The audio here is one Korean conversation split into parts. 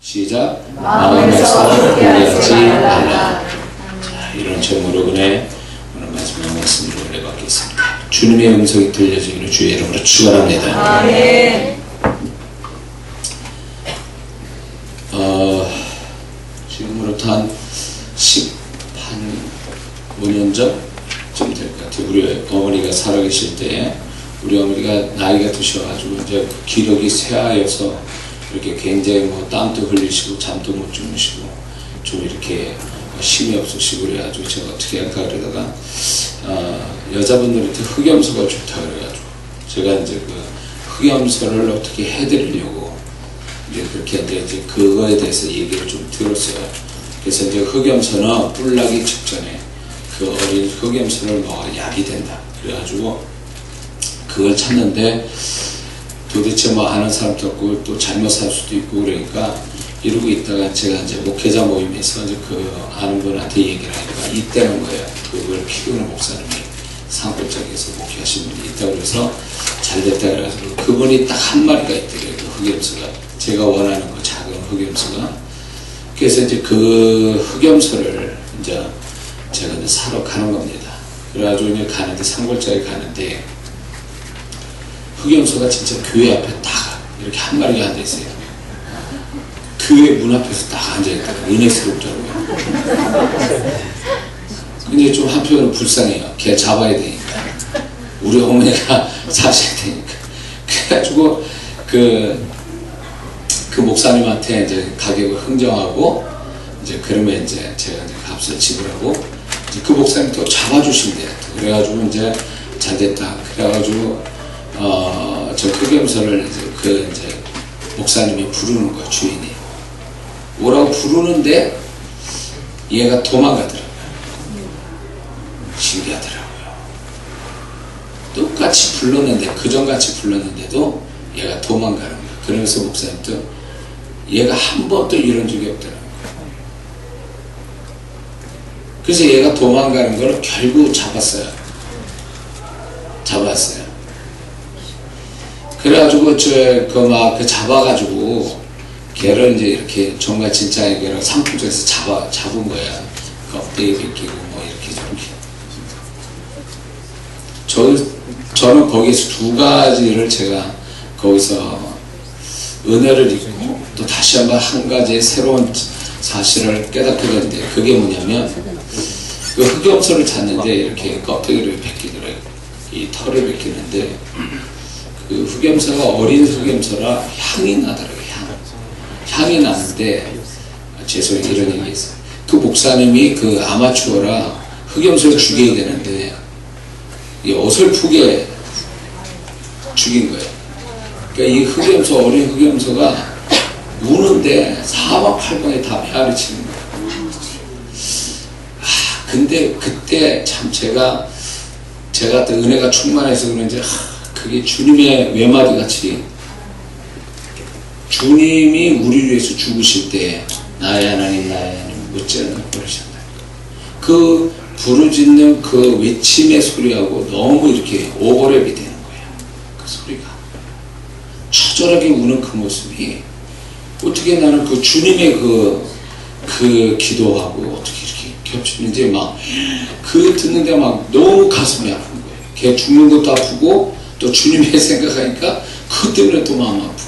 시작. 마음에서 포기하지 말라. 자, 이런 제목으로 그네 오늘 마지막 말씀을 은혜 받겠습니다. 주님의 음성이 들려지기를 주의 이름으로 축원합니다. 아멘. 지금으로부터 한 15년 전쯤 될 것 같아요. 우리 어머니가 살아계실 때 우리 어머니가 나이가 드셔가지고 이제 기력이 쇠하여서 이렇게 굉장히 뭐 땀도 흘리시고 잠도 못 주무시고 좀 이렇게 힘이 없으시고 그래가지고 제가 어떻게 할까 그러다가 여자분들한테 흑염소가 좋다 그래가지고 제가 이제 그 흑염소를 어떻게 해드리려고 이제 그렇게 이제 그거에 대해서 얘기를 좀 들었어요. 그래서 이제 흑염소는 뿔 나기 직전에 그 어린 흑염소를 먹어야 약이 된다. 그래가지고 그걸 찾는데 도대체 뭐 아는 사람도 없고 또 잘못 살 수도 있고 그러니까 이러고 있다가 제가 이제 목회자 모임에서 이제 그 아는 분한테 얘기를 하니까 있다는 거예요. 그걸 피우는 목사님이 산골짜기에서 목회하신 분이 있다고 그래서 잘 됐다 그래가지고 그분이 딱 한 마리가 있더래요. 그 흑염소가. 제가 원하는 그 작은 흑염소가. 그래서 이제 그 흑염소를 이제 제가 이제 사러 가는 겁니다. 그래가지고 이제 가는데 산골짜기 가는데 흑염소가 진짜 교회 앞에 딱 이렇게 한 마리가 앉아있어요. 교회 문 앞에서 딱 앉아있다가 은혜스럽더라고요. 근데 좀 한편으로 불쌍해요. 걔 잡아야 되니까. 우리 어머니가 사셔야 되니까. 그래가지고 그 목사님한테 이제 가격을 흥정하고 이제 그러면 이제 제가 이제 값을 지불하고 이제 그 목사님 또 잡아주신대요. 그래가지고 이제 잘 됐다. 그래가지고 저 흑염소를 이제 목사님이 부르는 거야, 주인이. 오라고 부르는데 얘가 도망가더라고요. 신기하더라고요. 똑같이 불렀는데, 그전같이 불렀는데도 얘가 도망가는 거야. 그러면서 목사님도 얘가 한 번도 이런 적이 없더라고요. 그래서 얘가 도망가는 걸 결국 잡았어요. 그래가지고 그 잡아가지고 걔를 이제 이렇게 정말 진짜 걔를 상품에서 잡은 거야. 껍데기 벗기고 뭐 이렇게 저렇게. 저는 거기서 두 가지를 제가 거기서 은혜를 입고 또 다시 한번 한 가지의 새로운 사실을 깨닫게 되는데 그게 뭐냐면 그 흑염소를 찾는데 이렇게 껍데기를 벗기더래요. 이 털을 벗기는데 그 흑염소가 어린 흑염소라 향이 나더라고요. 향이 나는데 죄송해요 이런 얘기 있어요. 그 목사님이 그 아마추어라 흑염소를 죽여야 되는데 어설프게 죽인 거예요. 그러니까 이 흑염소 어린 흑염소가 우는데 사방팔방에 다 메아리 치는 거예요. 근데 그때 참 제가 또 은혜가 충만해서 그런지 그게 주님의 외마디 같이 주님이 우리를 위해서 죽으실 때 나의 하나님 묻지는 버리셨다. 그 부르짖는 그 외침의 소리하고 너무 이렇게 오버랩이 되는 거예요. 그 소리가 처절하게 우는 그 모습이 어떻게 나는 그 주님의 그 기도하고 어떻게 이렇게 겹치는지 막 그 듣는데 막 너무 가슴이 아픈 거예요. 걔 죽는 것도 아프고 또 주님의 생각하니까 그것 때문에 또 마음 아프고.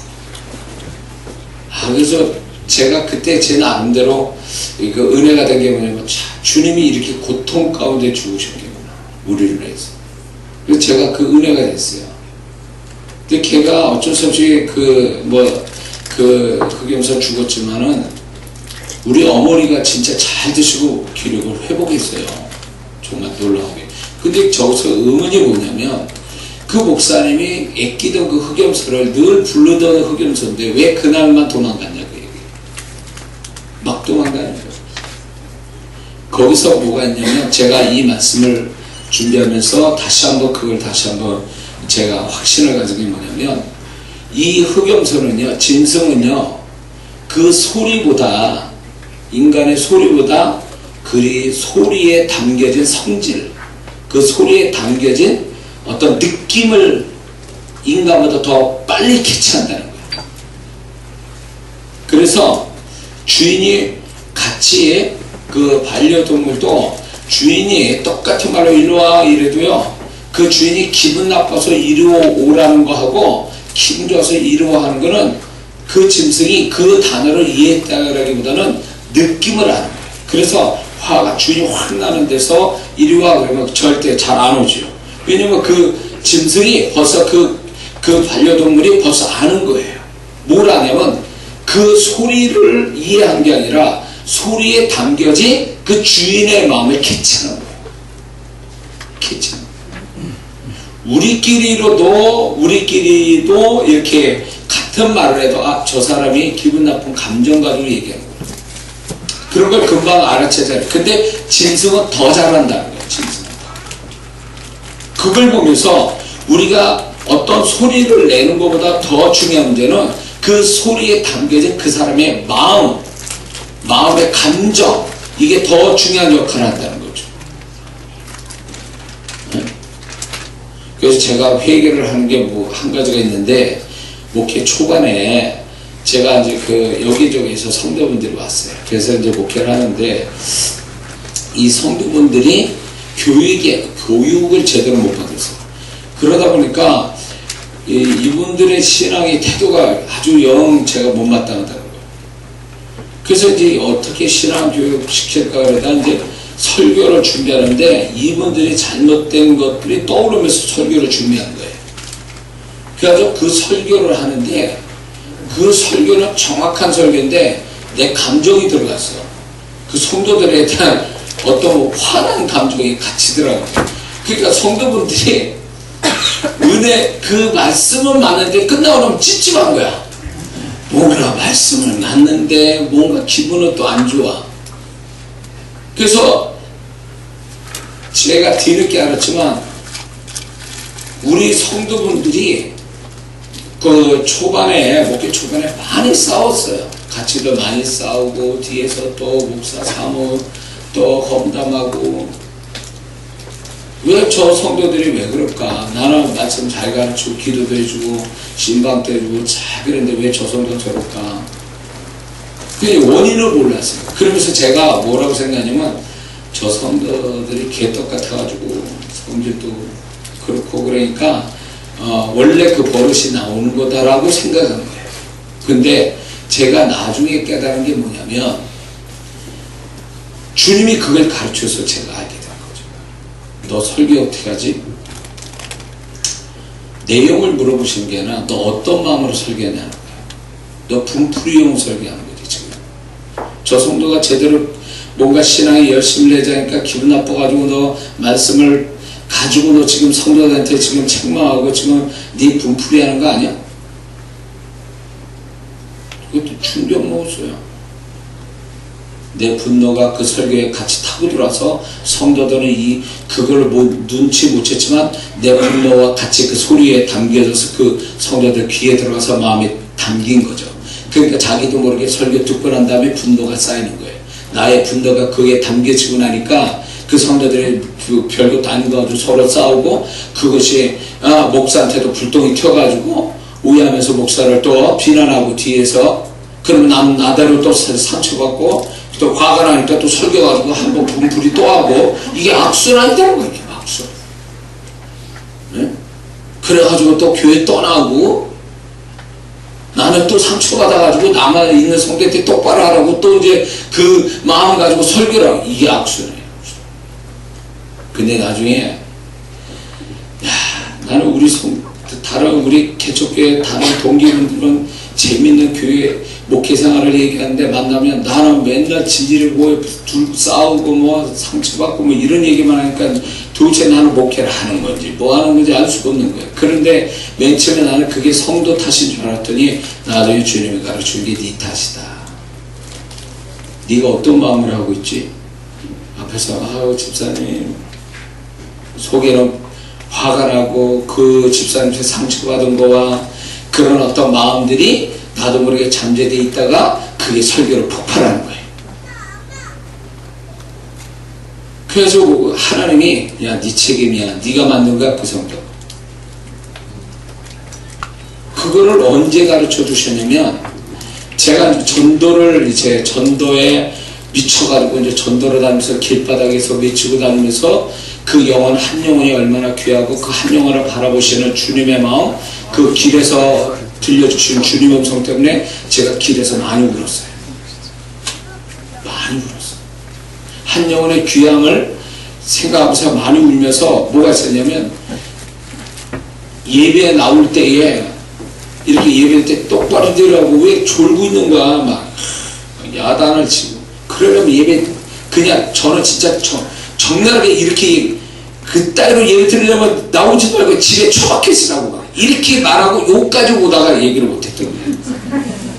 그래서 제가 그때 제 나름대로 그 은혜가 된 게 뭐냐면 주님이 이렇게 고통 가운데 죽으셨겠구나. 우리를 위해서. 그래서 제가 그 은혜가 됐어요. 근데 걔가 어쩔 수 없이 흑염소 죽었지만은 우리 어머니가 진짜 잘 드시고 기력을 회복했어요. 정말 놀라우게. 근데 저기서 의문이 뭐냐면 그 목사님이 애끼던 그 흑염소를 늘 부르던 흑염소인데 왜 그날만 도망갔냐고 얘기해요. 막 도망가는 거예요. 거기서 뭐가 있냐면 제가 이 말씀을 준비하면서 다시 한번 제가 확신을 가진 게 뭐냐면 이 흑염소는요, 짐승은요, 그 소리보다 인간의 소리보다 그 소리에 담겨진 성질, 그 소리에 담겨진 어떤 느낌을 인간보다 더 빨리 캐치한다는 거예요. 그래서 주인이 같이 그 반려동물도 주인이 똑같은 말로 이리 와 이래도요, 그 주인이 기분 나빠서 이리 오라는 거 하고 기분 좋아서 이리 와 하는 거는 그 짐승이 그 단어를 이해했다라기보다는 느낌을 아는 거예요. 그래서 주인이 확 나는 데서 이리 와 그러면 절대 잘 안 오죠. 왜냐면 그 짐승이 벌써 그 반려동물이 벌써 아는 거예요. 뭘 아냐면 그 소리를 이해한 게 아니라 소리에 담겨진 그 주인의 마음을 캐치하는 거예요. 캐치하는 거예요. 우리끼리도 이렇게 같은 말을 해도 저 사람이 기분 나쁜 감정 가지고 얘기하는 거예요. 그런 걸 금방 알아채잖아요. 근데 짐승은 더 잘한다는 거예요. 짐승은. 그걸 보면서 우리가 어떤 소리를 내는 것보다 더 중요한 문제는 그 소리에 담겨진 그 사람의 마음의 감정, 이게 더 중요한 역할을 한다는 거죠. 네? 그래서 제가 회개를 하는 게 한 가지가 있는데, 목회 초반에 제가 이제 여기저기에서 성도분들이 왔어요. 그래서 이제 목회를 하는데, 이 성도분들이 교육을 제대로 못 받았어요. 그러다 보니까 이분들의 신앙의 태도가 아주 영 제가 못마땅하다는 거예요. 그래서 이제 어떻게 신앙 교육 시킬까 그러다 이제 설교를 준비하는데 이분들이 잘못된 것들이 떠오르면서 설교를 준비한 거예요. 그래서 그 설교를 하는데 그 설교는 정확한 설교인데 내 감정이 들어갔어요. 그 성도들에 대한 어떤 화난 감정이 같이 들어가요. 그러니까 성도분들이 그 말씀은 맞는데 끝나고 나면 찝찝한 거야. 뭔가 말씀을 맞는데 뭔가 기분은 또 안 좋아. 그래서 제가 뒤늦게 알았지만 우리 성도분들이 목회 초반에 많이 싸웠어요. 같이도 많이 싸우고 뒤에서 또 목사 사모 또 험담하고, 왜 저 성도들이 왜 그럴까? 나는 말씀 잘 가르치고 기도도 해주고 신방도 해주고 잘 그랬는데 왜 저 성도 저럴까? 그 원인을 몰랐어요. 그러면서 제가 뭐라고 생각하냐면 저 성도들이 개떡 같아가지고 성질도 그렇고 그러니까 원래 그 버릇이 나오는 거다라고 생각한 거예요. 근데 제가 나중에 깨달은 게 뭐냐면 주님이 그걸 가르쳐서 제가 알게 된 거죠. 너 설교 어떻게 하지? 내용을 물어보신 게 아니라 너 어떤 마음으로 설교하냐는 거예요. 너 분풀이용 설교하는 거지 지금. 저 성도가 제대로 뭔가 신앙에 열심히 내자니까 기분 나빠가지고 너 말씀을 가지고 너 지금 성도들한테 지금 책망하고 지금 네 분풀이하는 거 아니야? 그것도 충격 먹었어요. 내 분노가 그 설교에 같이 타고 들어와서 성도들은 그걸 눈치 못 챘지만 내 분노와 같이 그 소리에 담겨져서 그 성도들 귀에 들어가서 마음에 담긴 거죠. 그러니까 자기도 모르게 설교 듣고 난 다음에 분노가 쌓이는 거예요. 나의 분노가 그게 담겨지고 나니까 그 성도들이 별것도 아닌 거 가지고 서로 싸우고 그것이 목사한테도 불똥이 튀어가지고 오해하면서 목사를 또 비난하고 뒤에서 그러면 나대로 또 상처받고 또 화가 나니까 또 설교가지고 한번 분풀이 또 하고 이게 악순환이라는 거예요. 악순. 네? 그래가지고 또 교회 떠나고 나는 또 상처받아가지고 남아 있는 성도한테 똑바로 하라고 또 이제 그 마음 가지고 설교를 하고 이게 악순환이에요. 근데 나중에 나는 우리 개척교회 다른 동기분들은 재밌는 교회 목회 생활을 얘기하는데 만나면 나는 맨날 지지르고 싸우고 뭐 상처받고 뭐 이런 얘기만 하니까 도대체 나는 목회를 하는 건지 뭐 하는 건지 알 수가 없는 거예요. 그런데 맨 처음에 나는 그게 성도 탓인 줄 알았더니 나중에 주님이 가르친 게 네 탓이다. 네가 어떤 마음을 하고 있지? 앞에서 집사님 속에는 화가 나고 그 집사님한테 상처받은 거와 그런 어떤 마음들이 나도 모르게 잠재되어 있다가 그게 설교로 폭발하는 거예요. 그래서 하나님이 야, 네 책임이야. 네가 만든 거야 그 성도. 그거를 언제 가르쳐 주셨냐면 제가 전도를 이제 전도에 미쳐가지고 이제 전도를 다니면서 길바닥에서 외치고 다니면서 그 영혼 한 영혼이 얼마나 귀하고 그 한 영혼을 바라보시는 주님의 마음, 그 길에서 들려주신 주님 음성 때문에 제가 길에서 많이 울었어요. 많이 울었어요. 한 영혼의 귀함을 생각하면서 많이 울면서 뭐가 있었냐면, 예배에 나올 때에 이렇게 예배 때 똑바로 들으라고 왜 졸고 있는 거야, 막 야단을 치고. 그러려면 예배 그냥 저는 진짜 적나라하게 이렇게 그따위로 예배 드리려면 나오지 말고 집에 처박혀 있으라고 막 이렇게 말하고 여기까지 오다가 얘기를 못했던 거예요.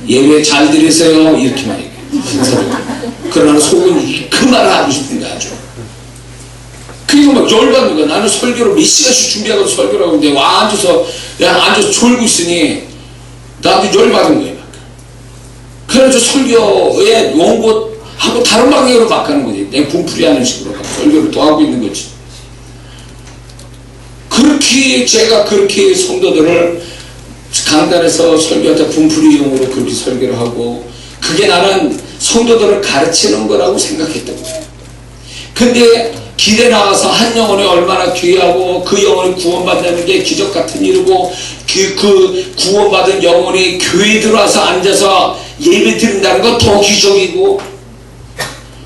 예배 잘 드리세요 이렇게만 얘기해요. 그러나 속은 그 말을 하고 싶은 거야 아주. 그리고 막 열받는 거야. 나는 설교를 몇 시간씩 준비하고 설교를 하고 있는데 와 앉아서 졸고 있으니 나도 열받은 거예요. 그래서 설교에 원고하고 다른 방향으로 막 가는 거지. 내 분풀이 하는 식으로 설교를 또 하고 있는 거지. 그렇게 제가 그렇게 성도들을 강단에서 설교할 때 분풀이용으로 그렇게 설교를 하고, 그게 나는 성도들을 가르치는 거라고 생각했던 거예요. 근데 길에 나가서 한 영혼이 얼마나 귀하고 그 영혼이 구원받는 게 기적 같은 일이고, 그 구원받은 영혼이 교회에 들어와서 앉아서 예배 드린다는 건 더 기적이고,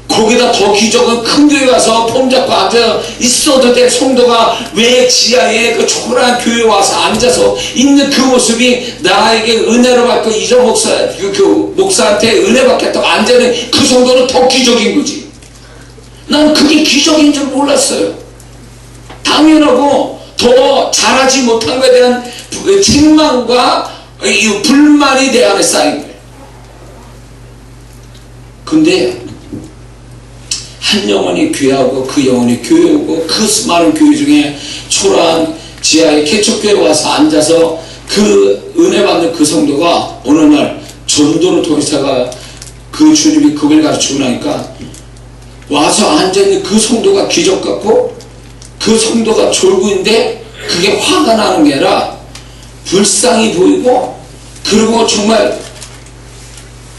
거기다 더 기적은 큰 교회 가서 폼 잡고 앉아 있어도 될 성도가 왜 지하에 그 초라한 교회에 와서 앉아서 있는 그 모습이 나에게 은혜를 받고 이정 목사, 그 목사한테 은혜 받겠다고 앉아있는 그 성도는 더 기적인 거지. 난 그게 기적인 줄 몰랐어요. 당연하고 더 잘하지 못한 것에 대한 책망과 불만이 내 안에 쌓인 거예요. 근데 한 영혼이 귀하고 그 영혼이 교회 오고 그 수많은 교회 중에 초라한 지하의 개척교회에 와서 앉아서 그 은혜 받는 그 성도가 어느 날 전도를 통해서가 그 주님이 그걸 가르치고 나니까 와서 앉아있는 그 성도가 기적 같고 그 성도가 졸고 있는데 그게 화가 나는 게 아니라 불쌍히 보이고, 그리고 정말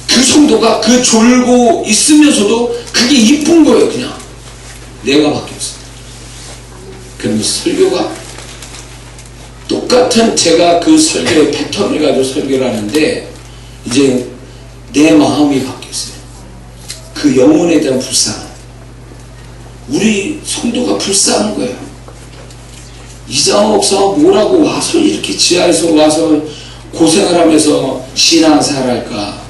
그 성도가 그 졸고 있으면서도 그게 이쁜 거예요. 그냥 내가 바뀌었어요. 그러면서 설교가 똑같은 제가 그 설교의 패턴을 가지고 설교를 하는데 이제 내 마음이 바뀌었어요. 그 영혼에 대한 불쌍함. 우리 성도가 불쌍한 거예요. 이장호 목사가 뭐라고 와서 이렇게 지하에서 와서 고생을 하면서 신앙생활할까?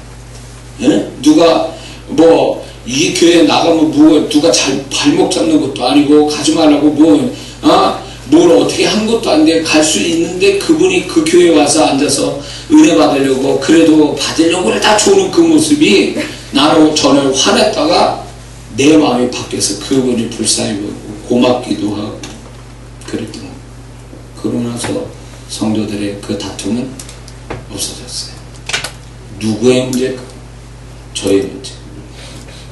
예? 누가 뭐 이 교회에 나가면 뭐 누가 잘 발목 잡는 것도 아니고 가지 말라고 뭘 어떻게 한 것도 아닌데 갈 수 있는데 그분이 그 교회에 와서 앉아서 은혜 받으려고 그래도 받으려고 다 조는 그 모습이 나는 전에 화냈다가 내 마음이 바뀌어서 그분이 불쌍히 보고 고맙기도 하고 그랬던 거예요. 그러고 나서 성도들의 그 다툼은 없어졌어요. 누구의 문제일까? 저의 문제.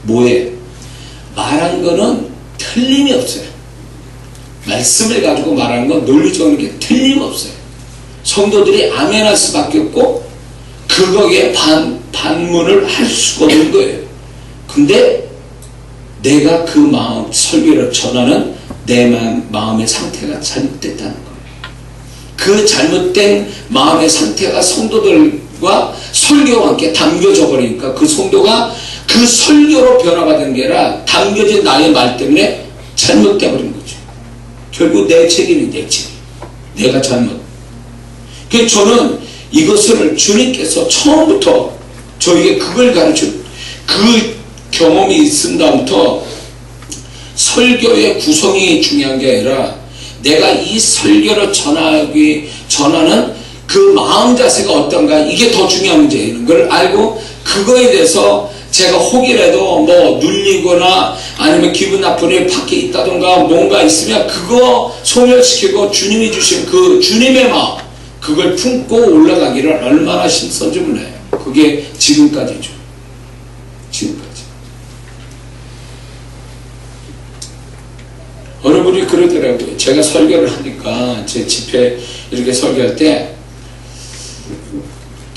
뭐예요? 말한 거는 틀림이 없어요. 말씀을 가지고 말하는 건 논리적인 게 틀림없어요. 성도들이 아멘할 수밖에 없고 그거에 반문을 할 수가 없는 거예요. 근데 내가 그 마음 설교를 전하는 내 마음의 상태가 잘못됐다는 거예요. 그 잘못된 마음의 상태가 성도들과 설교와 함께 담겨져 버리니까 그 성도가 그 설교로 변화받은 게 아니라 담겨진 나의 말 때문에 잘못돼 버린 거죠. 결국 내 책임이 내 책임. 내가 잘못. 그래서 저는 이것을 주님께서 처음부터 저에게 그걸 가르쳐 그 경험이 있은 다음부터 설교의 구성이 중요한 게 아니라 내가 이 설교를 전하는 그 마음 자세가 어떤가, 이게 더 중요한 문제인 걸 알고 그거에 대해서 제가 혹이라도 뭐 눌리거나 아니면 기분 나쁜 일 밖에 있다던가 뭔가 있으면 그거 소멸시키고 주님이 주신 그 주님의 마음 그걸 품고 올라가기를 얼마나 힘쓴지 몰라요. 그게 지금까지죠. 지금까지. 어느 분이 그러더라고요. 제가 설교를 하니까 제 집회 이렇게 설교할 때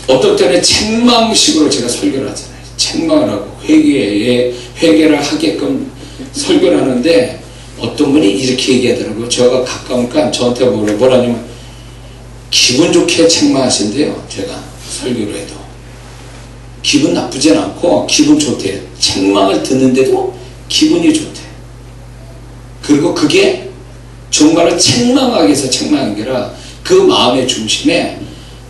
어떤 때는 책망식으로 제가 설교를 하잖아요. 책망을 하고 회개를 하게끔 설교를 하는데 어떤 분이 이렇게 얘기하더라고요. 저가 가까우니까 저한테 뭐라냐면 기분 좋게 책망하신대요. 제가 설교를 해도 기분 나쁘진 않고 기분 좋대요. 책망을 듣는데도 기분이 좋대. 그리고 그게 정말로 책망하기 위해서 책망한 게 아니라 그 마음의 중심에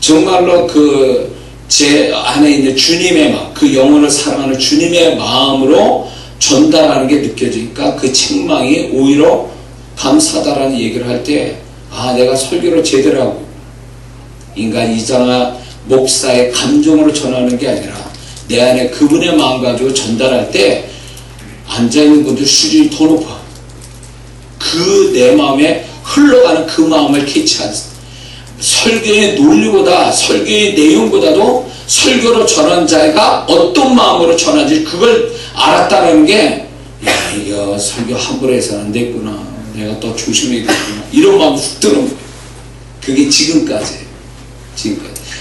정말로 그 제 안에 있는 주님의 마음, 그 영혼을 사랑하는 주님의 마음으로 전달하는 게 느껴지니까 그 책망이 오히려 감사하다라는 얘기를 할 때 내가 설교를 제대로 하고 인간 이장아 목사의 감정으로 전하는 게 아니라 내 안에 그분의 마음 가지고 전달할 때 앉아있는 분들 수준이 더 높아. 그 내 마음에 흘러가는 그 마음을 캐치하는 설교의 논리보다 설교의 내용보다도 설교로 전한 자가 어떤 마음으로 전하는지 그걸 알았다는 게 이거 설교 함부로 해서는 안 됐구나. 내가 더 조심해야겠구나. 이런 마음이 훅 드는 거예요. 그게 지금까지.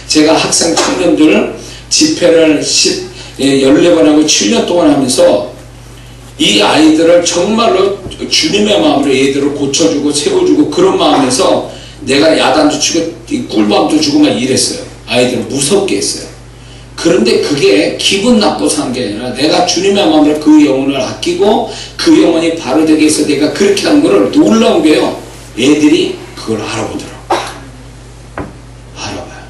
제가 학생 청년들 집회를 14번 하고 7년 동안 하면서 이 아이들을 정말로 주님의 마음으로 얘들을 고쳐주고 세워주고 그런 마음에서 내가 야단도 치고 꿀밤도 주고 막 이랬어요. 아이들을 무섭게 했어요. 그런데 그게 기분 나빠서 한 게 아니라 내가 주님의 마음으로 그 영혼을 아끼고 그 영혼이 바로되게 해서 내가 그렇게 하는 거를 놀라운 게요. 애들이 그걸 알아보더라고요. 알아봐요.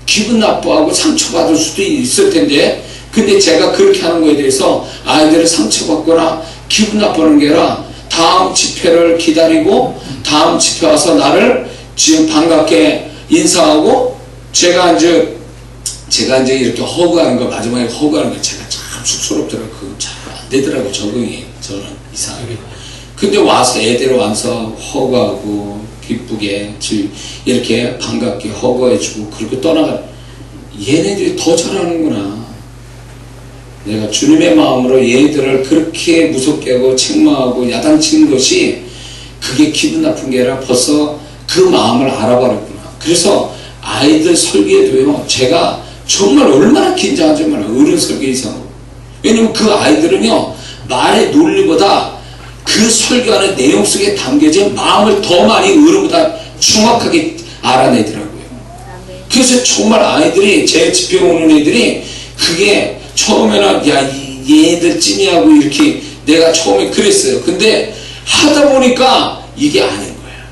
기분 나빠하고 상처받을 수도 있을 텐데 근데 제가 그렇게 하는 거에 대해서 아이들을 상처받거나 기분 나빠하는 게 아니라 다음 집회를 기다리고 다음 집회 와서 나를 지금 반갑게 인사하고 제가 이제 이렇게 허그하는 거 마지막에 허그하는 거 제가 참 쑥스럽더라고요. 그거 잘 안 되더라고요. 적응이 저는 이상하게. 근데 와서 애들 와서 허그하고 기쁘게 이렇게 반갑게 허그해주고 그렇게 떠나가 얘네들이 더 잘하는구나. 내가 주님의 마음으로 얘들을 그렇게 무섭게 하고 책망하고 야단치는 것이 그게 기분 나쁜 게 아니라 벌써 그 마음을 알아버렸구나. 그래서 아이들 설교에도요 제가 정말 얼마나 긴장하지 말아요. 어른 설교 이상으로. 왜냐면 그 아이들은요 말의 논리보다 그 설교하는 내용 속에 담겨진 마음을 더 많이 어른보다 정확하게 알아내더라고요. 그래서 정말 아이들이 제 집회에 오는 애들이 그게 처음에는 얘들 찜이하고 이렇게 내가 처음에 그랬어요. 근데 하다 보니까 이게 아닌 거야.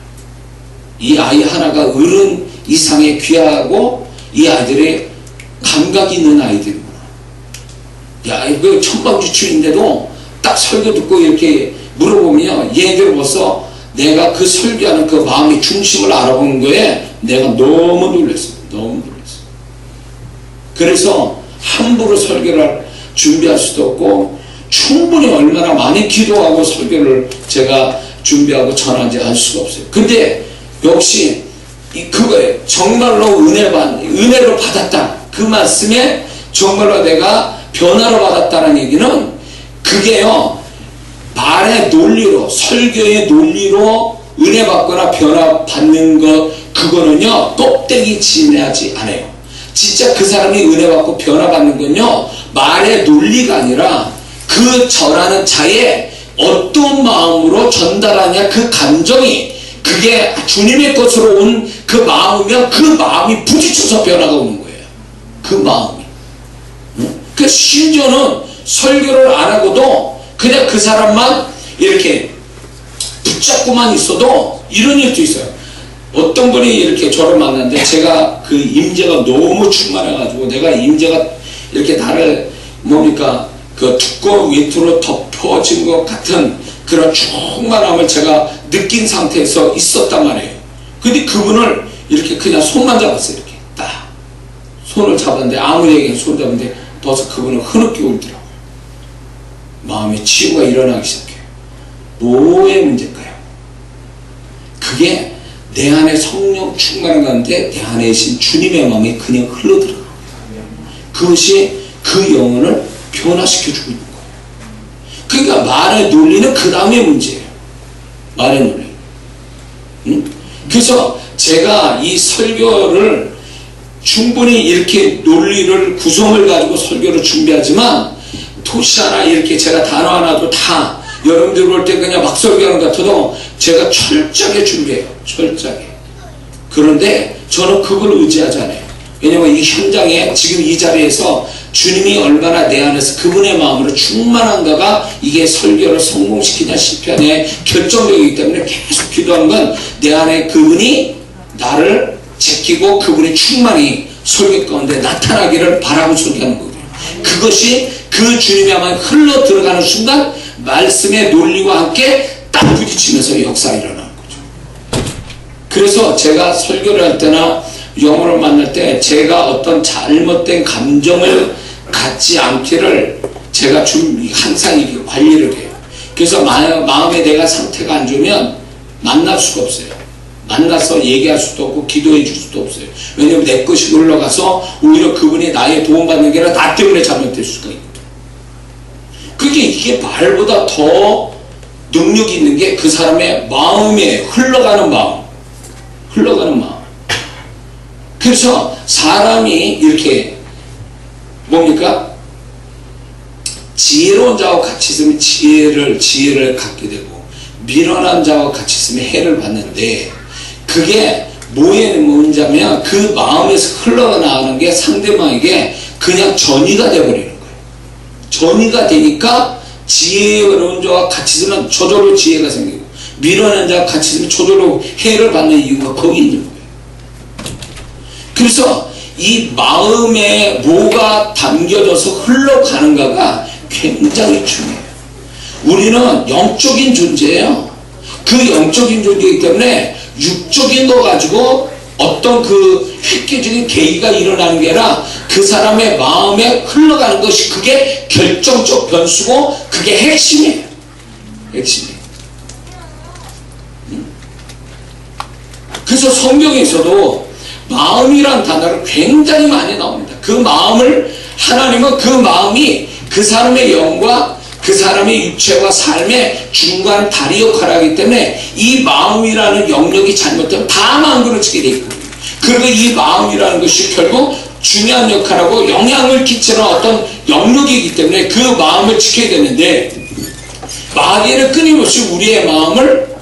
이 아이 하나가 어른 이상의 귀하고 이 아이들의 감각이 있는 아이들이구나. 이거 천방지축인데도 딱 설교 듣고 이렇게 물어보면 얘들 벌써 내가 그 설교하는 그 마음의 중심을 알아보는 거에 내가 너무 놀랐어요. 너무 놀랐어요. 그래서 함부로 설교를 준비할 수도 없고 충분히 얼마나 많이 기도하고 설교를 제가 준비하고 전하지 알 수가 없어요. 근데 역시 그거에 정말로 은혜로 받았다. 그 말씀에 정말로 내가 변화를 받았다는 얘기는 그게요 말의 논리로 설교의 논리로 은혜 받거나 변화 받는 것 그거는요 똑대기 지내하지 않아요. 진짜 그 사람이 은혜 받고 변화 받는 건요 말의 논리가 아니라 그 전하는 자의 어떤 마음으로 전달하냐 그 감정이 그게 주님의 것으로 온 그 마음이면 그 마음이 부딪혀서 변화가 오는 거예요. 그 마음이. 그 심지어는 설교를 안 하고도 그냥 그 사람만 이렇게 붙잡고만 있어도 이런 일도 있어요. 어떤 분이 이렇게 저를 만났는데 제가 그 임재가 너무 충만해가지고 내가 임재가 이렇게 나를 뭡니까 그 두꺼운 외투로 덮어진 것 같은 그런 충만함을 제가 느낀 상태에서 있었단 말이에요. 근데 그분을 이렇게 그냥 손만 잡았어요. 이렇게 딱 손을 잡았는데 아무리에게 손 잡았는데 벌써 그분은 흐느끼 울더라고요. 마음의 치유가 일어나기 시작해요. 뭐의 문제일까요? 그게 내 안에 성령 충만한 가운데 내 안에 계신 주님의 마음이 그냥 흘러들어가요. 그것이 그 영혼을 변화시켜주고 있는 거예요. 그러니까 말의 논리는 그 다음의 문제예요. 말의 논리. 그래서 제가 이 설교를 충분히 이렇게 논리를 구성을 가지고 설교를 준비하지만 토시 하나 이렇게 제가 단어 하나도 다 여러분들 볼 때 그냥 막 설교하는 것 같아도 제가 철저하게 준비해요. 철저하게. 그런데 저는 그걸 의지하지 않아요. 왜냐면 이 현장에 지금 이 자리에서 주님이 얼마나 내 안에서 그분의 마음으로 충만한가가 이게 설교를 성공시키냐 실패하냐의 결정적이기 때문에 계속 기도하는 건 내 안에 그분이 나를 제끼고 그분이 충만히 설교 가운데 나타나기를 바라고 설교하는 거거든요. 그것이 그 주님의 마음에 흘러 들어가는 순간 말씀의 논리와 함께 딱 부딪히면서 역사가 일어나는 거죠. 그래서 제가 설교를 할 때나 영혼을 만날 때 제가 어떤 잘못된 감정을 갖지 않기를 제가 항상 이렇게 관리를 해요. 그래서 마음에 내가 상태가 안 좋으면 만날 수가 없어요. 만나서 얘기할 수도 없고 기도해 줄 수도 없어요. 왜냐면 내 것이 올라가서 오히려 그분이 나의 도움받는 게 아니라 나 때문에 잘못될 수가 있거든. 그게 이게 말보다 더 능력이 있는 게 그 사람의 마음에 흘러가는 마음. 그래서 사람이 이렇게 뭡니까? 지혜로운 자와 같이 있으면 지혜를 갖게 되고 미련한 자와 같이 있으면 해를 받는데 그게 뭐냐면 그 마음에서 흘러나가는 게 상대방에게 그냥 전이가 되어버리는 거예요. 전이가 되니까 지혜로운 자와 같이 있으면 저절로 지혜가 생기고 미련한 자와 같이 있으면 저절로 해를 받는 이유가 거기 있는 거예요. 그래서 이 마음에 뭐가 담겨져서 흘러가는가가 굉장히 중요해요. 우리는 영적인 존재예요. 그 영적인 존재이기 때문에 육적인 거 가지고 어떤 그 획기적인 계기가 일어나는 게 아니라 그 사람의 마음에 흘러가는 것이 그게 결정적 변수고 그게 핵심이에요. 핵심이에요. 그래서 성경에서도 마음이란 단어를 굉장히 많이 나옵니다. 그 마음을 하나님은 그 마음이 그 사람의 영과 그 사람의 육체와 삶의 중간 다리 역할을 하기 때문에 이 마음이라는 영역이 잘못되면 다 망가지게 돼 있거든요. 그리고 이 마음이라는 것이 결국 중요한 역할하고 영향을 끼치는 어떤 영역이기 때문에 그 마음을 지켜야 되는데 마귀는 끊임없이 우리의 마음을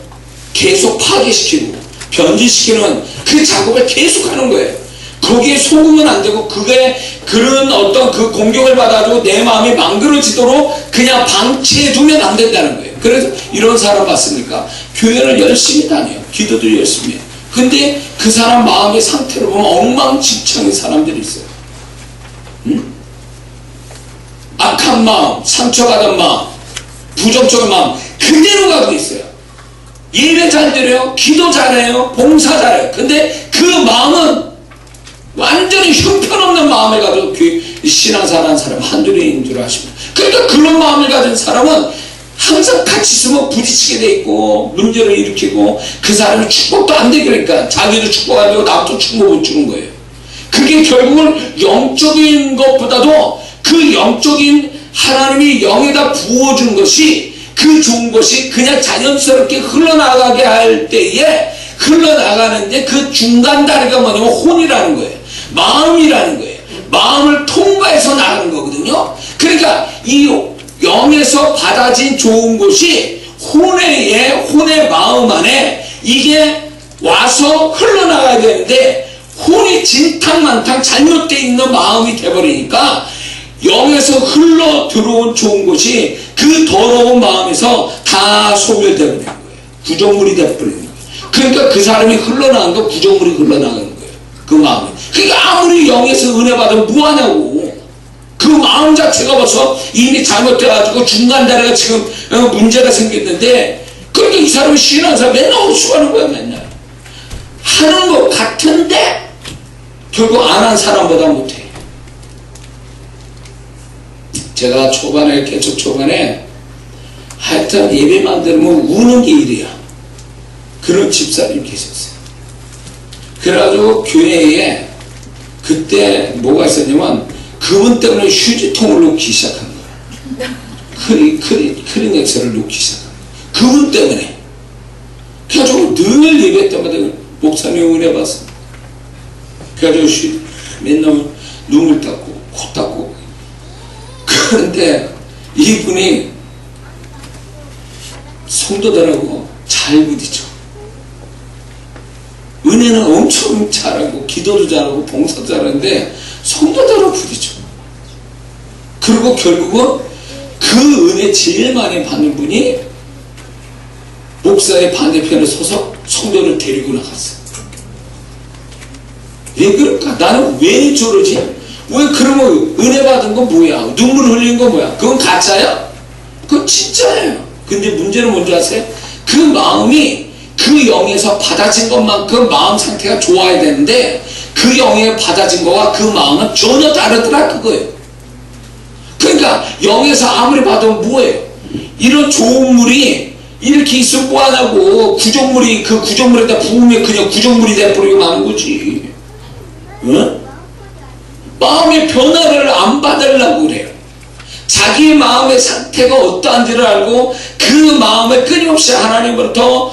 계속 파괴시키고 변질시키는 그 작업을 계속하는 거예요. 거기에 속으면 안 되고 그게 그런 어떤 그 공격을 받아가지고 내 마음이 망가져지도록 그냥 방치해 두면 안 된다는 거예요. 그래서 이런 사람 봤습니까? 교회를 열심히 다녀요. 기도도 열심히 해요. 근데 그 사람 마음의 상태를 보면 엉망진창인 사람들이 있어요. 악한 마음, 상처받은 마음, 부정적인 마음 그대로 가고 있어요. 예배 잘 드려요. 기도 잘해요. 봉사 잘해요. 근데 그 마음은 완전히 형편없는 마음을 가지고 신앙생활하는 사람 한둘인 줄 아십니다. 그러니까 그런 마음을 가진 사람은 항상 같이 있으면 부딪히게 돼 있고 문제를 일으키고 그 사람이 축복도 안 되게 그러니까 자기도 축복 안 되고 나도 축복 못 주는 거예요. 그게 결국은 영적인 것보다도 그 영적인 하나님이 영에다 부어준 것이 그 좋은 것이 그냥 자연스럽게 흘러나가게 할 때에 흘러나가는데 그 중간 다리가 뭐냐면 혼이라는 거예요. 마음이라는 거예요. 마음을 통과해서 나가는 거거든요. 그러니까 이 영에서 받아진 좋은 것이 혼의 마음 안에 이게 와서 흘러나가야 되는데 혼이 진탕만탕 잘못되어 있는 마음이 돼버리니까 영에서 흘러 들어온 좋은 것이 그 더러운 마음에서 다 소멸되어버리는 거예요. 구정물이 돼버리는 거예요. 그러니까 그 사람이 흘러나간 거 구정물이 흘러나가는 거예요. 그 마음이. 그러니까 아무리 영에서 은혜 받으면 뭐하냐고. 그 마음 자체가 벌써 이미 잘못돼가지고 중간 다리가 지금 문제가 생겼는데 그러니까 이 사람이 신앙 사람 맨날 헛수고하는 거야. 맨날 하는 것 같은데 결국 안 한 사람보다 못해. 제가 초반에 개척 초반에 하여튼 예배만 들으면 우는 게 일이야. 그런 집사님이 계셨어요. 그래가지고 교회에 그때 뭐가 있었냐면 그분 때문에 휴지통을 놓기 시작한 거야. 크리넥스를 놓기 시작한 거야. 그분 때문에. 그래가지고 늘 예배 때마다 목사님 은혜 받습니다. 그래가지고 맨날 눈물 닦고 코 닦고. 그런데 이분이 성도들하고 잘 부딪혀. 은혜는 엄청 잘하고 기도도 잘하고 봉사도 잘하는데 성도들하고 부딪혀. 그리고 결국은 그 은혜 제일 많이 받는 분이 목사의 반대편에 서서 성도를 데리고 나갔어. 왜 그럴까? 나는 왜 저러지? 왜 그러면 은혜 받은 건 뭐야? 눈물 흘린 건 뭐야? 그건 가짜야? 그건 진짜예요. 근데 문제는 뭔지 아세요? 그 마음이 그 영에서 받아진 것만큼 마음 상태가 좋아야 되는데 그 영에 받아진 거와 그 마음은 전혀 다르더라 그거예요. 그러니까 영에서 아무리 받으면 뭐예요? 이런 좋은 물이 이렇게 있으면 뭐하냐고. 구정물이 그 구정물에다 부으면 그냥 구정물이 돼버리고 마는 거지. 응? 마음의 변화를 안 받으려고 그래요. 자기의 마음의 상태가 어떠한지를 알고 그 마음을 끊임없이 하나님으로부터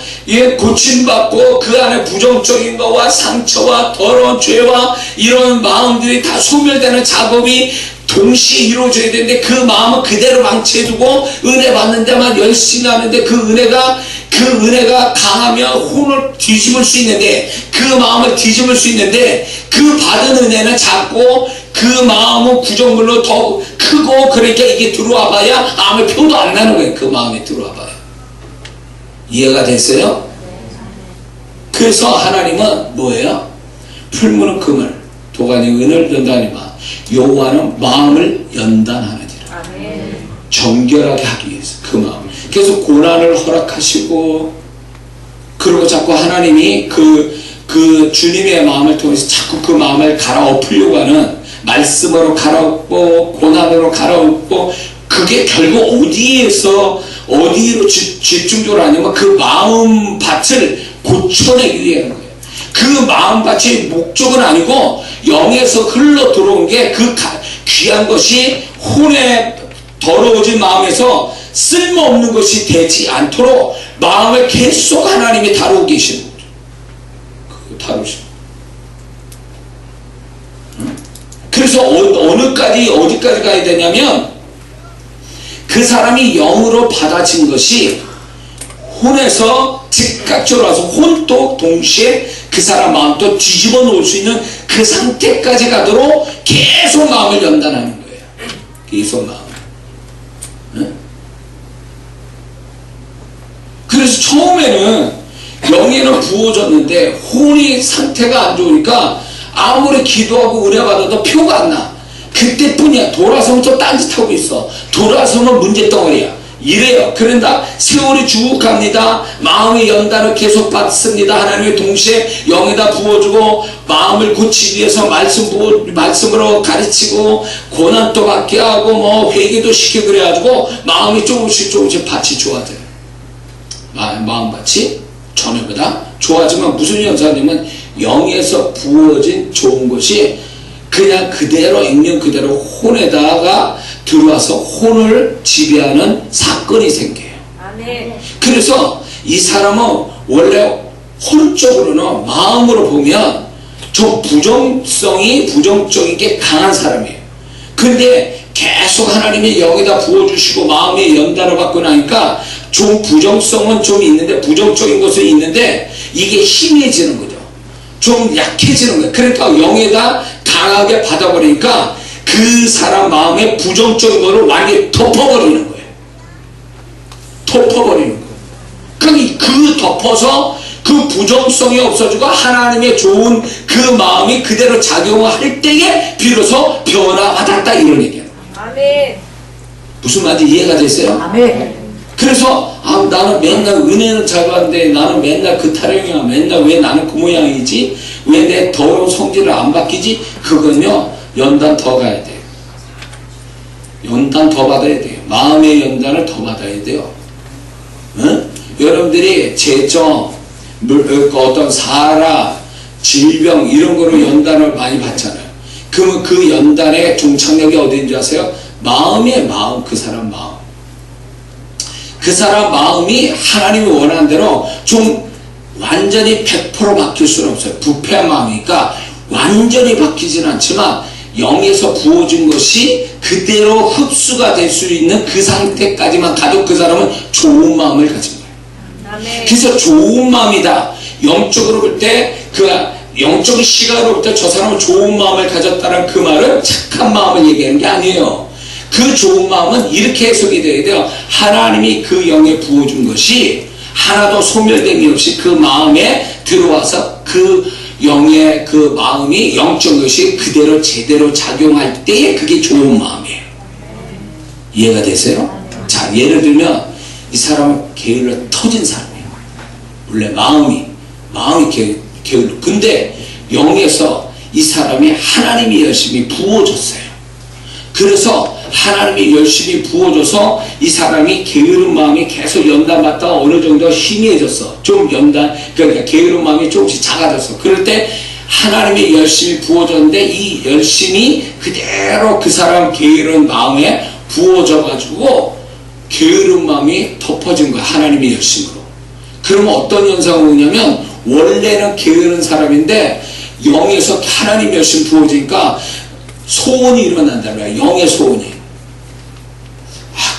고침받고 그 안에 부정적인 것과 상처와 더러운 죄와 이런 마음들이 다 소멸되는 작업이 동시에 이루어져야 되는데 그 마음을 그대로 방치해두고 은혜 받는 데만 열심히 하는데 그 은혜가 강하면 혼을 뒤집을 수 있는데 그 마음을 뒤집을 수 있는데 그 받은 은혜는 작고 그 마음은 구정물로 더 크고 그러니까 이게 들어와 봐야 아무 표도 안 나는 거예요. 그 마음에 들어와 봐요. 이해가 됐어요? 그래서 하나님은 뭐예요? 풀무는 금을 도가니 은을 연단하니만 여호와는 마음을 연단하느니라. 정결하게 하기 위해서 그 마음. 그래서 고난을 허락하시고 그리고 자꾸 하나님이 그 주님의 마음을 통해서 자꾸 그 마음을 갈아엎으려고 하는 말씀으로 갈아엎고 고난으로 갈아엎고 그게 결국 어디로 집중적으로 하냐면 그 마음밭을 고쳐내기 위해 하는 거예요. 그 마음밭의 목적은 아니고 영에서 흘러 들어온 게 그 귀한 것이 혼에 더러워진 마음에서 쓸모없는 것이 되지 않도록 마음을 계속 하나님이 다루고 계시는 거죠. 다루시는. 그래서 어디까지 가야 되냐면 그 사람이 영으로 받아진 것이 혼에서 즉각적으로 와서 혼도 동시에 그 사람 마음도 뒤집어 놓을 수 있는 그 상태까지 가도록 계속 마음을 연단하는 거예요. 계속 마음. 네? 그래서 처음에는 영에는 부어졌는데 혼이 상태가 안 좋으니까 아무리 기도하고 은혜 받아도 표가 안 나. 그때뿐이야. 돌아서면 또 딴짓하고 있어. 돌아서면 문제덩어리야. 이래요. 그런다. 세월이 쭉 갑니다. 마음의 연단을 계속 받습니다. 하나님의 동시에 영에다 부어주고 마음을 고치기 위해서 말씀으로 가르치고 고난도 받게 하고 뭐 회개도 시키고 그래가지고 마음이 조금씩 밭이 좋아져요. 마음밭이 전에보다 좋아지면 무슨 현상이냐면 영에서 부어진 좋은 것이 그냥 그대로 액면 그대로 혼에다가 들어와서 혼을 지배하는 사건이 생겨요. 아멘. 그래서 이 사람은 원래 혼적으로는 마음으로 보면 좀 부정적인 게 강한 사람이에요. 근데 계속 하나님이 영에다 부어주시고 마음에 연단을 받고 나니까 좀 부정성은 좀 있는데 부정적인 것은 있는데 이게 희미해지는 거죠. 좀 약해지는 거예요. 그러니까 영에다 강하게 받아버리니까 그 사람 마음에 부정적인 거를 완전히 덮어버리는 거예요. 덮어버리는 거예요. 그러니까 그 덮어서 그 부정성이 없어지고 하나님의 좋은 그 마음이 그대로 작용할 때에 비로소 변화받았다 이런 얘기예요. 아멘. 무슨 말인지 이해가 됐어요? 아멘. 그래서 나는 맨날 은혜는 잘 받는데 나는 맨날 그 타령이야. 맨날 왜 나는 그 모양이지? 왜 내 더러운 성질을 안 바뀌지? 그건요 연단 더 가야 돼요. 연단 더 받아야 돼요. 마음의 연단을 더 받아야 돼요. 응? 여러분들이 재정, 어떤 사라, 질병 이런 거로 연단을 많이 받잖아요. 그러면 그 연단의 종착역이 어디인지 아세요? 마음이에요. 마음. 그 사람 마음. 그 사람 마음이 하나님이 원하는 대로 좀 완전히 100% 바뀔 수는 없어요. 부패한 마음이니까 완전히 바뀌지는 않지만 영에서 부어진 것이 그대로 흡수가 될 수 있는 그 상태까지만 가도 그 사람은 좋은 마음을 가진 거예요. 아멘. 그래서 좋은 마음이다. 영적으로 볼 때 그 영적인 시각으로 볼 때 저 사람은 좋은 마음을 가졌다는 그 말은 착한 마음을 얘기하는 게 아니에요. 그 좋은 마음은 이렇게 해석이 돼야 돼요. 하나님이 그 영에 부어준 것이 하나도 소멸됨이 없이 그 마음에 들어와서 그 영의 그 마음이 영적 것이 그대로 제대로 작용할 때에 그게 좋은 마음이에요. 이해가 되세요? 자, 예를 들면 이 사람은 게을러 터진 사람이에요. 원래 마음이 게을러. 근데 영에서 이 사람이 하나님이 열심히 부어줬어요. 그래서 하나님이 열심히 부어줘서 이 사람이 게으른 마음이 계속 연단받다가 어느 정도 희미해졌어. 좀 그러니까 게으른 마음이 조금씩 작아졌어. 그럴 때 하나님이 열심히 부어줬는데 이 열심이 그대로 그 사람 게으른 마음에 부어져가지고 게으른 마음이 덮어진 거야. 하나님의 열심으로. 그러면 어떤 현상이 오냐면 원래는 게으른 사람인데 영에서 하나님 열심 부어지니까 소원이 일어난다는 거야. 영의 소원이.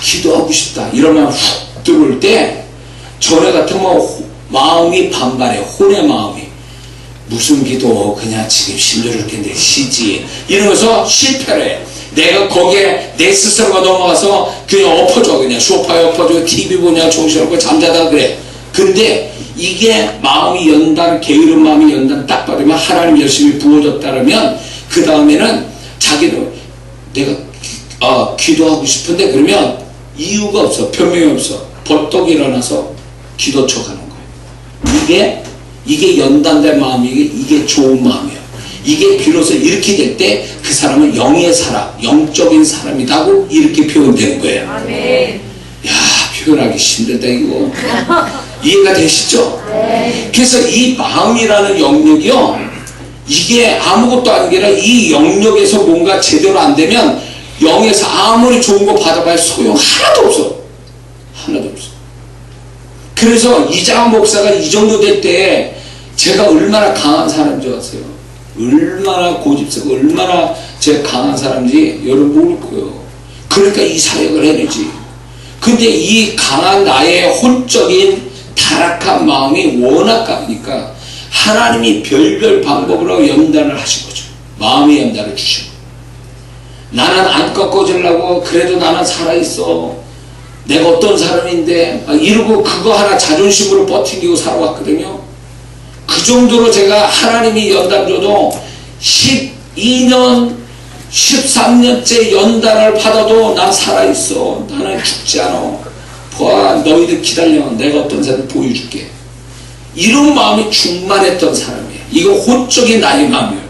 기도하고 싶다 이러면 훅 들어올 때 전에 같으면 마음이 반발해. 혼의 마음이 무슨 기도 그냥 지금 힘들을 텐데 쉬지 이러면서 실패를 해. 내가 거기에 내 스스로가 넘어가서 그냥 엎어져. 그냥 소파에 엎어져 TV 보냐 정신없고 잠자다 그래. 근데 이게 마음이 연단 게으른 마음이 연단 딱 받으면 하나님 열심히 부어줬다면 그 다음에는 자기도 내가 기도하고 싶은데 그러면 이유가 없어. 변명이 없어. 벌떡 일어나서 기도 척하는 거예요. 이게 연단된 마음이고 이게 좋은 마음이에요. 이게 비로소 이렇게 될 때 그 사람은 영의 사람, 영적인 사람이라고 이렇게 표현되는 거예요. 아멘. 야, 표현하기 힘들다 이거. 이해가 되시죠? 네. 그래서 이 마음이라는 영역이요, 이게 아무것도 아닌 게 아니라 이 영역에서 뭔가 제대로 안 되면 영에서 아무리 좋은 거 받아봐야 소용 하나도 없어. 하나도 없어. 그래서 이장한 목사가 이 정도 될 때 제가 얼마나 강한 사람인 줄 아세요? 얼마나 고집세고 얼마나 제가 강한 사람인지 여러분 모를 거예요. 그러니까 이 사역을 해내지. 근데 이 강한 나의 혼적인 타락한 마음이 워낙 강하니까 하나님이 별별 방법으로 연단을 하신 거죠. 마음의 연단을 주시고, 나는 안 꺾어지려고 그래도 나는 살아있어. 내가 어떤 사람인데 이러고 그거 하나 자존심으로 버티고 살아왔거든요. 그 정도로 제가 하나님이 연단 줘도 12년 13년째 연단을 받아도 난 살아있어. 나는 죽지 않아. 봐, 너희들 기다려. 내가 어떤 사람을 보여줄게. 이런 마음이 충만했던 사람이에요. 이거 혼적인 나의 마음이에요.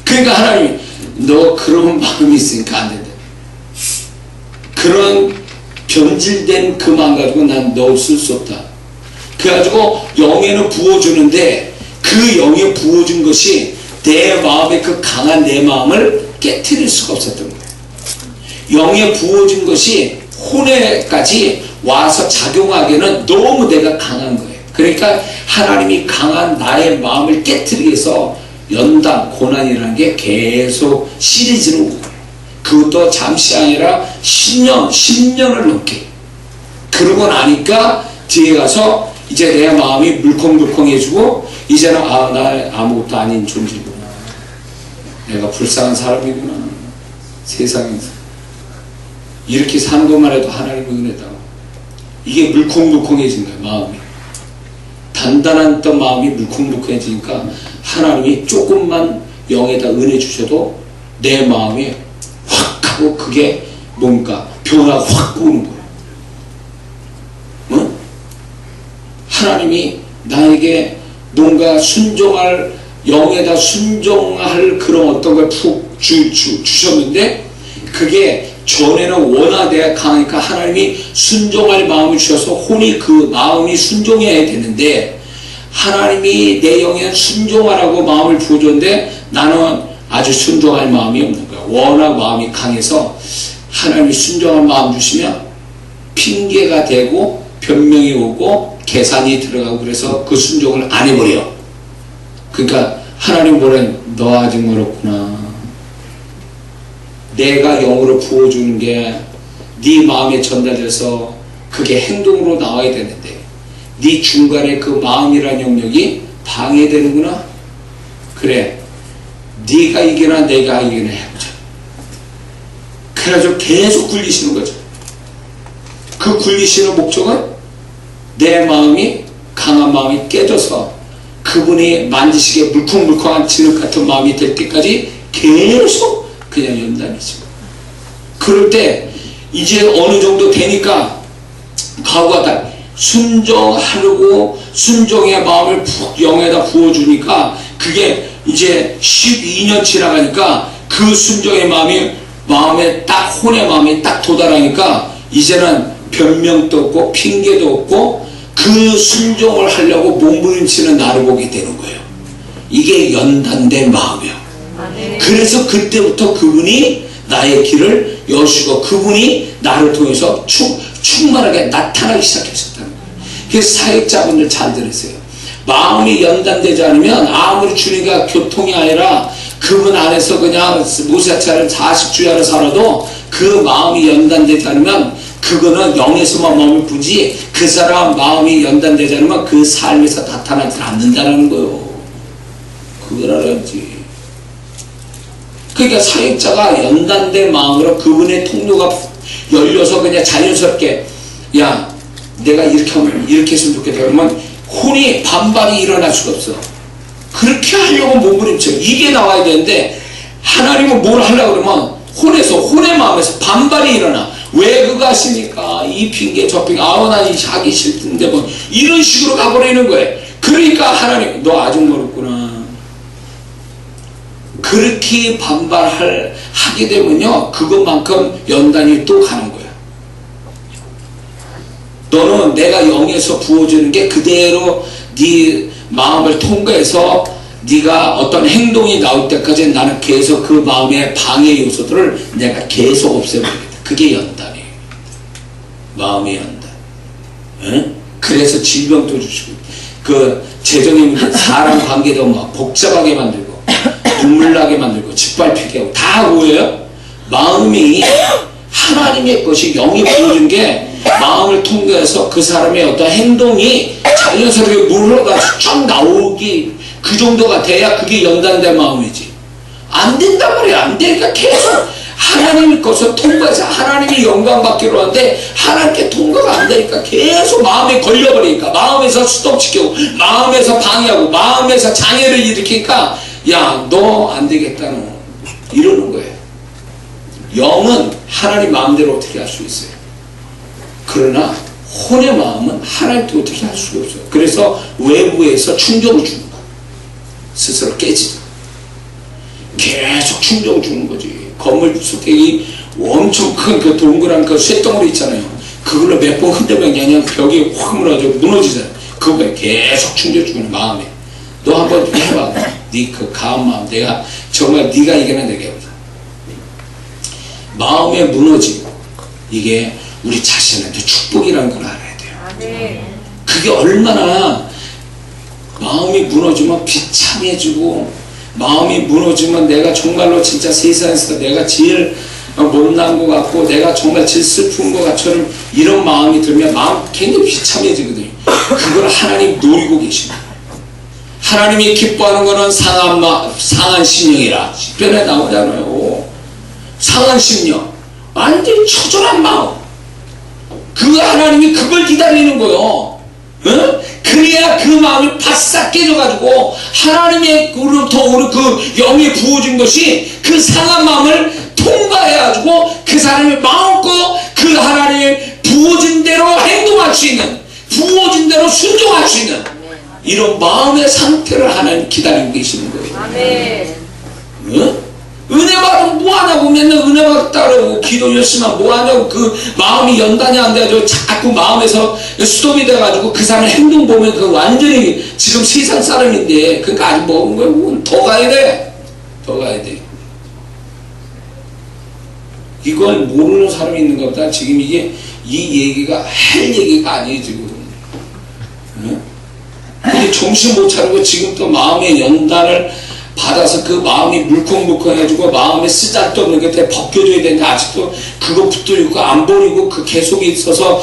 그러니까 하나님이 너 그런 마음이 있으니까 안 된다. 그런 변질된 그 마음 가지고 난 너 쓸 수 없다. 그래가지고 영에는 부어주는데 그 영에 부어준 것이 내 마음의 그 강한 내 마음을 깨트릴 수가 없었던 거예요. 영에 부어준 것이 혼에까지 와서 작용하기에는 너무 내가 강한 거예요. 그러니까 하나님이 강한 나의 마음을 깨트리기 위해서 연단, 고난이라는 게 계속 시리즈로 오고, 그것도 잠시 아니라 10년을 넘게. 그러고 나니까 뒤에 가서 이제 내 마음이 물컹물컹해지고 이제는 나 아무것도 아닌 존재구나. 내가 불쌍한 사람이구나. 세상에서 이렇게 사는 것만 해도 하나님의 은혜다. 이게 물컹물컹해진 거야. 마음이 단단한 또 마음이 물컹물컹해지니까 하나님이 조금만 영에다 은혜 주셔도 내 마음이 확 하고 그게 뭔가 변화가 확 오는 거예요. 응? 하나님이 나에게 뭔가 순종할, 영에다 순종할 그런 어떤 걸 푹 주셨는데 그게 전에는 워낙 내가 강하니까 하나님이 순종할 마음을 주셔서 혼이 그 마음이 순종해야 되는데 하나님이 내 영에 순종하라고 마음을 부어줬는데 나는 아주 순종할 마음이 없는 거야. 워낙 마음이 강해서 하나님이 순종할 마음 주시면 핑계가 되고 변명이 오고 계산이 들어가고 그래서 그 순종을 안 해버려. 그러니까 하나님 뭐래, 너 아직 멀었구나. 내가 영으로 부어주는 게 네 마음에 전달돼서 그게 행동으로 나와야 되는데 네 중간에 그 마음이라는 영역이 방해되는구나. 그래, 네가 이기나 내가 이기나 해보자. 그래가지고 계속 굴리시는 거죠. 그 굴리시는 목적은 내 마음이, 강한 마음이 깨져서 그분이 만지시기에 물컹물컹한 진흙 같은 마음이 될 때까지 계속 그냥 연단이죠. 그럴 때 이제 어느 정도 되니까 각오하다 순종하려고 순종의 마음을 푹 영에다 부어주니까 그게 이제 12년 지나가니까 그 순종의 마음에 딱 혼의 마음이 딱 도달하니까 이제는 변명도 없고 핑계도 없고 그 순종을 하려고 몸부림치는 나를 보게 되는 거예요. 이게 연단된 마음이에요. 그래서 그때부터 그분이 나의 길을 여시고 그분이 나를 통해서 충만하게 나타나기 시작하셨다는 거예요. 그래서 사역자분들 잘 들으세요. 마음이 연단되지 않으면 아무리 주님과 교통이 아니라 그분 안에서 그냥 무사차를 40주야를 살아도 그 마음이 연단되지 않으면 그거는 영에서만 마음을 부지 그 사람 마음이 연단되지 않으면 그 삶에서 나타나지 않는다는 거예요. 그걸 알아야지. 그러니까 사역자가 연단된 마음으로 그분의 통로가 열려서 그냥 자연스럽게 야 내가 이렇게 하면 이렇게 했으면 좋겠다 그러면 혼이 반발이 일어날 수가 없어. 그렇게 하려고 몸부림쳐. 이게 나와야 되는데 하나님은 뭘 하려고 그러면 혼의 마음에서 반발이 일어나. 왜 그거 하십니까? 이 핑계 저 핑계 난 하기 싫던데 뭐 이런 식으로 가버리는 거예요. 그러니까 하나님 너 아직 멀었구나. 그렇게 하게 되면요 그것만큼 연단이 또 가는 거예요. 너는 내가 영에서 부어주는 게 그대로 네 마음을 통과해서 네가 어떤 행동이 나올 때까지 나는 계속 그 마음의 방해 요소들을 내가 계속 없애버리겠다. 그게 연단이에요. 마음의 연단. 에? 그래서 질병도 주시고 그 재정의 문제 사람 관계도 막 복잡하게 만들고 눈물 나게 만들고 짓밟히게 하고 다 뭐예요? 마음이 하나님의 것이 영이 부어준 게 마음을 통과해서 그 사람의 어떤 행동이 자연스럽게 물러가서 쫙 나오기 그 정도가 돼야 그게 연단된 마음이지. 안 된단 말이야. 안 되니까 계속 하나님의 것을 통과해서 하나님이 영광 받기로 하는데 하나님께 통과가 안 되니까 계속 마음에 걸려버리니까 마음에서 스톱시키고 마음에서 방해하고 마음에서 장애를 일으키니까 야 너 안 되겠다 너 이러는 거예요. 영은 하나님 마음대로 어떻게 할 수 있어요. 그러나 혼의 마음은 하나님도 어떻게 할 수가 없어요. 그래서 외부에서 충격을 주는 거예요. 스스로 깨지다. 계속 충격을 주는 거지. 건물 주택이 엄청 큰 그 동그란 그 쇳덩어리 있잖아요. 그걸로 몇 번 흔들면 그냥 벽이 확 무너지잖아요. 그거에 계속 충격 주는 마음에. 너 한번 해봐. 네 그 가한 마음. 내가 정말 네가 이겨내 내가 해보자. 마음에 무너지고 이게 우리 자신한테 축복이라는 걸 알아야 돼요. 그게 얼마나 마음이 무너지면 비참해지고 마음이 무너지면 내가 정말로 진짜 세상에서 내가 제일 못난 것 같고 내가 정말 제일 슬픈 것 같처럼 이런 마음이 들면 마음 굉장히 비참해지거든요. 그걸 하나님 노리고 계십니다. 하나님이 기뻐하는 것은 상한 심령이라 시편에 나오잖아요. 상한 심령 완전히 처절한 마음 그 하나님이 그걸 기다리는 거예요. 응? 그래야 그 마음이 바싹 깨져가지고 하나님으로부터 우리 그 영이 부어진 것이 그 상한 마음을 통과해가지고 그 사람이 마음껏 그 하나님이 부어진 대로 행동할 수 있는 부어진 대로 순종할 수 있는 이런 마음의 상태를 하나님 기다리고 계시는 거예요. 아멘. 응? 은혜 받으면 뭐하냐고 맨날 은혜 받았다 그러고 기도 열심히 하면 뭐하냐고 그 마음이 연단이 안 돼가지고 자꾸 마음에서 스톱이 돼가지고 그 사람 행동 보면 그 완전히 지금 세상 사람인데 그러니까 아직 먹은 거예요. 더 가야 돼. 더 가야 돼. 이걸 모르는 사람이 있는 것보다 지금 이게 이 얘기가 할 얘기가 아니에요 지금. 응? 근데 정신 못 차리고 지금 또 마음의 연단을 받아서 그 마음이 물컹물컹해지고 마음에 쓰잘데없는 게 다 벗겨줘야 되는데 아직도 그거 붙들고 안 버리고 그 계속 있어서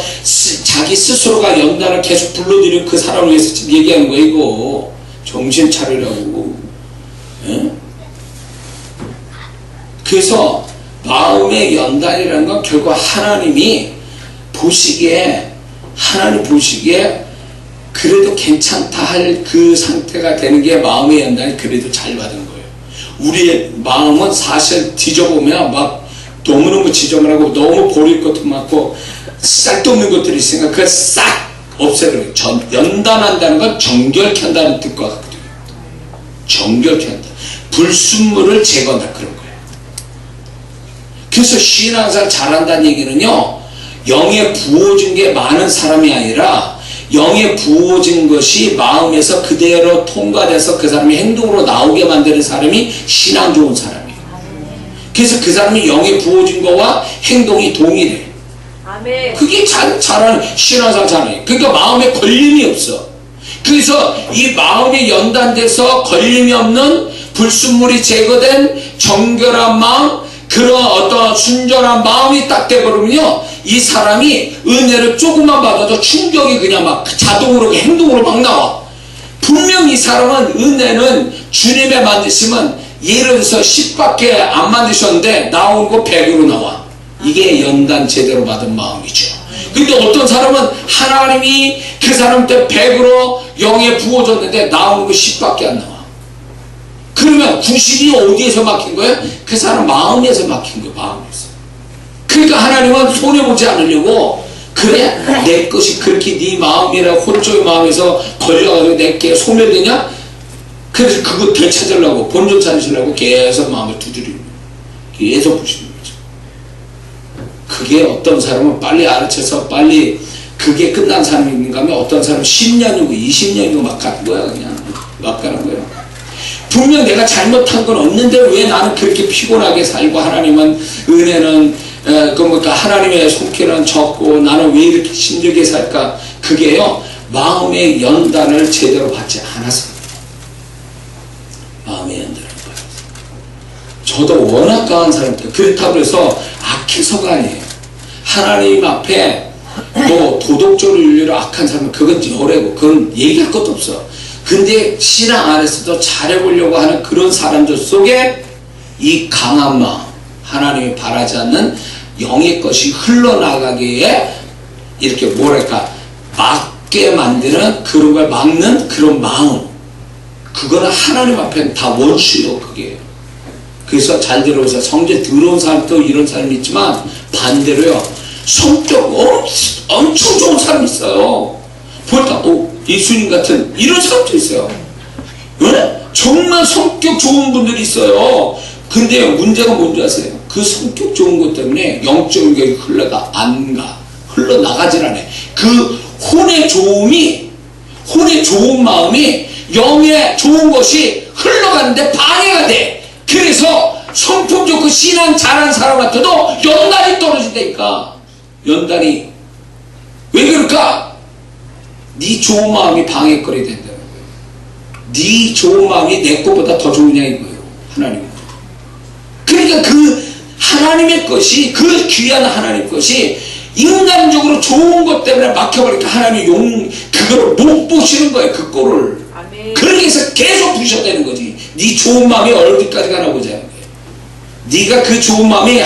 자기 스스로가 연단을 계속 불러들이는 그 사람을 위해서 지금 얘기하는 거예요. 이거 정신 차리라고. 예? 그래서 마음의 연단이라는 건 결국 하나님 보시기에 그래도 괜찮다 할 그 상태가 되는 게 마음의 연단이 그래도 잘 받은 거예요. 우리의 마음은 사실 뒤져보면 막 너무너무 지저분하고 너무 버릴 것도 많고 싹도 없는 것들이 있으니까 그걸 싹 없애버려요. 연단한다는 건 정결케 한다는 뜻과 같거든요. 정결케 한다. 불순물을 제거한다 그런 거예요. 그래서 신앙생활 잘한다는 얘기는요, 영에 부어진 게 많은 사람이 아니라 영에 부어진 것이 마음에서 그대로 통과돼서 그 사람이 행동으로 나오게 만드는 사람이 신앙 좋은 사람이에요. 그래서 그 사람이 영에 부어진 거와 행동이 동일해. 그게 잘하는 신앙생활 잘해. 그러니까 마음에 걸림이 없어. 그래서 이 마음이 연단돼서 걸림이 없는 불순물이 제거된 정결한 마음, 그런 어떤 순전한 마음이 딱 돼버리면요, 이 사람이 은혜를 조금만 받아도 충격이 그냥 막 자동으로 행동으로 막 나와. 분명 이 사람은 은혜는 주님의 만드시면 예를 들어서 10밖에 안 만드셨는데 나온 거 100으로 나와. 이게 연단 제대로 받은 마음이죠. 근데 어떤 사람은 하나님이 그 사람 때 100으로 영에 부어줬는데 나오는 거 10밖에 안 나와. 그러면 90이 어디에서 막힌 거예요? 그 사람 마음에서 막힌 거예요. 마음에서. 그러니까 하나님은 손해보지 않으려고, 그래 내 것이 그렇게 네 마음이라 홀조의 마음에서 걸려가지고 내게 소멸되냐? 그래서 그거 되찾으려고, 본전 찾으시려고 계속 마음을 두드리는 거예요. 계속 보시는 거죠. 그게 어떤 사람은 빨리 알아채서 빨리 그게 끝난 사람인가 하면 어떤 사람은 10년이고 20년이고 막 가는 거야. 그냥 막 가는 거예요. 분명 내가 잘못한 건 없는데 왜 나는 그렇게 피곤하게 살고, 하나님은 은혜는 하나님의 손길은 적고 나는 왜 이렇게 힘들게 살까? 그게요, 마음의 연단을 제대로 받지 않아서. 마음의 연단을 받아서. 저도 워낙 강한 사람들, 그렇다고 해서 악해서가 아니에요. 하나님 앞에 뭐 도덕적으로 윤리로 악한 사람은 그건 여래고 그건 얘기할 것도 없어. 근데 신앙 안에서도 잘해보려고 하는 그런 사람들 속에 이 강한 마음, 하나님이 바라지 않는 영의 것이 흘러나가기에 이렇게 뭐랄까 막게 만드는, 그런 걸 막는 그런 마음, 그거는 하나님 앞에는 다 원수요. 그게. 그래서 잘 들어보세요. 성제 들어온 사람도 이런 사람이 있지만 반대로요, 성격 엄청 좋은 사람이 있어요. 보니까 예수님 같은 이런 사람도 있어요. 네? 정말 성격 좋은 분들이 있어요. 근데 문제가 뭔지 아세요? 그 성격 좋은 것 때문에 영적인 게 흘러나가질 않아요. 그 혼의 좋은 마음이 영의 좋은 것이 흘러가는데 방해가 돼. 그래서 성품 좋고 신앙 잘하는 사람한테도 연단이 떨어진다니까. 연단이. 왜 그럴까? 네 좋은 마음이 방해거리 된다는 거예요. 네 좋은 마음이 내 것보다 더 좋으냐 이거예요. 하나님은. 그러니까 그 하나님의 것이, 그 귀한 하나님 것이 인간적으로 좋은 것 때문에 막혀버리니까 하나님이 그거를 못 보시는 거예요. 그 꼴을. 그렇게 해서 계속 부셔대는 거지. 네 좋은 마음이 어디까지 가나 보자는 거예요. 네가 그 좋은 마음이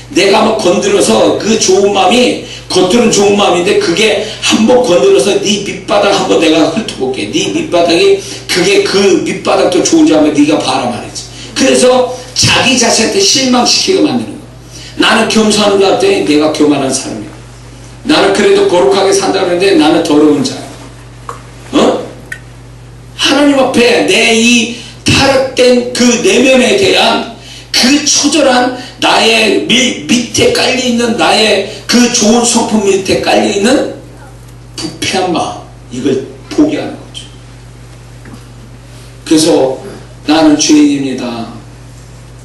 내가 한번 건드려서, 그 좋은 마음이 겉으로는 좋은 마음인데 그게 한번 건드려서 네 밑바닥 한번 내가 훑어볼게. 네 밑바닥이 그게 그 밑바닥도 좋은지 한번 네가 봐라 말이지. 그래서 자기 자신한테 실망시키게 만드는 거야. 나는 겸손한 줄 알았더니 내가 교만한 사람이야. 나는 그래도 거룩하게 산다 그러는데 나는 더러운 자야. 하나님 앞에 내 이 타락된 그 내면에 대한 그 처절한 나의 밑에 깔려있는 나의 그 좋은 성품 밑에 깔려있는 부패한 마음, 이걸 포기하는 거죠. 그래서 나는 죄인입니다.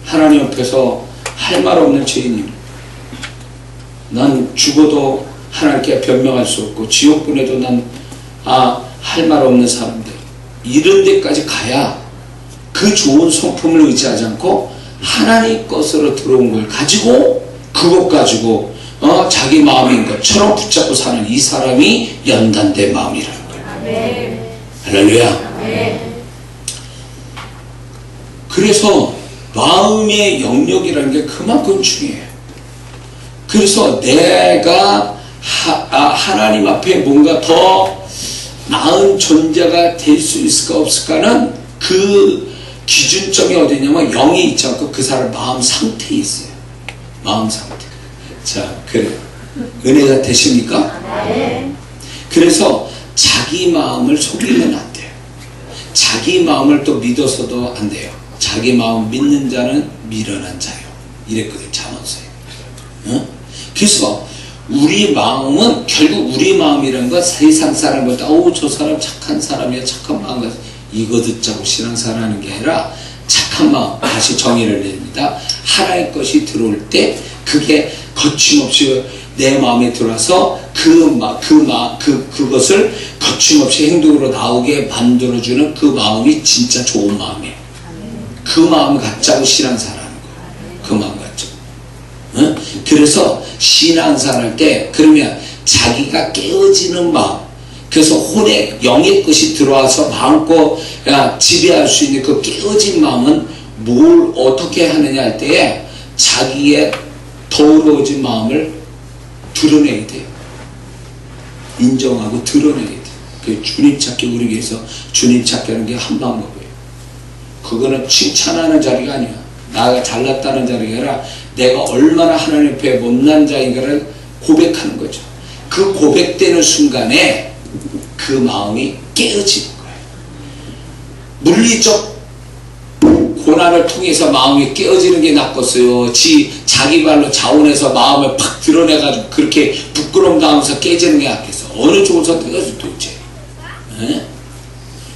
하나님 앞에서 할 말 없는 죄인입니다. 난 죽어도 하나님께 변명할 수 없고 지옥 보내도 난 할 말 없는 사람들, 이런 데까지 가야 그 좋은 성품을 의지하지 않고 하나님 것으로 들어온 걸 가지고 그것 가지고 자기 마음인 것처럼 붙잡고 사는 이 사람이 연단된 마음이라는 거예요. 할렐루야. 그래서 마음의 영역이라는 게 그만큼 중요해요. 그래서 내가 하나님 앞에 뭔가 더 나은 존재가 될 수 있을까 없을까는 그 기준점이 어디냐면 영이 있지 않고 그 사람 마음 상태에 있어요. 마음 상태. 자, 그래요. 은혜가 되십니까? 네. 그래서 자기 마음을 속이면 안 돼요. 자기 마음을 또 믿어서도 안 돼요. 자기 마음 믿는 자는 미련한 자요. 이랬거든요. 잠언서에. 그래서 우리 마음은 결국 우리 마음이라는 건 세상 사람보다 저 사람 착한 사람이야, 착한 마음 가지고 이거 듣자고 신앙생활하는 게 아니라 착한 마음. 다시 정의를 내립니다. 하나의 것이 들어올 때 그게 거침없이 내 마음에 들어와서 그것을 거침없이 행동으로 나오게 만들어주는 그 마음이 진짜 좋은 마음이에요. 그 마음 갖자고 신앙생활하는 거예요. 그 마음 갖자고. 그래서 신앙생활 할 때 그러면 자기가 깨어지는 마음, 그래서 혼의 영의 것이 들어와서 마음껏 지배할 수 있는 그 깨어진 마음은 뭘 어떻게 하느냐 할 때에 자기의 더러워진 마음을 드러내야 돼요. 인정하고 드러내야 돼요. 그 주님 찾기 우리 위해서 주님 찾기 하는 게 한 방법이에요. 그거는 칭찬하는 자리가 아니야. 나가 잘났다는 자리가 아니라 내가 얼마나 하나님 앞에 못난 자인가를 고백하는 거죠. 그 고백되는 순간에 그 마음이 깨어지는 거예요. 물리적 고난을 통해서 마음이 깨어지는 게 낫겠어요. 자기 발로 자원해서 마음을 팍 드러내가지고 그렇게 부끄러움 당하면서 깨지는 게 낫겠어. 어느 쪽을 선택하지 도대체.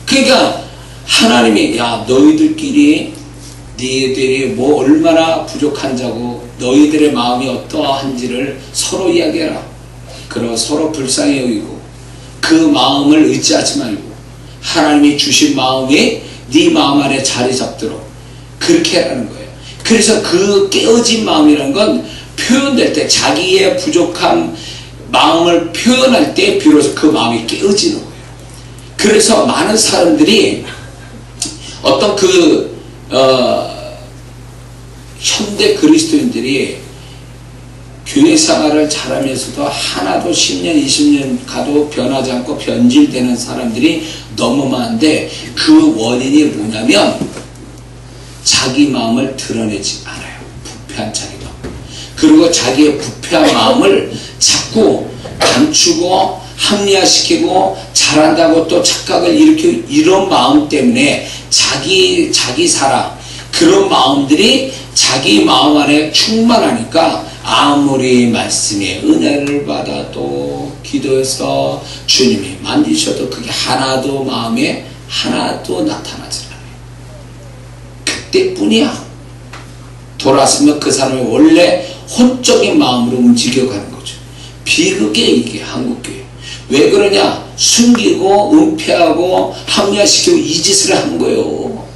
그러니까 하나님이 너희들끼리 너희들이 뭐 얼마나 부족한 자고 너희들의 마음이 어떠한지를 서로 이야기해라. 그리고 서로 불쌍히 여기고 그 마음을 의지하지 말고 하나님이 주신 마음이 네 마음 안에 자리 잡도록 그렇게 하라는 거예요. 그래서 그 깨어진 마음이라는 건 표현될 때 자기의 부족한 마음을 표현할 때 비로소 그 마음이 깨어지는 거예요. 그래서 많은 사람들이 어떤 현대 그리스도인들이 교회 생활을 잘하면서도 하나도 10년 20년 가도 변하지 않고 변질되는 사람들이 너무 많은데 그 원인이 뭐냐면 자기 마음을 드러내지 않아요. 부패한 자기 마음. 그리고 자기의 부패한 마음을 자꾸 감추고 합리화시키고 잘한다고 또 착각을 일으키고 이런 마음 때문에 자기 사랑 그런 마음들이 자기 마음 안에 충만하니까 아무리 말씀에 은혜를 받아도 기도해서 주님이 만지셔도 그게 하나도 마음에 하나도 나타나지 않아요. 그때뿐이야. 돌아서면 그 사람이 원래 혼적인 마음으로 움직여가는 거죠. 비극에 이게 한국교회. 왜 그러냐? 숨기고 은폐하고 합리화시키고 이 짓을 한 거예요.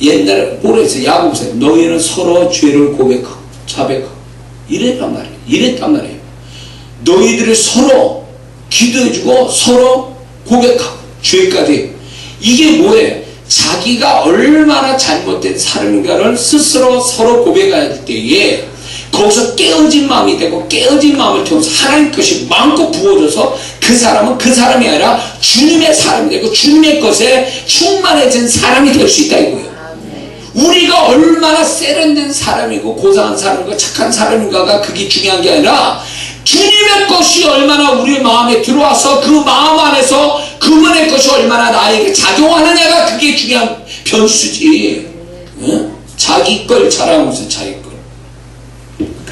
옛날에 뭐라 했어요? 야고보서 너희는 서로 죄를 고백하고 자백하고 이랬단 말이에요. 너희들이 서로 기도해주고 서로 고백하고 죄까지. 이게 뭐예요? 자기가 얼마나 잘못된 사람인가를 스스로 서로 고백할 때에 거기서 깨어진 마음이 되고 깨어진 마음을 통해서 하나님 것이 마음껏 부어져서 그 사람은 그 사람이 아니라 주님의 사람이 되고 주님의 것에 충만해진 사람이 될 수 있다 이거예요. 우리가 얼마나 세련된 사람이고 고상한 사람이고 착한 사람인가가 그게 중요한 게 아니라 주님의 것이 얼마나 우리 마음에 들어와서 그 마음 안에서 그분의 것이 얼마나 나에게 작용하느냐가 그게 중요한 변수지. 응? 자기 걸 자랑하면서 자기 걸.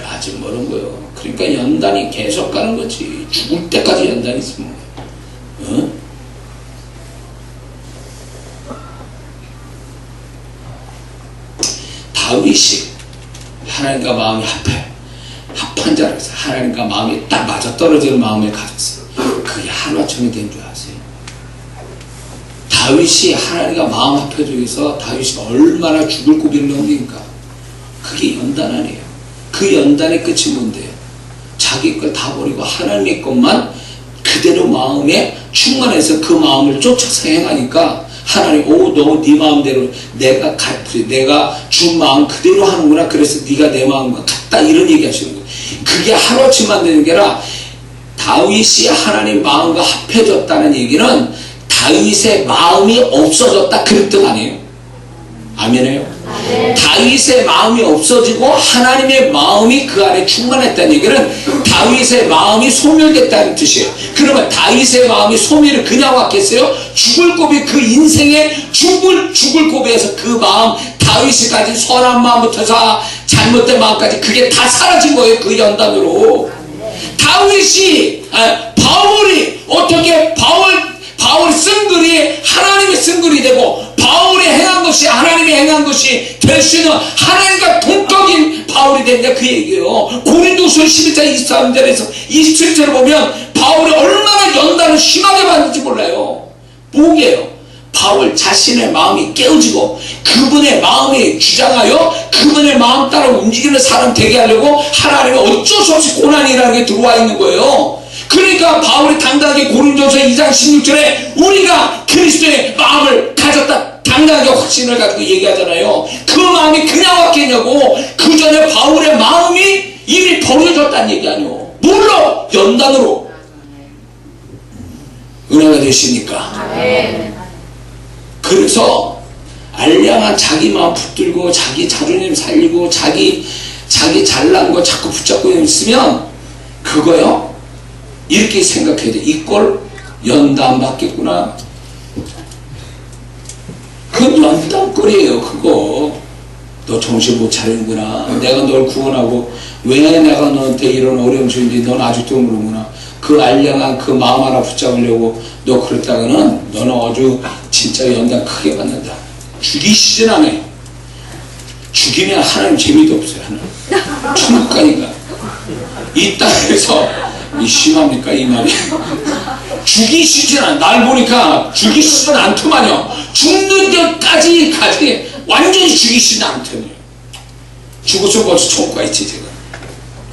아직 멀은 거예요. 그러니까 연단이 계속 가는 거지. 죽을 때까지 연단이 있으면. 응? 다윗이 하나님과 마음이 합한 자라서 하나님과 마음이 딱 맞아떨어지는 마음을 가졌어요. 그게 하루아침에 된 줄 아세요? 다윗이 하나님과 마음 합해주기 위해서 다윗이 얼마나 죽을 고비를 넘깁니까? 그게 연단 아니에요. 그 연단의 끝이 뭔데요? 자기 걸 다 버리고 하나님의 것만 그대로 마음에 충만해서 그 마음을 쫓아서 행하니까 하나님, 너 네 마음대로 내가 준 마음 그대로 하는구나. 그래서 네가 내 마음과 같다. 이런 얘기 하시는 거예요. 그게 하루아침만 되는 게 아니라 다윗이 하나님 마음과 합해졌다는 얘기는 다윗의 마음이 없어졌다. 그런 뜻 아니에요? 아멘해요? 다윗의 마음이 없어지고 하나님의 마음이 그 안에 충만했다는 얘기는 다윗의 마음이 소멸됐다는 뜻이에요. 그러면 다윗의 마음이 소멸을 그냥 왔겠어요? 죽을 고비, 그 인생의 죽을 고비에서 그 마음, 다윗이 가진 선한 마음부터 잘못된 마음까지 그게 다 사라진 거예요. 그 연단으로. 다윗이 바울이 어떻게 바울이 쓴 글이 하나님의 쓴 글이 되고 바울이 행한 것이 하나님이 행한 것이 될 수 있는 하나님과 동격인 바울이 됐냐 그 얘기예요. 고린도서 11장 23절에서 27절을 보면 바울이 얼마나 연단을 심하게 받는지 몰라요. 뭐게요? 바울 자신의 마음이 깨어지고 그분의 마음이 주장하여 그분의 마음 따라 움직이는 사람 되게 하려고 하나님은 어쩔 수 없이 고난이라는 게 들어와 있는 거예요. 그러니까 바울이 당당하게 고린도서 2장 16절에 우리가 그리스도의 마음을 가졌다 당당하게 확신을 가지고 얘기하잖아요. 그 마음이 그냥 왔겠냐고. 그 전에 바울의 마음이 이미 버려졌다는 얘기 아니에요. 뭘로? 연단으로. 은혜가 되시니까. 그래서 알량한 자기 마음 붙들고 자기 자존심 살리고 자기 잘난 거 자꾸 붙잡고 있으면 그거요 이렇게 생각해야 돼. 이걸 연단 받겠구나. 그건 연단거리예요. 그거 너 정신 못 차리는구나. 내가 널 구원하고 왜 내가 너한테 이런 어려움 주는지 넌 아직도 모르는구나. 그 알량한 그 마음 하나 붙잡으려고 너 그랬다가는 너는 아주 진짜 연단 크게 받는다. 죽이시진 않아요. 죽이면 하나님 재미도 없어요. 하나님 천국 가니까 이 땅에서 이 심합니까 이 말이? 죽이시진 않아. 날 보니까 죽이시진 않더만요. 죽는 데까지 완전히 죽이시진 않더만요. 죽었으면 벌써 천국 가 있지 제가.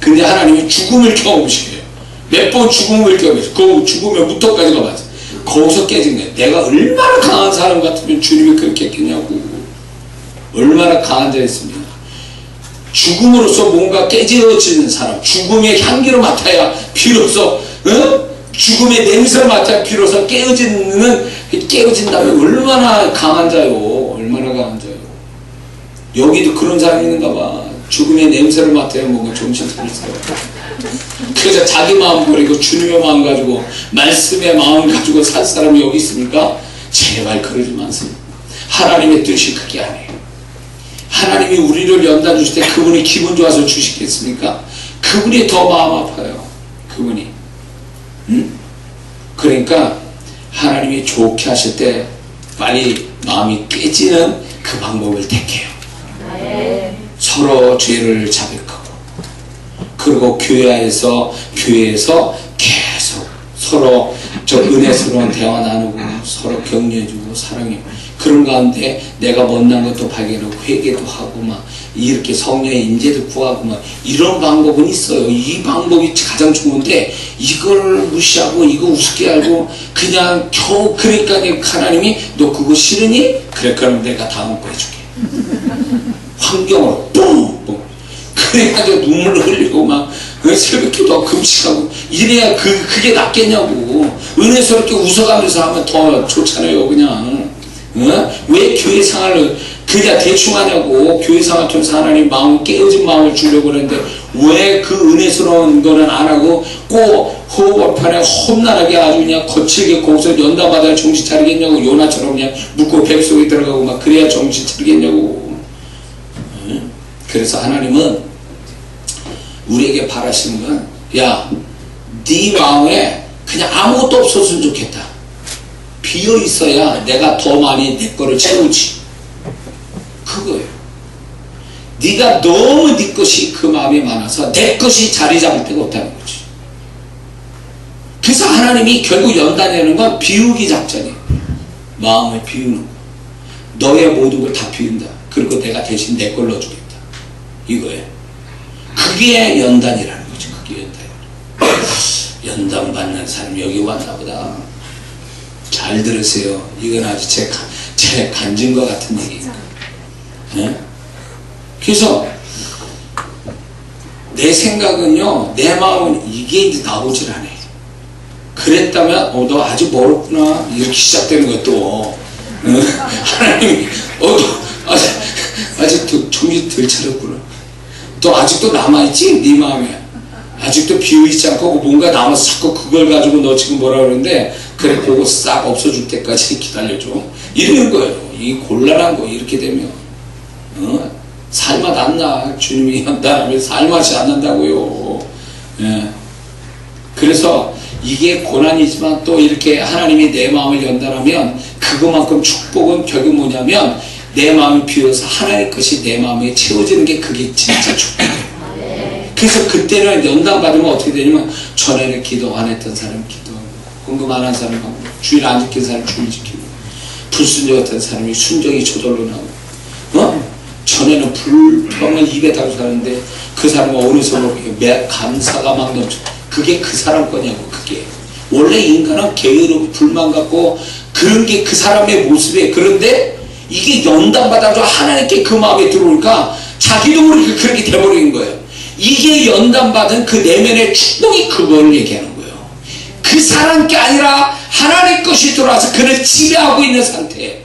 근데 하나님이 죽음을 경험시켜요. 몇 번 죽음을 경험해서 그 죽음의 무턱까지 가봤어. 거기서 깨진 거예요. 내가 얼마나 강한 사람 같으면 주님이 그렇게 했겠냐고. 얼마나 강한 자였습니까? 죽음으로써 뭔가 깨져지는 사람, 죽음의 향기를 맡아야 비로소 죽음의 냄새를 맡아야 비로소 깨어진다면 얼마나 강한 자요. 얼마나 강한 자요. 여기도 그런 사람이 있는가 봐. 죽음의 냄새를 맡아야 뭔가 정신 차렸어요. 그래서 자기 마음 버리고 주님의 마음 가지고 말씀의 마음 가지고 살 사람이 여기 있습니까? 제발 그러지 마세요. 하나님의 뜻이 그게 아니에요. 하나님이 우리를 연단 주실 때 그분이 기분 좋아서 주시겠습니까? 그분이 더 마음 아파요. 그분이. 그러니까 하나님이 좋게 하실 때 빨리 마음이 깨지는 그 방법을 택해요. 서로 죄를 자백하고 그리고 교회에서 계속 서로 은혜스러운 대화 나누고 서로 격려해주고 사랑해주고 그런 가운데 내가 못난 것도 발견하고 회개도 하고 막 이렇게 성령의 임재도 구하고 막 이런 방법은 있어요. 이 방법이 가장 좋은데 이걸 무시하고 이거 우습게 알고 그냥 겨우 그러니까 하나님이 너 그거 싫으니? 그래 그럼 내가 다음 거 해줄게. 환경으로 뿡 그래가지고 눈물 흘리고 막 새벽기도 금식하고 이래야 그게 낫겠냐고. 은혜스럽게 웃어가면서 하면 더 좋잖아요. 그냥 왜 교회 생활을 그냥 대충 하냐고. 교회 생활 통해서 하나님 마음 깨어진 마음을 주려고 그러는데 왜 그 은혜스러운 거는 안 하고 꼭 호흡판에 험난하게 아주 그냥 거칠게 거기서 연단받아야 정신 차리겠냐고. 요나처럼 그냥 묻고 뱃속에 들어가고 막 그래야 정신 차리겠냐고. 그래서 하나님은 우리에게 바라시는 건 야, 네 마음에 그냥 아무것도 없었으면 좋겠다. 비어 있어야 내가 더 많이 내 거를 채우지. 그거예요. 네가 너무 네 것이 그 마음에 많아서 내 것이 자리 잡을 데가 없다는 거지. 그래서 하나님이 결국 연단이라는 건 비우기 작전이에요. 마음을 비우는 거. 너의 모든 걸 다 비운다. 그리고 내가 대신 내 걸 넣어주겠다. 이거예요. 그게 연단이라는 거죠. 그게 연단이에요. 연단 받는 사람이 여기 왔나 보다. 잘 들으세요. 이건 아주 제 간증과 같은 얘기입니다. 네? 그래서 내 생각은요, 내 마음은 이게 이제 나오질 않아요. 그랬다면 너 아직 멀었구나 이렇게 시작되는 것도 하나님이 너 아직도 정신 덜 차렸구나. 또 아직도 남아있지? 네 마음에 아직도 비어있지 않고 뭔가 남아서 자꾸 그걸 가지고 너 지금 뭐라 그러는데 그래 그거 싹 없어질 때까지 기다려줘. 이러는 거예요. 이 곤란한 거 이렇게 되면 살맛 안 나. 주님이 연단하면 살맛이 안 난다고요. 예. 그래서 이게 고난이지만 또 이렇게 하나님이 내 마음을 연단하면 그것만큼 축복은 결국 뭐냐면 내 마음이 비어서 하나님 것이 내 마음에 채워지는 게 그게 진짜 축복이에요. 그래서 그때는 연단 받으면 어떻게 되냐면 전에는 기도 안 했던 사람 기도하고 헌금 안 한 사람 하고 주일 안 지킨 사람 주일 지키고 불순종 같은 사람이 순종이 저절로 나오고 전에는 불평을 입에 달고 사는데 그 사람은 어느새 모르게 감사가 막 넘쳐. 그게 그 사람 거냐고. 그게 원래 인간은 게으르고 불만 갖고 그런 게 그 사람의 모습이에요. 그런데 이게 연단받아서 하나님께 그 마음에 들어오니까 자기도 모르게 그렇게 돼버리는 거예요. 이게 연단받은 그 내면의 축복이 그걸 얘기하는 거예요. 그 사람께 아니라 하나님 것이 들어와서 그를 지배하고 있는 상태.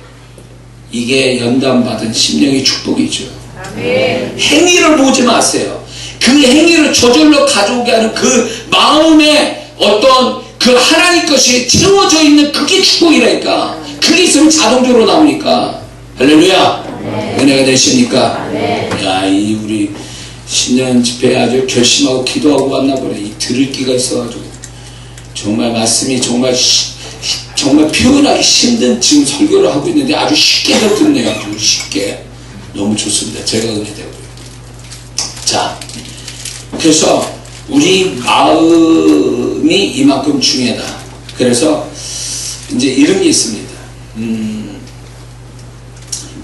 이게 연단받은 심령의 축복이죠. 아멘. 행위를 보지 마세요. 그 행위를 저절로 가져오게 하는 그 마음에 어떤 그 하나님 것이 채워져 있는 그게 축복이라니까. 그게 있으면 자동적으로 나오니까. 할렐루야. 아멘. 은혜가 되십니까? 아멘. 야, 이 우리 신년 집회에 아주 결심하고 기도하고 왔나 보네. 이 들을 기가 있어가지고 정말 말씀이 정말 표현하기 힘든 지금 설교를 하고 있는데 아주 쉽게 듣네요. 아주 쉽게. 너무 좋습니다. 제가 은혜되고요. 자, 그래서 우리 마음이 이만큼 중요하다. 그래서 이제 이런 게 있습니다.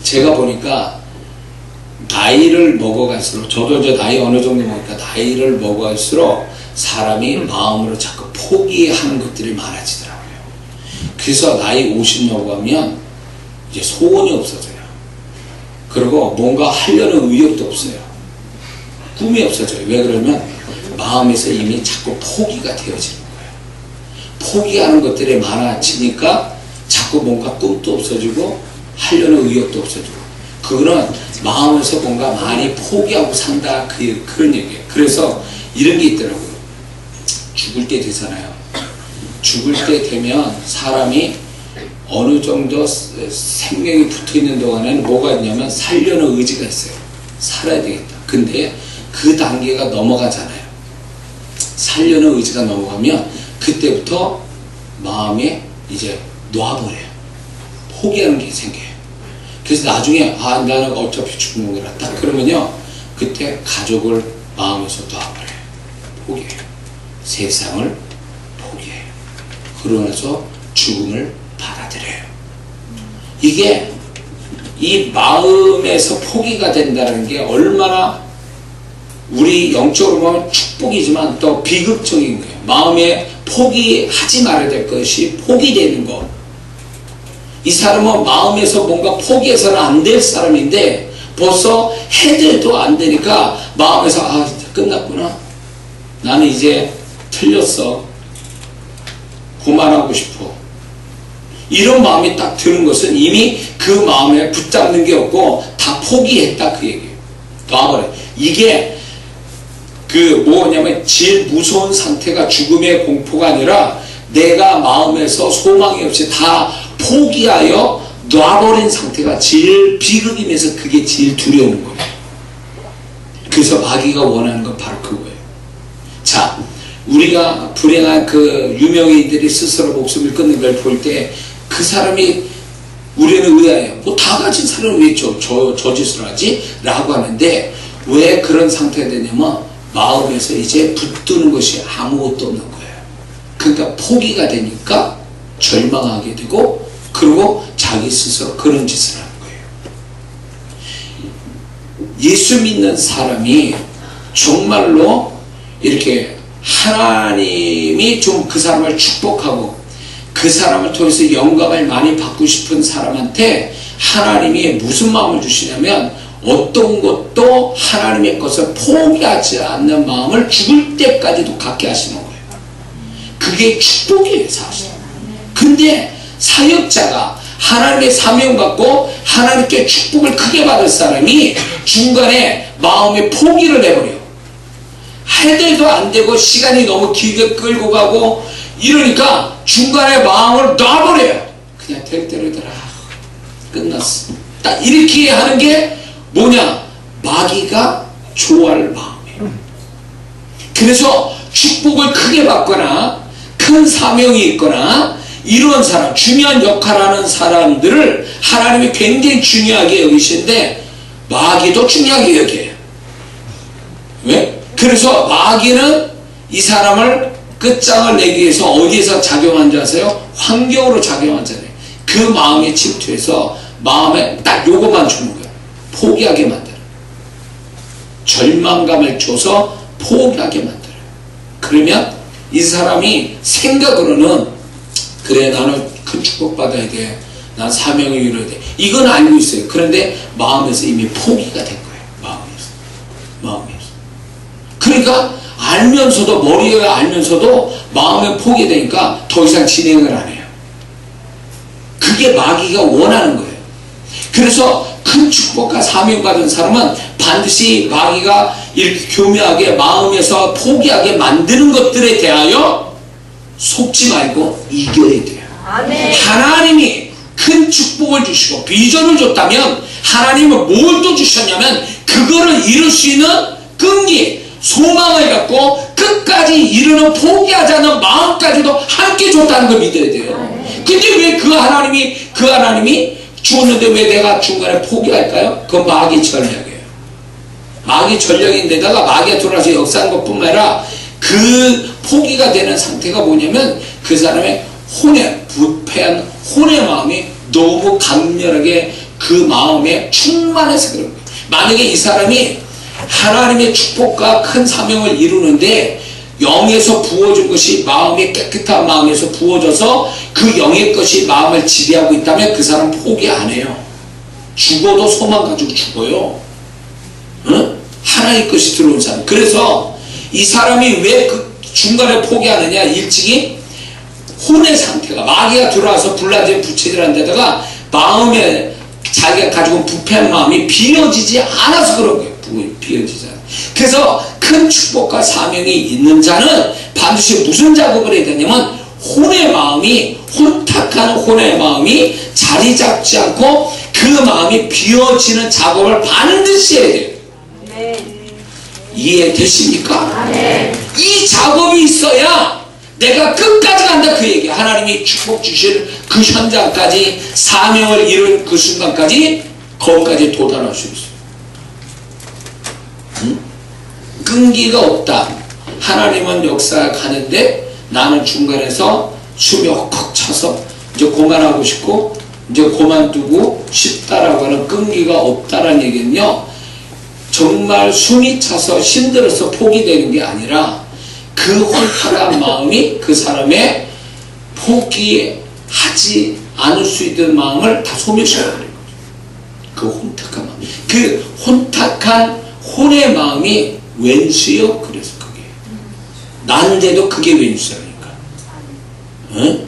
제가 보니까 나이를 먹어갈수록 저도 이제 나이 어느 정도 먹으니까 나이를 먹어갈수록 사람이 마음으로 자꾸 포기하는 것들이 많아지더라고요. 그래서 나이 50 넘어가면 이제 소원이 없어져요. 그리고 뭔가 하려는 의욕도 없어요. 꿈이 없어져요. 왜 그러면 마음에서 이미 자꾸 포기가 되어지는 거예요. 포기하는 것들이 많아지니까 자꾸 뭔가 꿈도 없어지고 하려는 의욕도 없어지고 그거는 마음에서 뭔가 많이 포기하고 산다 그런 얘기예요. 그래서 이런 게 있더라고요. 죽을 때 되잖아요. 죽을 때 되면 사람이 어느 정도 생명이 붙어있는 동안에는 뭐가 있냐면 살려는 의지가 있어요. 살아야 되겠다. 근데 그 단계가 넘어가잖아요. 살려는 의지가 넘어가면 그때부터 마음에 이제 놔버려요. 포기하는 게 생겨요. 그래서 나중에 나는 어차피 죽는 거라 딱 그러면요 그때 가족을 마음에서 놔버려요. 포기해요. 세상을 포기해요. 그러고 나서 죽음을 받아들여요. 이게 이 마음에서 포기가 된다는 게 얼마나 우리 영적으로 보면 축복이지만 또 비극적인 거예요. 마음에 포기하지 말아야 될 것이 포기되는 것. 이 사람은 마음에서 뭔가 포기해서는 안 될 사람인데 벌써 해도 안 되니까 마음에서 진짜 끝났구나. 나는 이제 틀렸어. 그만하고 싶어. 이런 마음이 딱 드는 것은 이미 그 마음에 붙잡는 게 없고 다 포기했다 그 얘기예요. 놔버려. 이게 뭐냐면 제일 무서운 상태가 죽음의 공포가 아니라 내가 마음에서 소망이 없이 다 포기하여 놔버린 상태가 제일 비극이면서 그게 제일 두려운 거예요. 그래서 마귀가 원하는 건 바로 그거예요. 자, 우리가 불행한 그 유명인들이 스스로 목숨을 끊는 걸 볼 때 그 사람이 우리는 의아해요. 뭐 다 가진 사람은 왜 저 짓을 하지? 라고 하는데 왜 그런 상태가 되냐면 마음에서 이제 붙드는 것이 아무것도 없는 거예요. 그러니까 포기가 되니까 절망하게 되고 그리고 자기 스스로 그런 짓을 하는 거예요. 예수 믿는 사람이 정말로 이렇게 하나님이 좀 그 사람을 축복하고 그 사람을 통해서 영광을 많이 받고 싶은 사람한테 하나님이 무슨 마음을 주시냐면 어떤 것도 하나님의 것을 포기하지 않는 마음을 죽을 때까지도 갖게 하시는 거예요. 그게 축복이에요, 사실. 근데 사역자가 하나님의 사명받고 하나님께 축복을 크게 받을 사람이 중간에 마음의 포기를 해버려요. 해도 안 되고 시간이 너무 길게 끌고 가고 이러니까 중간에 마음을 놔버려요. 그냥 될 대로 되라. 끝났어. 딱 이렇게 하는 게 뭐냐? 마귀가 좋아할 마음이에요. 그래서 축복을 크게 받거나 큰 사명이 있거나 이런 사람, 중요한 역할하는 사람들을 하나님이 굉장히 중요하게 여기시는데 마귀도 중요하게 여겨요. 왜? 그래서 마귀는 이 사람을 끝장을 내기 위해서 어디에서 작용한 줄 아세요? 환경으로 작용하잖아요. 그 마음에 침투해서 마음에 딱 요것만 주는 거예요. 포기하게 만들어요. 절망감을 줘서 포기하게 만들어요. 그러면 이 사람이 생각으로는 그래, 나는 큰 축복받아야 돼. 난 사명을 이루어야 돼. 이건 알고 있어요. 그런데 마음에서 이미 포기가 된 거예요. 마음에서. 그러니까 알면서도, 머리에 알면서도 마음에 포기되니까 더 이상 진행을 안 해요. 그게 마귀가 원하는 거예요. 그래서 큰 축복과 사명받은 사람은 반드시 마귀가 이렇게 교묘하게 마음에서 포기하게 만드는 것들에 대하여 속지 말고 이겨야 돼요. 아멘. 하나님이 큰 축복을 주시고 비전을 줬다면 하나님은 뭘 또 주셨냐면 그거를 이룰 수 있는 끈기, 소망을 갖고 끝까지 이루는 포기하지 않는 마음까지도 함께 줬다는 걸 믿어야 돼요. 근데 왜 그 하나님이 주었는데 왜 내가 중간에 포기할까요? 그건 마귀 전략이에요. 마귀 전략인데다가 마귀가 들어와서 역사한 것뿐만 아니라 그 포기가 되는 상태가 뭐냐면 그 사람의 부패한 혼의 마음이 너무 강렬하게 그 마음에 충만해서 그런 거예요. 만약에 이 사람이 하나님의 축복과 큰 사명을 이루는데 영에서 부어준 것이 마음이 깨끗한 마음에서 부어져서 그 영의 것이 마음을 지배하고 있다면 그 사람 포기 안 해요. 죽어도 소망 가지고 죽어요. 응? 하나의 것이 들어온 사람. 그래서 이 사람이 왜 그 중간에 포기하느냐? 일찍이 혼의 상태가 마귀가 들어와서 불나진 부채질한 데다가 마음에 자기가 가지고 있는 부패한 마음이 비워지지 않아서 그런 거예요. 비워지지 않아. 그래서 큰 축복과 사명이 있는 자는 반드시 무슨 작업을 해야 되냐면 혼의 마음이, 혼탁한 혼의 마음이 자리 잡지 않고 그 마음이 비워지는 작업을 반드시 해야 돼요. 이해되십니까? 이 작업이 있어야 내가 끝까지 간다 그 얘기야. 하나님이 축복 주실 그 현장까지, 사명을 이룬 그 순간까지 거기까지 도달할 수 있어요. 응? 끈기가 없다. 하나님은 역사 가는데 나는 중간에서 숨이 헉헉 차서 이제 그만하고 싶고 이제 그만두고 싶다라고 하는 끈기가 없다라는 얘기는요, 정말 숨이 차서 힘들어서 포기되는 게 아니라 그 혼탁한 마음이 그 사람의 포기하지 않을 수 있는 마음을 다 소멸시켜버리는 거죠. 그 혼탁한 마음, 그 혼탁한 혼의 마음이 왼수요. 그래서 그게 난데도 그게 왼수라니까. 응?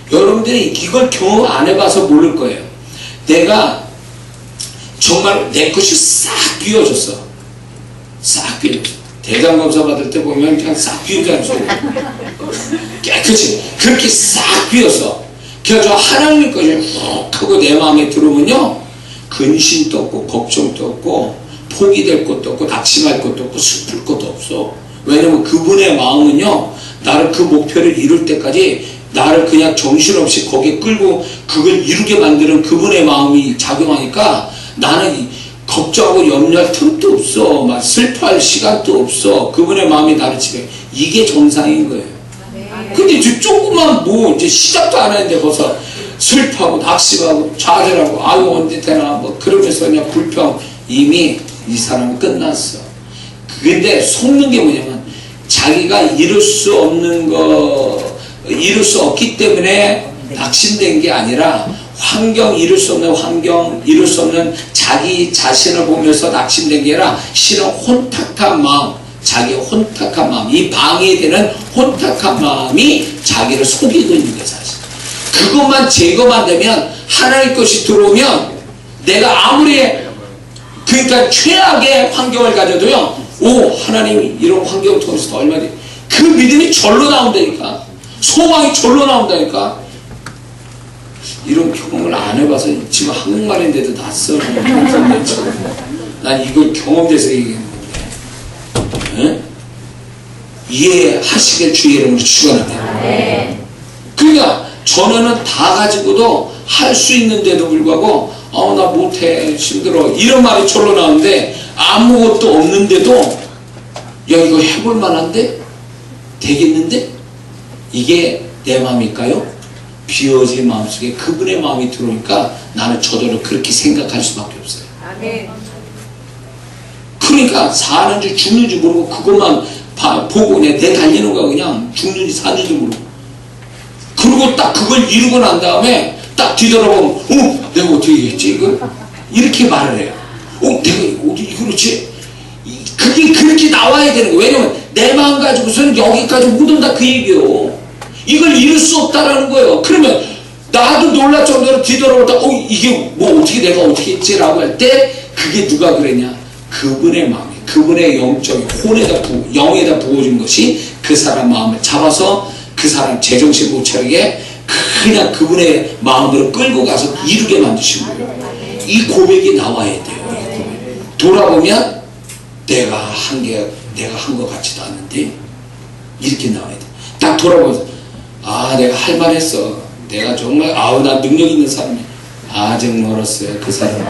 여러분들이 이걸 경험 안 해봐서 모를 거예요. 내가 정말 내 것이 싹 비워졌어. 싹 비워졌어. 대장검사 받을 때 보면 그냥 싹 비우지 않죠. 깨끗이 그렇게 싹 비웠어. 그래서 하나님의 것이 훅 하고 내 마음에 들어오면요, 근심도 없고 걱정도 없고 포기될 것도 없고 낙심할 것도 없고 슬플 것도 없어. 왜냐면 그분의 마음은요, 나를 그 목표를 이룰 때까지 나를 그냥 정신없이 거기에 끌고 그걸 이루게 만드는 그분의 마음이 작용하니까 나는 걱정하고 염려할 틈도 없어. 막 슬퍼할 시간도 없어. 그분의 마음이 나를 지배. 이게 정상인 거예요. 근데 이제 조금만 이제 시작도 안 했는데 벌써 슬퍼하고 낙심하고 좌절하고 아유 언제 되나 뭐 그러면서 그냥 불평. 이미 이 사람은 끝났어. 근데 속는 게 뭐냐면 자기가 이룰 수 없는 거 이룰 수 없기 때문에 낙심된 게 아니라 환경, 이룰 수 없는 환경, 이룰 수 없는 자기 자신을 보면서 낙심된 게 아니라 실은 혼탁한 마음, 자기의 혼탁한 마음, 이 방해되는 혼탁한 마음이 자기를 속이고 있는 거야 사실. 그것만 제거만 되면 하나님 것이 들어오면 내가 아무리 그러니까 최악의 환경을 가져도요, 오 하나님이 이런 환경을 통해서 얼마나 그 믿음이 절로 나온다니까, 소망이 절로 나온다니까. 이런 경험을 안 해봐서 지금 한국말인데도 낯설어. 난 이걸 경험돼서 얘기하는 건데, 이해하시길 주의 이름으로 축원합니다. 그러니까 전에는 다 가지고도 할 수 있는데도 불구하고 나 못해 힘들어 이런 말이 절로 나오는데 아무것도 없는데도 야 이거 해볼 만한데 되겠는데 이게 내 마음일까요? 비워진 마음속에 그분의 마음이 들어오니까 나는 저절로 그렇게 생각할 수밖에 없어요. 아멘. 그러니까 사는지 죽는지 모르고 그것만 보고 그냥 내 달리는 거야. 그냥 죽는지 사는지 모르고. 그리고 딱 그걸 이루고 난 다음에 딱 뒤돌아보면 내가 어떻게 했지 이걸? 이렇게 말을 해요. 내가 어디 그렇지? 그게 그렇게 나와야 되는 거예요. 왜냐면 내 마음 가지고서는 여기까지 못 온다 그 얘기예요. 이걸 이룰 수 없다라는 거예요. 그러면 나도 놀랄 정도로 뒤돌아보다 이게 뭐 어떻게 내가 어떻게 했지라고 할 때 그게 누가 그랬냐? 그분의 마음이, 그분의 영적인 영에다 부어준 것이 그 사람 마음을 잡아서 그 사람 제정신 못 차리게 그냥 그분의 마음으로 끌고 가서 이루게 만드신 거예요. 이 고백이 나와야 돼요. 돌아보면 내가 한 것 같지도 않는데 이렇게 나와야 돼. 딱 돌아보면서 내가 할 만했어. 내가 정말 나 능력 있는 사람이야. 아직 멀었어요. 그 사람은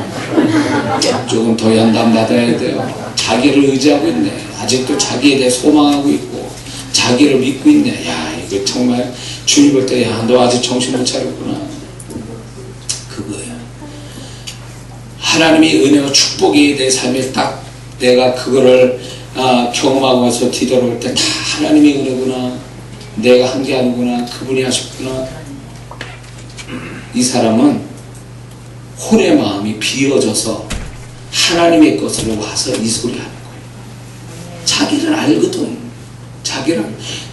조금 더 연단 받아야 돼요. 자기를 의지하고 있네. 아직도 자기에 대해 소망하고 있고 자기를 믿고 있네. 야 이거 정말 주님 볼 때 너 아직 정신 못 차렸구나. 그거야. 하나님의 은혜와 축복이 내 삶에 딱 내가 그거를 경험하고 나서 뒤돌아올 때 다 하나님의 은혜구나. 내가 한 게 아니구나. 그분이 하셨구나. 이 사람은 혼의 마음이 비어져서 하나님의 것으로 와서 이 소리 하는 거예요. 자기를 알거든.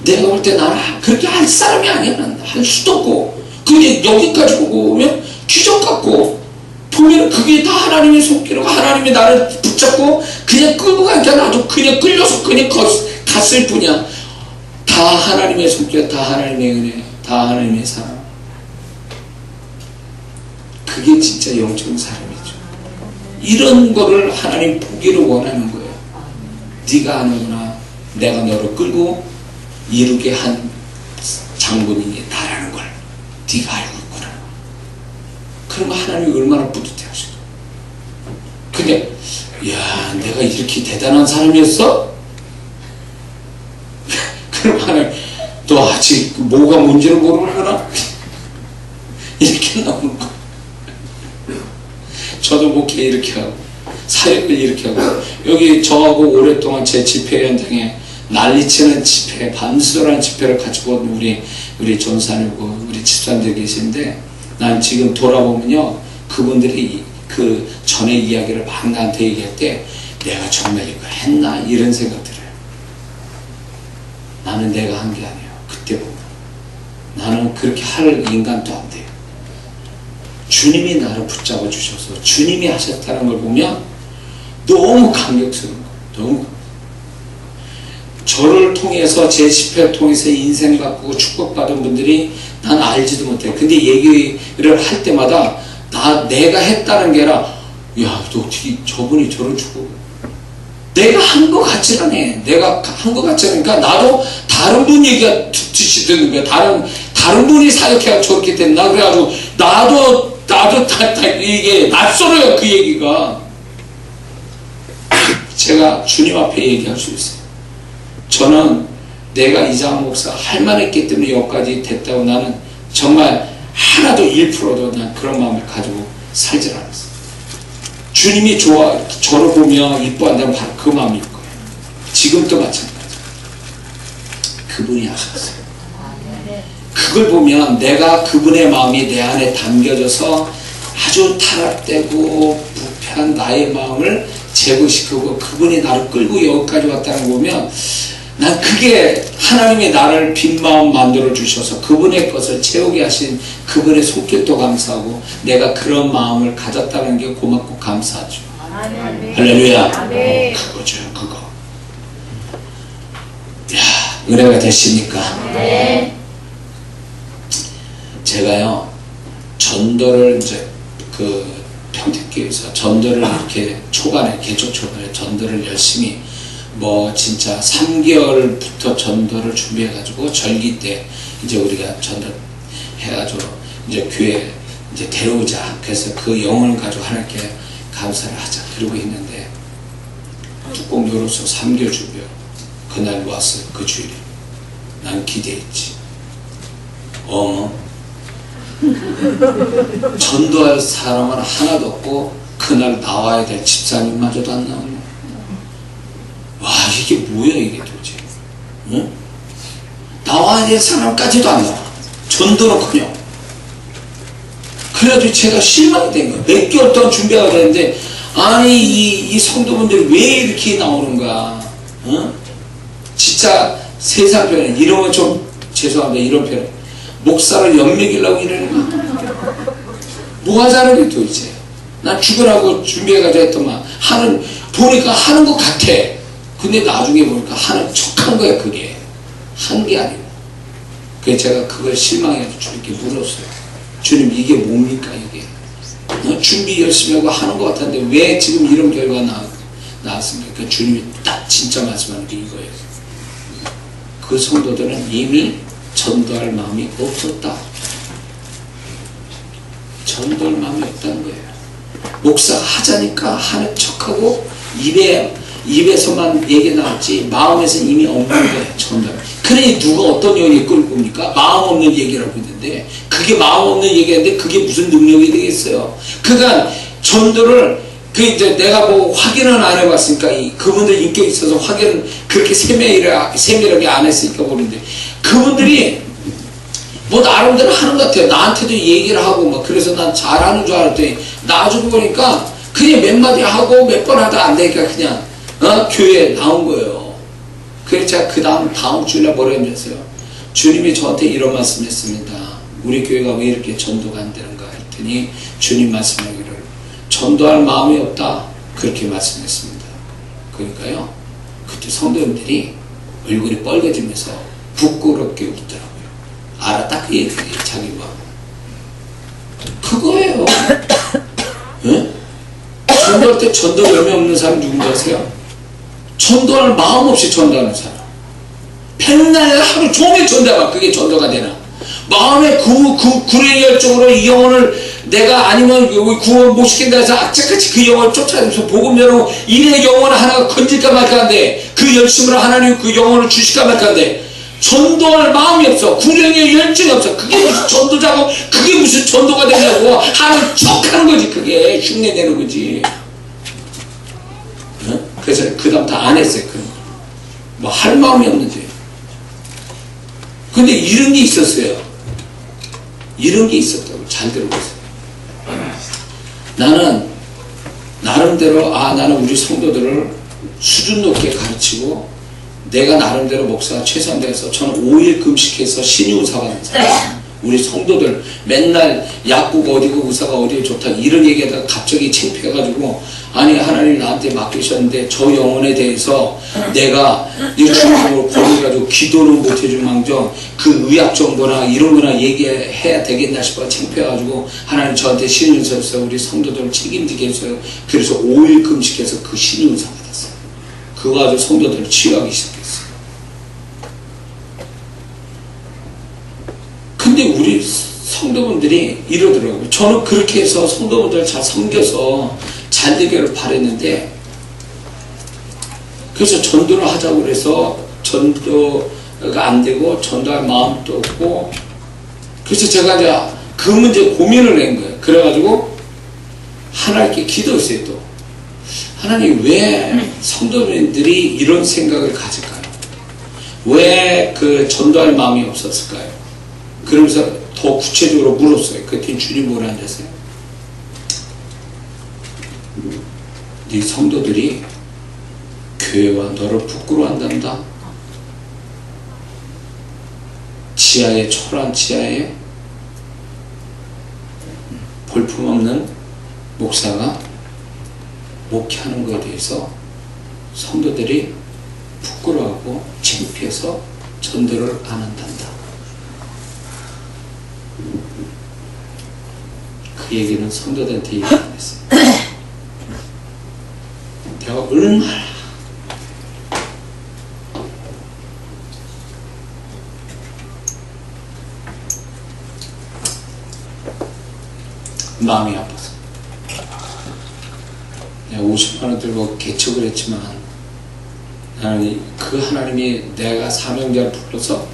내가 볼 때 나는 그렇게 할 사람이 아니야. 난 할 수도 없고. 근데 여기까지 보고 오면 기적 같고 보면 그게 다 하나님의 손길이고 하나님이 나를 붙잡고 그냥 끌고 가니까 나도 그냥 끌려서 그냥 갔을 뿐이야. 다 하나님의 손길, 다 하나님의 은혜, 다 하나님의 사랑. 그게 진짜 영적인 사람이죠. 이런 거를 하나님 보기를 원하는 거예요. 네가 아는구나. 내가 너를 끌고 이루게 한 장본인이 나라는 걸 네가 알고 있구나. 그러면 하나님이 얼마나 뿌듯해 하실까. 근데 야 내가 이렇게 대단한 사람이었어? 그럼 하나님 너 아직 뭐가 뭔지를 모르는구나. 이렇게 나오는 거. 저도 목회 이렇게 하고 사역을 이렇게 하고 여기 저하고 오랫동안 제 집회 현장에 난리치는 집회, 반수라는 집회를 같이 본 우리 전사님고 우리 집사님들 계신데 난 지금 돌아보면요 그분들이 그 전의 이야기를 막 나한테 얘기할 때 내가 정말 이걸 했나 이런 생각 들어요. 나는 내가 한 게 아니에요. 그때 보면 나는 그렇게 할 인간도 안 돼요. 주님이 나를 붙잡아 주셔서 주님이 하셨다는 걸 보면 너무 감격스러운 거예요. 너무 저를 통해서 제 집회를 통해서 인생 바꾸고 축복받은 분들이 난 알지도 못해. 근데 얘기를 할 때마다 내가 했다는 게 아니라 야 너 어떻게 저분이 저런 축복 내가 한 거 같지는 않네. 내가 한 거 같지 않으니까 나도 다른 분 얘기가 듣듯이 듣는 거야. 다른 분이 사역해야 저렇게 됐나. 그래가지고 나도 이게 낯설어요. 그 얘기가. 제가 주님 앞에 얘기할 수 있어요. 저는 내가 이장한 목사 할 만했기 때문에 여기까지 됐다고 나는 정말 하나도 1%도 난 그런 마음을 가지고 살질 않았어. 주님이 저를 보며 이뻐한다면 바로 그 마음일 거예요. 지금도 마찬가지. 그분이 하셨어요. 그걸 보면 내가 그분의 마음이 내 안에 담겨져서 아주 타락되고 부패한 나의 마음을 제거시키고 그분이 나를 끌고 여기까지 왔다는 거 보면 난 그게 하나님이 나를 빈 마음 만들어 주셔서 그분의 것을 채우게 하신 그분의 손길도 감사하고 내가 그런 마음을 가졌다는 게 고맙고 감사하죠. 할렐루야. 그거죠, 그거. 야, 은혜가 되십니까? 네. 제가요 전도를 이제 그 평택교회에서 전도를 이렇게 초반에 개척 초반에 전도를 열심히 뭐 진짜 3개월부터 전도를 준비해 가지고 절기 때 이제 우리가 전도 해가지고 이제 교회 이제 데려오자. 그래서 그 영혼을 가지고 하나님께 감사를 하자. 그러고 있는데 뚜껑 열어서 3개월 준비하고 그날 왔어요. 그 주일에 난 기대했지. 전도할 사람은 하나도 없고 그날 나와야 될 집사님마저도 안 나오네. 와, 이게 뭐야 이게 도대체. 응? 나와야 될 사람까지도 안 나와. 전도는커녕. 그래가지고 제가 실망이 된 거야. 몇 개월 동안 준비하고 그랬는데 아니 이 성도분들이 왜 이렇게 나오는가. 응? 진짜 세상 편에 이런 건 좀 죄송합니다. 이런 편에 목사를 연맥이려고 이러는 거야. 뭐 하자는 게 도대체. 난 죽으라고 준비해가지고 했더만 보니까 하는 것 같아. 근데 나중에 보니까 하는 척한 거야. 그게 한 게 아니고. 그래서 제가 그걸 실망해서 주님께 물었어요. 주님 이게 뭡니까 이게. 준비 열심히 하고 하는 것 같았는데 왜 지금 이런 결과가 나왔습니까? 그 주님이 딱 진짜 말씀하는 게 이거예요. 그 성도들은 이미 전도할 마음이 없었다. 전도할 마음이 없다는 거예요. 목사 하자니까 하는 척하고 입에서만 얘기 나왔지 마음에서는 이미 없는 거예요. 전도할. 그러니 누가 어떤 영이 끌고 옵니까? 마음 없는 얘기라고 했는데 그게 마음 없는 얘기인데 그게 무슨 능력이 되겠어요? 그러니까 전도를 이제 내가 뭐 확인은 안 해봤으니까 그분들 인격이 있어서 확인은 그렇게 세밀하게 안 했으니까 모르는데 그분들이 뭐 나름대로 하는 것 같아요. 나한테도 얘기를 하고 막 그래서 난 잘하는 줄 알았더니 나중에 보니까 그냥 몇 마디 하고 몇 번 하다 안 되니까 그냥 교회에 나온 거예요. 그래서 제가 다음 주일날 뭐라 했어요? 주님이 저한테 이런 말씀 했습니다. 우리 교회가 왜 이렇게 전도가 안 되는가 했더니 주님 말씀하기를 전도할 마음이 없다 그렇게 말씀했습니다. 그러니까요 그때 성도님들이 얼굴이 빨개지면서 부끄럽게 웃더라고요. 알았다 그 얘기예요. 자기 마음 그거예요. 네? 전도할 때 전도 열매 없는 사람 누군지 아세요? 전도할 마음 없이 전도하는 사람. 맨날 하루 종일 전도가 그게 전도가 되나? 마음의 구레 열정으로 이 영혼을 내가 아니면 구원 못 시킨다 해서 악착같이 그 영혼을 쫓아다니면서 복음 전하고 이내 영혼 하나가 건질까 말까 한데 그 열심으로 하나님 그 영혼을 주실까 말까 한데 전도할 마음이 없어. 구령의 열정이 없어. 그게 무슨 전도자고 그게 무슨 전도가 되냐고 하는 척하는 거지. 그게 흉내내는 거지. 응? 그래서 그 다음 다 안 했어요. 뭐 할 마음이 없는데. 근데 이런 게 있었어요. 이런 게 있었다고. 잘 들어보세요. 나는 나름대로 나는 우리 성도들을 수준 높게 가르치고 내가 나름대로 목사가 최선을 다해서 저는 5일 금식해서 신유의사 받는 사람. 우리 성도들 맨날 약국 어디고 의사가 어디에 좋다 이런 얘기하다가 갑자기 창피해가지고 아니 하나님이 나한테 맡기셨는데 저 영혼에 대해서 내가 이 주님으로 권해가지고 기도는 못해준 망정 그 의학 정보나 이런 거나 얘기해야 되겠나 싶어 창피해가지고 하나님 저한테 신유의사로서 우리 성도들을 책임지게 했어요. 그래서 5일 금식해서 그 신유의사 받았어요. 그거 가지고 성도들을 치유하기 시작했어요. 근데 우리 성도분들이 이러더라고요. 저는 그렇게 해서 성도분들 잘 섬겨서 잘 되기를 바랬는데 그래서 전도를 하자고 그래서 전도가 안 되고 전도할 마음도 없고 그래서 제가 이제 그 문제 고민을 낸 거예요. 그래가지고 하나님께 기도했어요. 또 하나님, 왜 성도님들이 이런 생각을 가질까요? 왜 그 전도할 마음이 없었을까요? 그러면서 더 구체적으로 물었어요. 그때 주님 뭐라 하셨어요? 네 성도들이 교회와 너를 부끄러워한단다. 지하에, 초라한 지하에 볼품없는 목사가 목회하는 것에 대해서 성도들이 부끄러워하고 창피해서 전도를 안 한단다. 그 얘기는 성도들한테 얘기 안 했어요. 내가 얼마나 마음이 아파서 내가 50만원 들고 개척을 했지만 나는 그 하나님이 내가 사명자를 불러서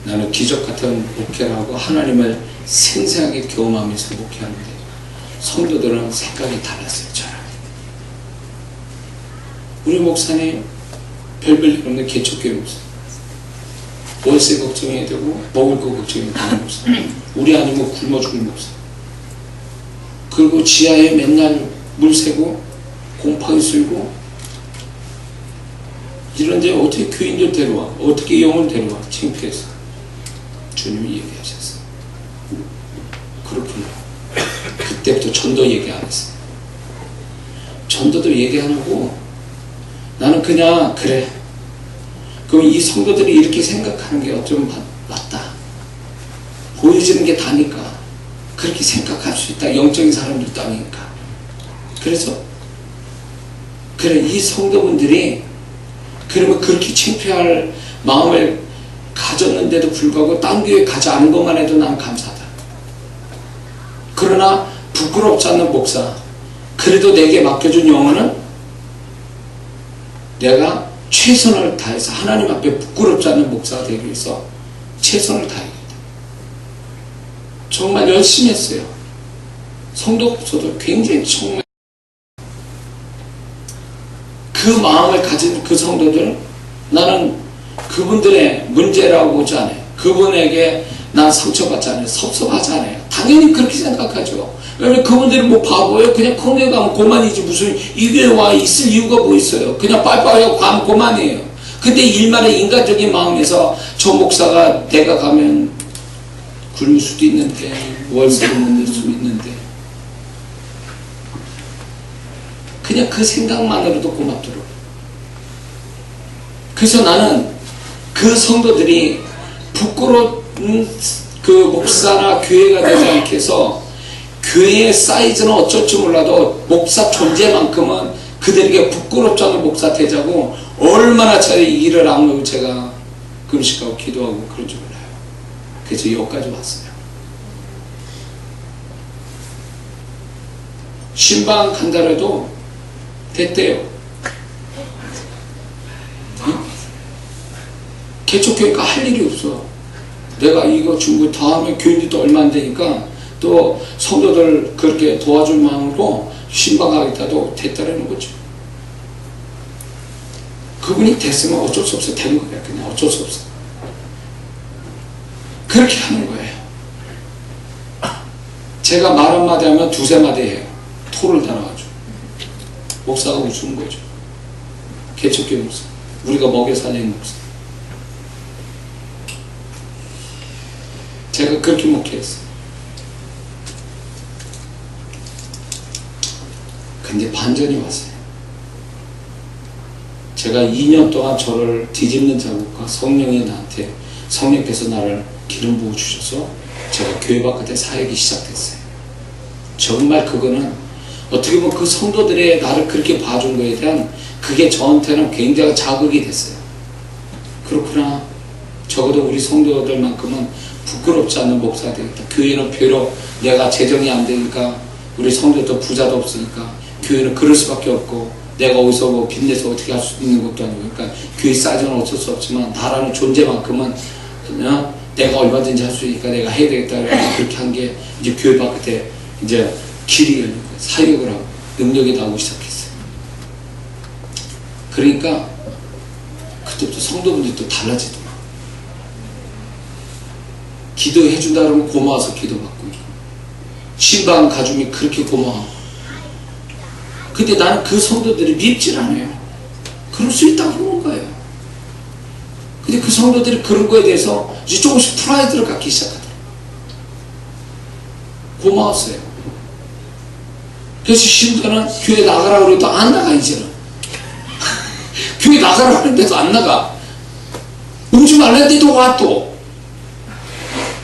나는 기적 같은 목회를 하고 하나님을 생생하게 경험하면서 목회하는데 성도들은 생각이 달랐어요. 저랑. 우리 목사님 별별 일 없는 개척교회 목사, 월세 걱정해야 되고 먹을 거 걱정해야 되는 목사, 우리 아니면 굶어 죽을 목사, 그리고 지하에 맨날 물 새고 곰팡이 쓸고 이런데 어떻게 교인들 데려와, 어떻게 영을 데려와, 창피해서. 주님이 얘기하셨어요. 그렇구나. 그때부터 전도 얘기 안 했어요. 전도도 얘기 안 하고 나는 그냥 그래, 그럼 이 성도들이 이렇게 생각하는 게 어쩌면 맞다, 보여지는 게 다니까 그렇게 생각할 수 있다, 영적인 사람들도 아니니까. 그래서 그래, 이 성도분들이 그러면 그렇게 창피할 마음을 가졌는데도 불구하고 딴 교회 가지 않은 것만 해도 난 감사하다. 그러나 부끄럽지 않는 목사, 그래도 내게 맡겨준 영혼은 내가 최선을 다해서 하나님 앞에 부끄럽지 않는 목사가 되기 위해서 최선을 다해야겠다. 정말 열심히 했어요. 성도 없어도 굉장히 정말 그 마음을 가진 그 성도들은 나는 그분들의 문제라고 보지 않아요. 그분에게 난 상처받지 않아요. 섭섭하지 않아요. 당연히 그렇게 생각하죠. 왜냐면 그분들은 뭐 바보예요. 그냥 공회 가면 그만이지, 무슨 이 교회 와 있을 이유가 뭐 있어요. 그냥 빨빨하고 가면 그만이에요. 근데 일말의 인간적인 마음에서 저 목사가 내가 가면 굶을 수도 있는데, 월세도 못 낼 수도 있는데, 그냥 그 생각만으로도 고맙더라고요. 그래서 나는 그 성도들이 부끄러운 그 목사나 교회가 되지 않게 해서, 교회의 사이즈는 어쩔지 몰라도 목사 존재만큼은 그들에게 부끄럽지 않은 목사 되자고 얼마나 이 일을 악물고 제가 금식하고 기도하고 그런 줄 몰라요. 그래서 여기까지 왔어요. 신방 간다라도 됐대요. 응? 개척교회가 할 일이 없어. 내가 이거 준 거 다 하면 교인들도 얼마 안 되니까 또 성도들 그렇게 도와줄 마음으로 신방하겠다도 됐다라는 거죠. 그분이 됐으면 어쩔 수 없어. 된 거야. 그냥 어쩔 수 없어. 그렇게 하는 거예요. 제가 말 한마디 하면 두세 마디 해요. 토를 달아가지고. 목사가 우스운 거죠. 개척교회 목사. 우리가 먹여 살리는 목사. 제가 그렇게 목회했어요. 근데 반전이 왔어요. 제가 2년 동안 저를 뒤집는 자국과 성령이 나한테, 성령께서 나를 기름 부어 주셔서 제가 교회 바깥에 사역이 시작됐어요. 정말 그거는 어떻게 보면 그 성도들의 나를 그렇게 봐준 거에 대한 그게 저한테는 굉장히 자극이 됐어요. 그렇구나. 적어도 우리 성도들만큼은 부끄럽지 않는 목사가 되겠다. 교회는 비록 내가 재정이 안 되니까, 우리 성도도 부자도 없으니까 교회는 그럴 수밖에 없고, 내가 어디서 뭐 빚내서 어떻게 할 수 있는 것도 아니고, 그러니까 교회 사이즈는 어쩔 수 없지만 나라는 존재만큼은 내가 얼마든지 할 수 있으니까 내가 해야 되겠다. 그렇게 한 게 이제 교회 바깥에 이제 길이 열리고 사역을 하고 능력이 나오기 시작했어요. 그러니까 그때부터 성도분들이 또 달라지더만. 기도해준다 그러면 고마워서 기도받고 있고, 신방 가족이 그렇게 고마워. 근데 나는 그 성도들이 밉질 않아요. 그럴 수 있다고 보는 거예요. 근데 그 성도들이 그런 거에 대해서 이제 조금씩 프라이드를 갖기 시작하더라고요. 고마웠어요. 그래서 신부는 교회 나가라고 그래도 안 나가, 이제는. 교회 나가라고 하는데도 안 나가. 오지 말랬는데도 와, 또.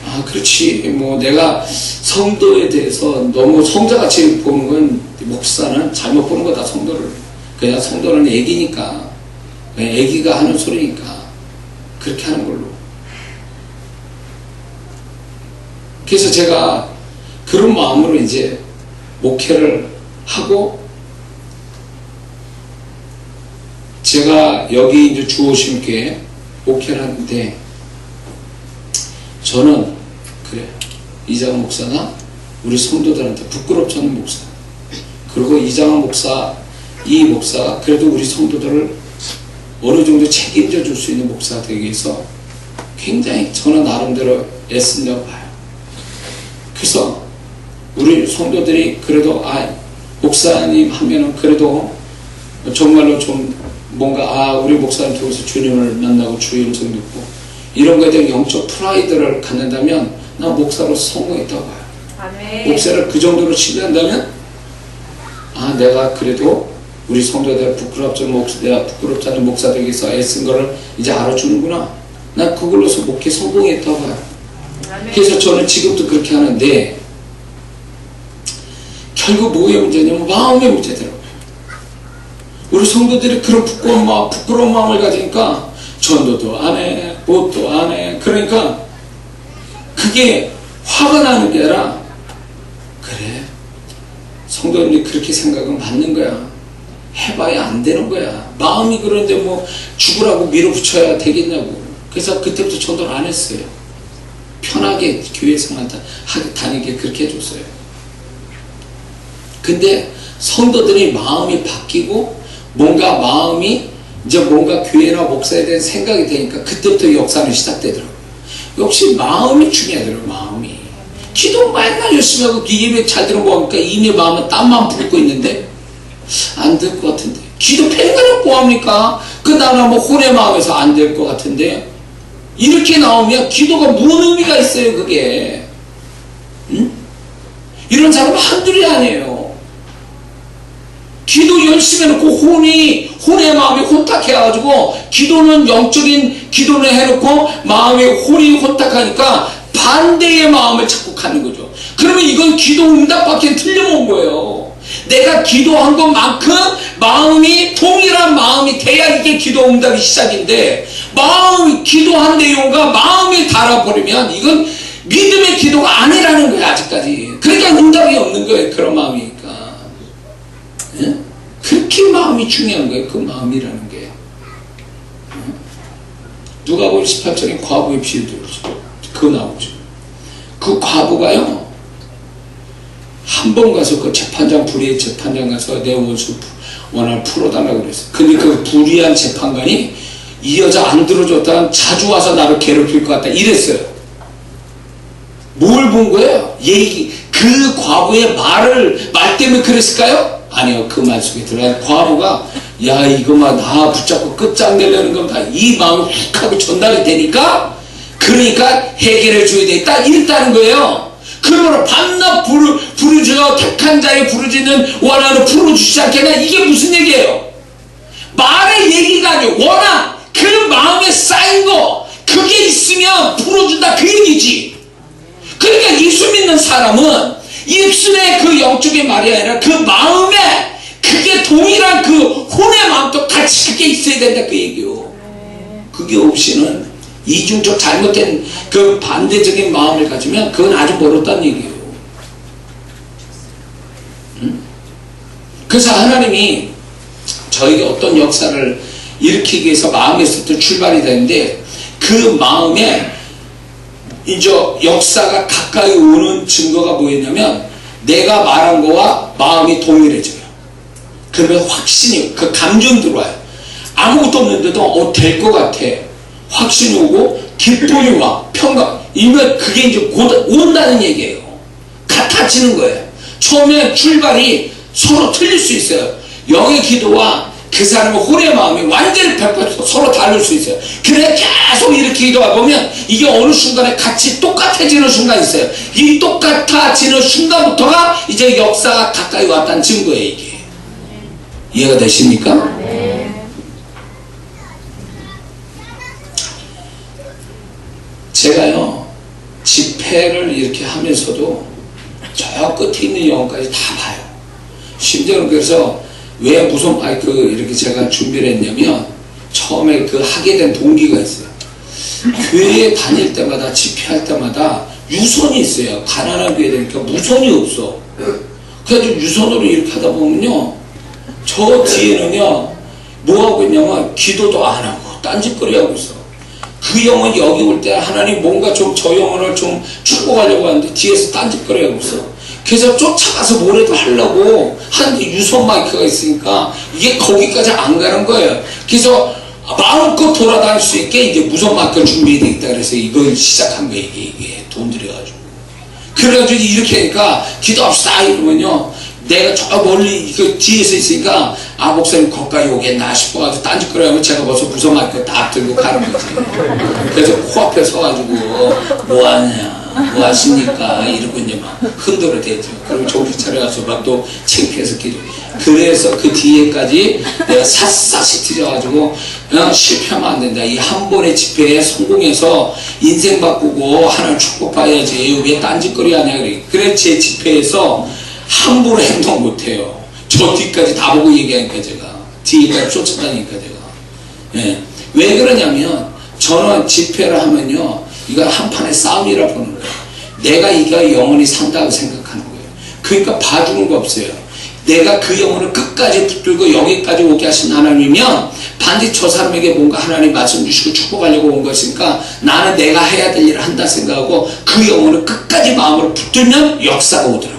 아, 그렇지. 뭐, 내가 성도에 대해서 너무 성자같이 보는 건, 목사는 잘못 보는 거다, 성도를. 그냥 성도는 애기니까. 애기가 하는 소리니까. 그렇게 하는 걸로. 그래서 제가 그런 마음으로 이제 목회를 하고, 제가 여기 이제 주오심교회 목회를 하는데, 저는 그래, 이장한 목사가 우리 성도들한테 부끄럽지 않은 목사, 그리고 이장한 목사, 이 목사가 그래도 우리 성도들을 어느 정도 책임져 줄 수 있는 목사가 되기 위해서 굉장히 저는 나름대로 애쓴다고 봐요. 그래서 우리 성도들이 그래도 목사님 하면은 그래도 정말로 좀 뭔가 우리 목사님 통해서 주님을 만나고 주의 음성 듣고 이런 거에 대한 영적 프라이드를 갖는다면 난 목사로서 성공했다고 봐요. 아멘. 목사를 그 정도로 신뢰한다면 내가 그래도 우리 성도들 내가 부끄럽지 않은 목사 되기 위해서 애쓴 거를 이제 알아주는구나. 난 그걸로서 목회 성공했다고 봐요. 아멘. 그래서 저는 지금도 그렇게 하는데, 결국 뭐의 문제냐면 마음의 문제더라고요. 우리 성도들이 그런 부끄러운 마음을 가지니까 전도도 안 해, 뭣도 안 해. 그러니까 그게 화가 나는 게 아니라, 그래, 성도님이 그렇게 생각은 맞는 거야. 해봐야 안 되는 거야. 마음이 그런데 뭐 죽으라고 밀어붙여야 되겠냐고. 그래서 그때부터 전도를 안 했어요. 편하게 교회 생활 다니게 그렇게 해줬어요. 근데 성도들이 마음이 바뀌고 뭔가 마음이 이제 뭔가 교회나 목사에 대한 생각이 되니까 그때부터 역사는 시작되더라고요. 역시 마음이 중요하더라고요. 마음이. 기도 맨날 열심히 하고 예배 잘 들어보니까 이미 마음은 땀만 붓고 있는데 안 될 것 같은데, 기도 팽가려 뭐합니까? 그 나라 뭐 혼의 마음에서 안 될 것 같은데, 이렇게 나오면 기도가 무슨 의미가 있어요, 그게? 응? 이런 사람은 한둘이 아니에요. 기도 열심히 해놓고 혼의 마음이 혼탁해가지고 기도는 영적인 기도를 해놓고 마음이 혼이 혼탁하니까 반대의 마음을 자꾸 갖는 거죠. 그러면 이건 기도 응답밖에 틀려먹은 거예요. 내가 기도한 것만큼 마음이 동일한 마음이 돼야 이게 기도 응답이 시작인데, 마음이 기도한 내용과 마음이 달아버리면 이건 믿음의 기도가 아니라는 거야, 아직까지. 그러니까 응답이 없는 거예요, 그런 마음이니까. 예? 그렇게 마음이 중요한 거예요, 그 마음이라는 게. 누가복음 18장에 과부의 비유도 그거 나오죠. 그 과부가요, 한 번 가서 그 불의의 재판장 가서 내 원한을 풀어달라고 그랬어요. 근데 그 불의한 재판관이 이 여자 안 들어줬다면 자주 와서 나를 괴롭힐 것 같다 이랬어요. 뭘 본 거예요? 그 과부의 말 때문에 그랬을까요? 아니요. 그 말 속에 들어간 과부가 이거만 나 붙잡고 끝장내려는 겁니다. 이 마음이 훅 하고 전달이 되니까, 그러니까 해결해 줘야 되겠다 이랬다는 거예요. 그러므로 밤낮 부르짖어 택한 자의 부르짖는 원한을 풀어주시지 않겠나? 이게 무슨 얘기예요? 말의 얘기가 아니에요. 원한, 그 마음에 쌓인 거, 그게 있으면 풀어준다 그 얘기지. 그러니까 예수 믿는 사람은 입술의 그 영적인 말이 아니라 그 마음에 그게 동일한 그 혼의 마음도 같이 그게 있어야 된다 그 얘기요. 그게 없이는 이중적 잘못된 그 반대적인 마음을 가지면 그건 아주 멀었다는 얘기예요. 그래서 하나님이 저에게 어떤 역사를 일으키기 위해서 마음에서부터 출발이 되는데, 그 마음에 이제 역사가 가까이 오는 증거가 뭐였냐면 내가 말한 거와 마음이 동일해져요. 그러면 확신이, 그 감정 들어와요. 아무것도 없는데도 될 것 같아. 확신이 오고 기쁨이 와. 평강. 이면 그게 이제 곧 온다는 얘기예요. 같아지는 거예요. 처음에 출발이 서로 틀릴 수 있어요. 영의 기도와 그 사람의 혼의 마음이 완전히 100% 서로 다를 수 있어요. 그래 계속 이렇게 기도하다 보면 이게 어느 순간에 같이 똑같아지는 순간이 있어요. 이 똑같아지는 순간부터가 이제 역사가 가까이 왔다는 증거예요. 이게 이해가 되십니까? 네. 제가요 집회를 이렇게 하면서도 저 끝에 있는 영혼까지 다 봐요. 심지어는 그래서 왜 무슨 마이크 이렇게 제가 준비를 했냐면 처음에 그 하게 된 동기가 있어요. 교회에 다닐 때마다 집회할 때마다 유선이 있어요. 가난한 교회 되니까 무선이 없어. 그래서 유선으로 이렇게 하다 보면요 저 뒤에는요 뭐하고 있냐면 기도도 안 하고 딴짓거리 하고 있어. 그 영혼이 여기 올 때 하나님 뭔가 좀 저 영혼을 좀 축복하려고 하는데 뒤에서 딴짓거리 하고 있어. 그래서 쫓아가서 뭐라도 하려고 하는데 유선 마이크가 있으니까 이게 거기까지 안 가는 거예요. 그래서 마음껏 돌아다닐 수 있게 이제 무선 마이크가 준비되어 있다 그래서 이걸 시작한 거예요. 이게 돈 들여가지고. 그래가지고 이렇게 하니까 기도합시다 이러면요 내가 저 멀리 그 뒤에서 있으니까 아 목사님 거기까지 오겠나 싶어가지고 딴짓거리 하면 제가 벌써 무선 마이크 딱 들고 가는 거지. 그래서 코앞에 서가지고 뭐하냐 뭐 하십니까 이러고 이제 막 흔들어 대죠. 그러면 정신 차려가서 막 또 창피해서 기도. 그래서 그 뒤에까지 내가 샅샅이 뒤져가지고 실패하면 안 된다. 이 한 번의 집회에 성공해서 인생 바꾸고 하나님 축복받아야지 왜 딴짓거리 하냐 그래. 그래 제 집회에서 함부로 행동 못해요. 저 뒤까지 다 보고 얘기하니까 제가 뒤에까지 쫓아다니니까 제가 예. 왜 그러냐면 저는 집회를 하면요 이건 한판의 싸움이라 보는 거예요. 내가 이가 영원히 산다고 생각하는 거예요. 그러니까 봐주는 거 없어요. 내가 그 영혼을 끝까지 붙들고 여기까지 오게 하신 하나님이면 반드시 저 사람에게 뭔가 하나님 말씀 주시고 축복하려고 온 것이니까 나는 내가 해야 될 일을 한다 생각하고 그 영혼을 끝까지 마음을 붙들면 역사가 오더라고요.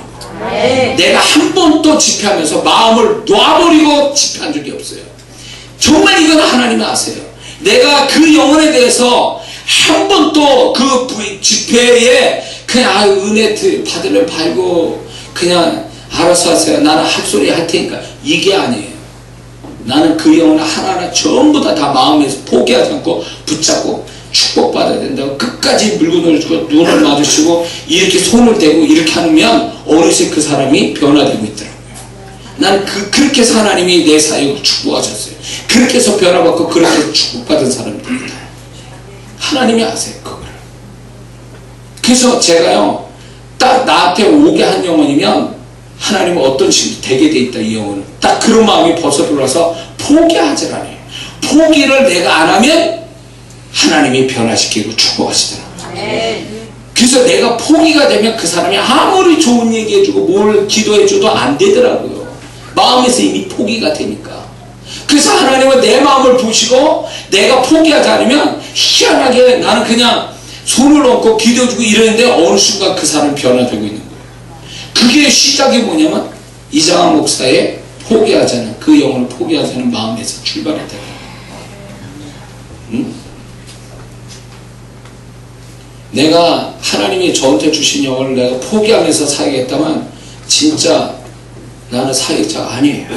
네. 내가 한 번도 집회하면서 마음을 놔버리고 집회한 적이 없어요. 정말 이건 하나님이 아세요. 내가 그 영혼에 대해서 한 번도 그 집회에 그냥 은혜 받으면 받고 그냥 알아서 하세요. 나는 할 소리 할 테니까 이게 아니에요. 나는 그 영혼을 하나하나 전부 다 마음에서 포기하지 않고 붙잡고 축복받아야 된다고 끝까지 물건을 주고 눈을 마주치고 이렇게 손을 대고 이렇게 하면 어느새 그 사람이 변화되고 있더라고요. 난 그렇게 해서 하나님이 내 사역을 축복하셨어요. 그렇게 해서 변화받고 그렇게 축복받은 사람들입니다. 하나님이 아세요 그걸. 그래서 제가요 딱 나한테 오게 한 영혼이면 하나님은 어떤 식으로 되게 돼 있다 이 영혼은 딱 그런 마음이 벗어들어서 포기하질 않아요. 포기를 내가 안 하면 하나님이 변화시키고 축복하시더라고요. 네. 그래서 내가 포기가 되면 그 사람이 아무리 좋은 얘기해주고 뭘 기도해줘도 안 되더라고요. 마음에서 이미 포기가 되니까. 그래서 하나님은 내 마음을 보시고 내가 포기하지 않으면 희한하게 나는 그냥 손을 얹고 기도해주고 이러는데 어느 순간 그 사람이 변화되고 있는 거예요. 그게 시작이 뭐냐면 이장한 목사의 포기하자는 그 영혼을 포기하자는 마음에서 출발했다. 응? 내가 하나님이 저한테 주신 영혼을 내가 포기하면서 살겠다면 진짜 나는 사역자가 아니에요.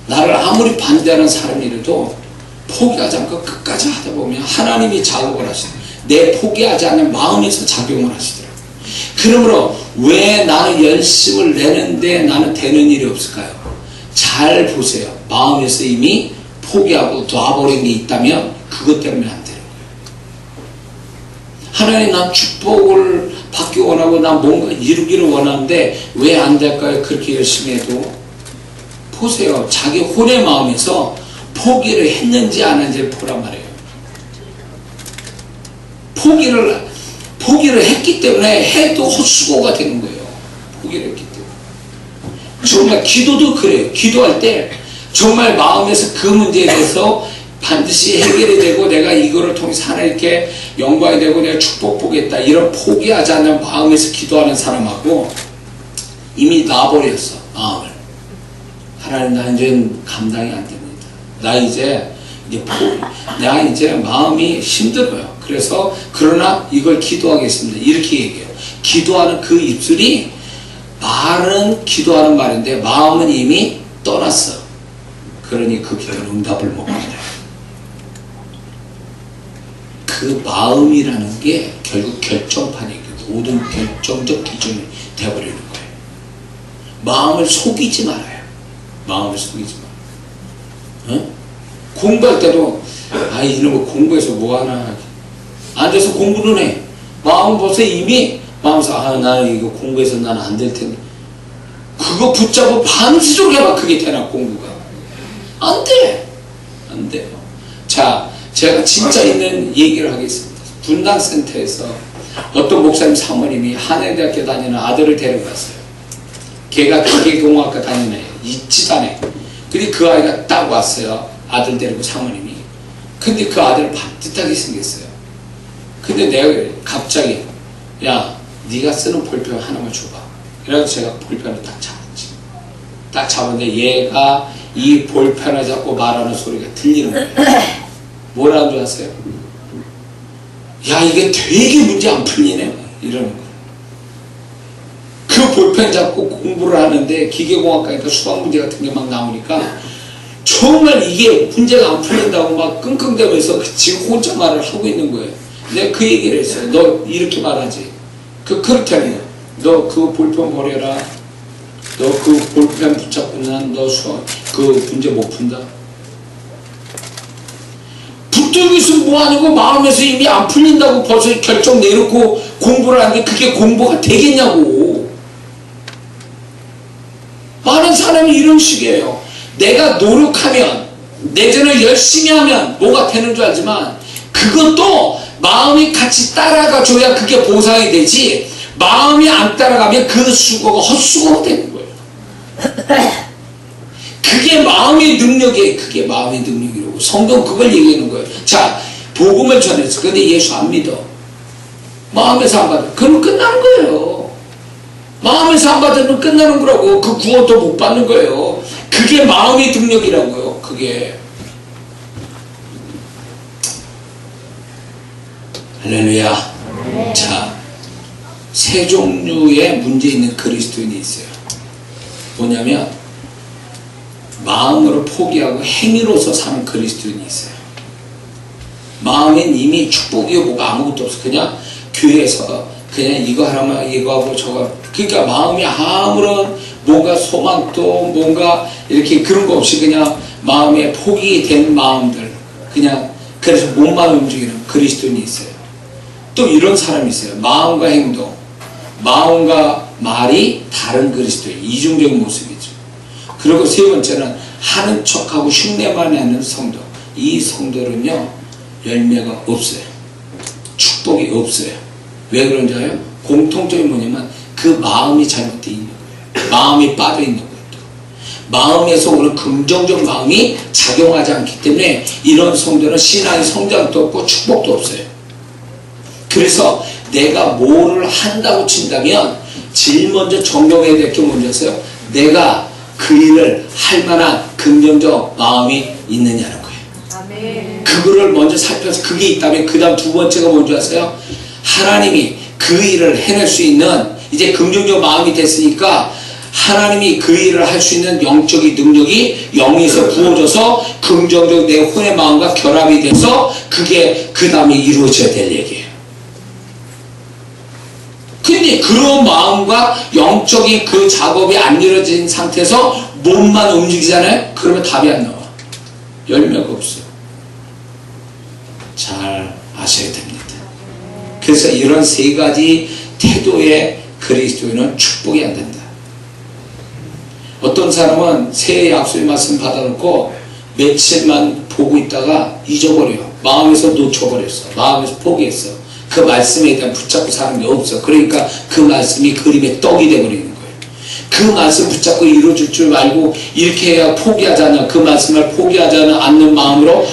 나를 아무리 반대하는 사람이라도 포기하지 않고 끝까지 하다 보면 하나님이 작업을 하시더라고요. 내 포기하지 않는 마음에서 작용을 하시더라고요. 그러므로 왜 나는 열심을 내는데 나는 되는 일이 없을까요? 잘 보세요. 마음에서 이미 포기하고 놔버린 게 있다면 그것 때문에 안 되는 거예요. 하나님 난 축복을 받기 원하고 난 뭔가 이루기를 원하는데 왜 안 될까요? 그렇게 열심히 해도 보세요. 자기 혼의 마음에서 포기를 했는지 안 했는지 보란 말이에요. 포기를 했기 때문에 해도 헛수고가 되는 거예요. 포기를 했기 때문에. 정말 기도도 그래요. 기도할 때 정말 마음에서 그 문제에 대해서 반드시 해결이 되고 내가 이거를 통해서 하나님 하나님 이렇게 영광이 되고 내가 축복 보겠다 이런 포기하지 않는 마음에서 기도하는 사람하고 이미 놔버렸어 마음을. 하나님 나 이제 감당이 안 됩니다. 나 이제 내가 이제 마음이 힘들어요. 그래서 그러나 이걸 기도하겠습니다. 이렇게 얘기해요. 기도하는 그 입술이 말은 기도하는 말인데 마음은 이미 떠났어. 그러니 그 기도는 응답을 못 받아요. 그 마음이라는 게 결국 결정판이에요. 모든 결정적 기준이 되어버리는 거예요. 마음을 속이지 말아요. 마음을 속이지 말아요. 어? 공부할 때도 이런 거 공부해서 뭐하나 앉아서 공부는 해. 마음 벌써 이미 마음에서 나는 이거 공부해서 나는 안 될 텐데 그거 붙잡고 밤새도록 해봐. 그게 되나 공부가 안 돼. 안 돼요. 자, 제가 진짜 있는 얘기를 하겠습니다. 분당센터에서 어떤 목사님 사모님이 한양대학교 다니는 아들을 데려갔어요. 걔가 기계공학과 다니는 애예요. 이치단에. 근데 그 아이가 딱 왔어요. 아들 데리고 사모님이. 근데 그 아들은 반듯하게 생겼어요. 근데 내가 갑자기 야 네가 쓰는 볼펜 하나만 줘봐. 그래서 제가 볼펜을 딱 잡았지. 딱 잡았는데 얘가 이 볼펜을 잡고 말하는 소리가 들리는 거예요. 뭐라는 줄 아세요? 야 이게 되게 문제 안 풀리네 이러는 거예요. 그 볼펜 잡고 공부를 하는데 기계공학과니까 수학 문제 같은 게 막 나오니까 정말 이게 문제가 안 풀린다고 막 끙끙대면서 지금 혼자 말을 하고 있는 거예요. 내가 그 얘기를 했어요. 너 이렇게 말하지. 그렇다니 너 그 볼펜 버려라. 너 그 볼펜 붙잡고 난 너 수학 그 문제 못 푼다. 붙들고 있으면 뭐하냐고. 마음에서 이미 안 풀린다고 벌써 결정 내놓고 공부를 하는데 그게 공부가 되겠냐고. 많은 사람이 이런 식이에요. 내가 노력하면 내전을 열심히 하면 뭐가 되는 줄 알지만 그것도 마음이 같이 따라가 줘야 그게 보상이 되지. 마음이 안 따라가면 그 수고가 헛수고가 되는 거예요. 그게 마음의 능력이에요. 그게 마음의 능력이라고. 성경 그걸 얘기하는 거예요. 자, 복음을 전했어. 근데 예수 안 믿어. 마음에서 안 받아. 그럼 끝나는 거예요. 마음에서 안 받으면 끝나는 거라고. 그 구원도 못 받는 거예요. 그게 마음의 능력이라고요. 그게. 할렐루야. 자, 세 종류의 문제 있는 그리스도인이 있어요. 뭐냐면 마음으로 포기하고 행위로서 사는 그리스도인이 있어요. 마음엔 이미 축복이 뭐가 아무것도 없어. 그냥 교회에서 그냥 이거 하라면 이거 하고 저거. 그러니까 마음이 아무런 뭔가 소망도 뭔가 이렇게 그런 거 없이 그냥 마음에 포기된 마음들. 그냥 그래서 몸만 움직이는 그리스도인이 있어요. 또 이런 사람이 있어요. 마음과 행동, 마음과 말이 다른 그리스도인. 이중적인 모습이죠. 그리고 세 번째는 하는 척하고 흉내만 내는 성도. 이 성도는요 열매가 없어요. 축복이 없어요. 왜 그런지 알아요? 공통점이 뭐냐면 그 마음이 잘못되어 있는 거예요. 마음이 빠져 있는 거예요. 마음에서 오는 긍정적 마음이 작용하지 않기 때문에 이런 성도는 신앙의 성장도 없고 축복도 없어요. 그래서 내가 뭐를 한다고 친다면 제일 먼저 점검해야 될 게 뭔지 아세요? 내가 그 일을 할 만한 긍정적 마음이 있느냐는 거예요. 아멘. 그거를 먼저 살펴서 그게 있다면 그 다음 두 번째가 뭔지 아세요? 하나님이 그 일을 해낼 수 있는 이제 긍정적 마음이 됐으니까 하나님이 그 일을 할 수 있는 영적인 능력이 영에서 부어져서 긍정적 내 혼의 마음과 결합이 돼서 그게 그 다음에 이루어져야 될 얘기예요. 근데 그런 마음과 영적인 그 작업이 안 이루어진 상태에서 몸만 움직이잖아요? 그러면 답이 안 나와. 열매가 없어요. 잘 아셔야 됩니다. 그래서 이런 세 가지 태도의 그리스도인은 축복이 안 된다. 어떤 사람은 새해 약속의 말씀 받아놓고 며칠만 보고 있다가 잊어버려요. 마음에서 놓쳐버렸어. 마음에서 포기했어. 그 말씀에 대한 붙잡고 사는 게 없어. 그러니까 그 말씀이 그림의 떡이 되어버리는 거예요. 그 말씀 붙잡고 이루어질 줄 알고 이렇게 해야 포기하지 않냐. 그 말씀을 포기하지 않는 마음으로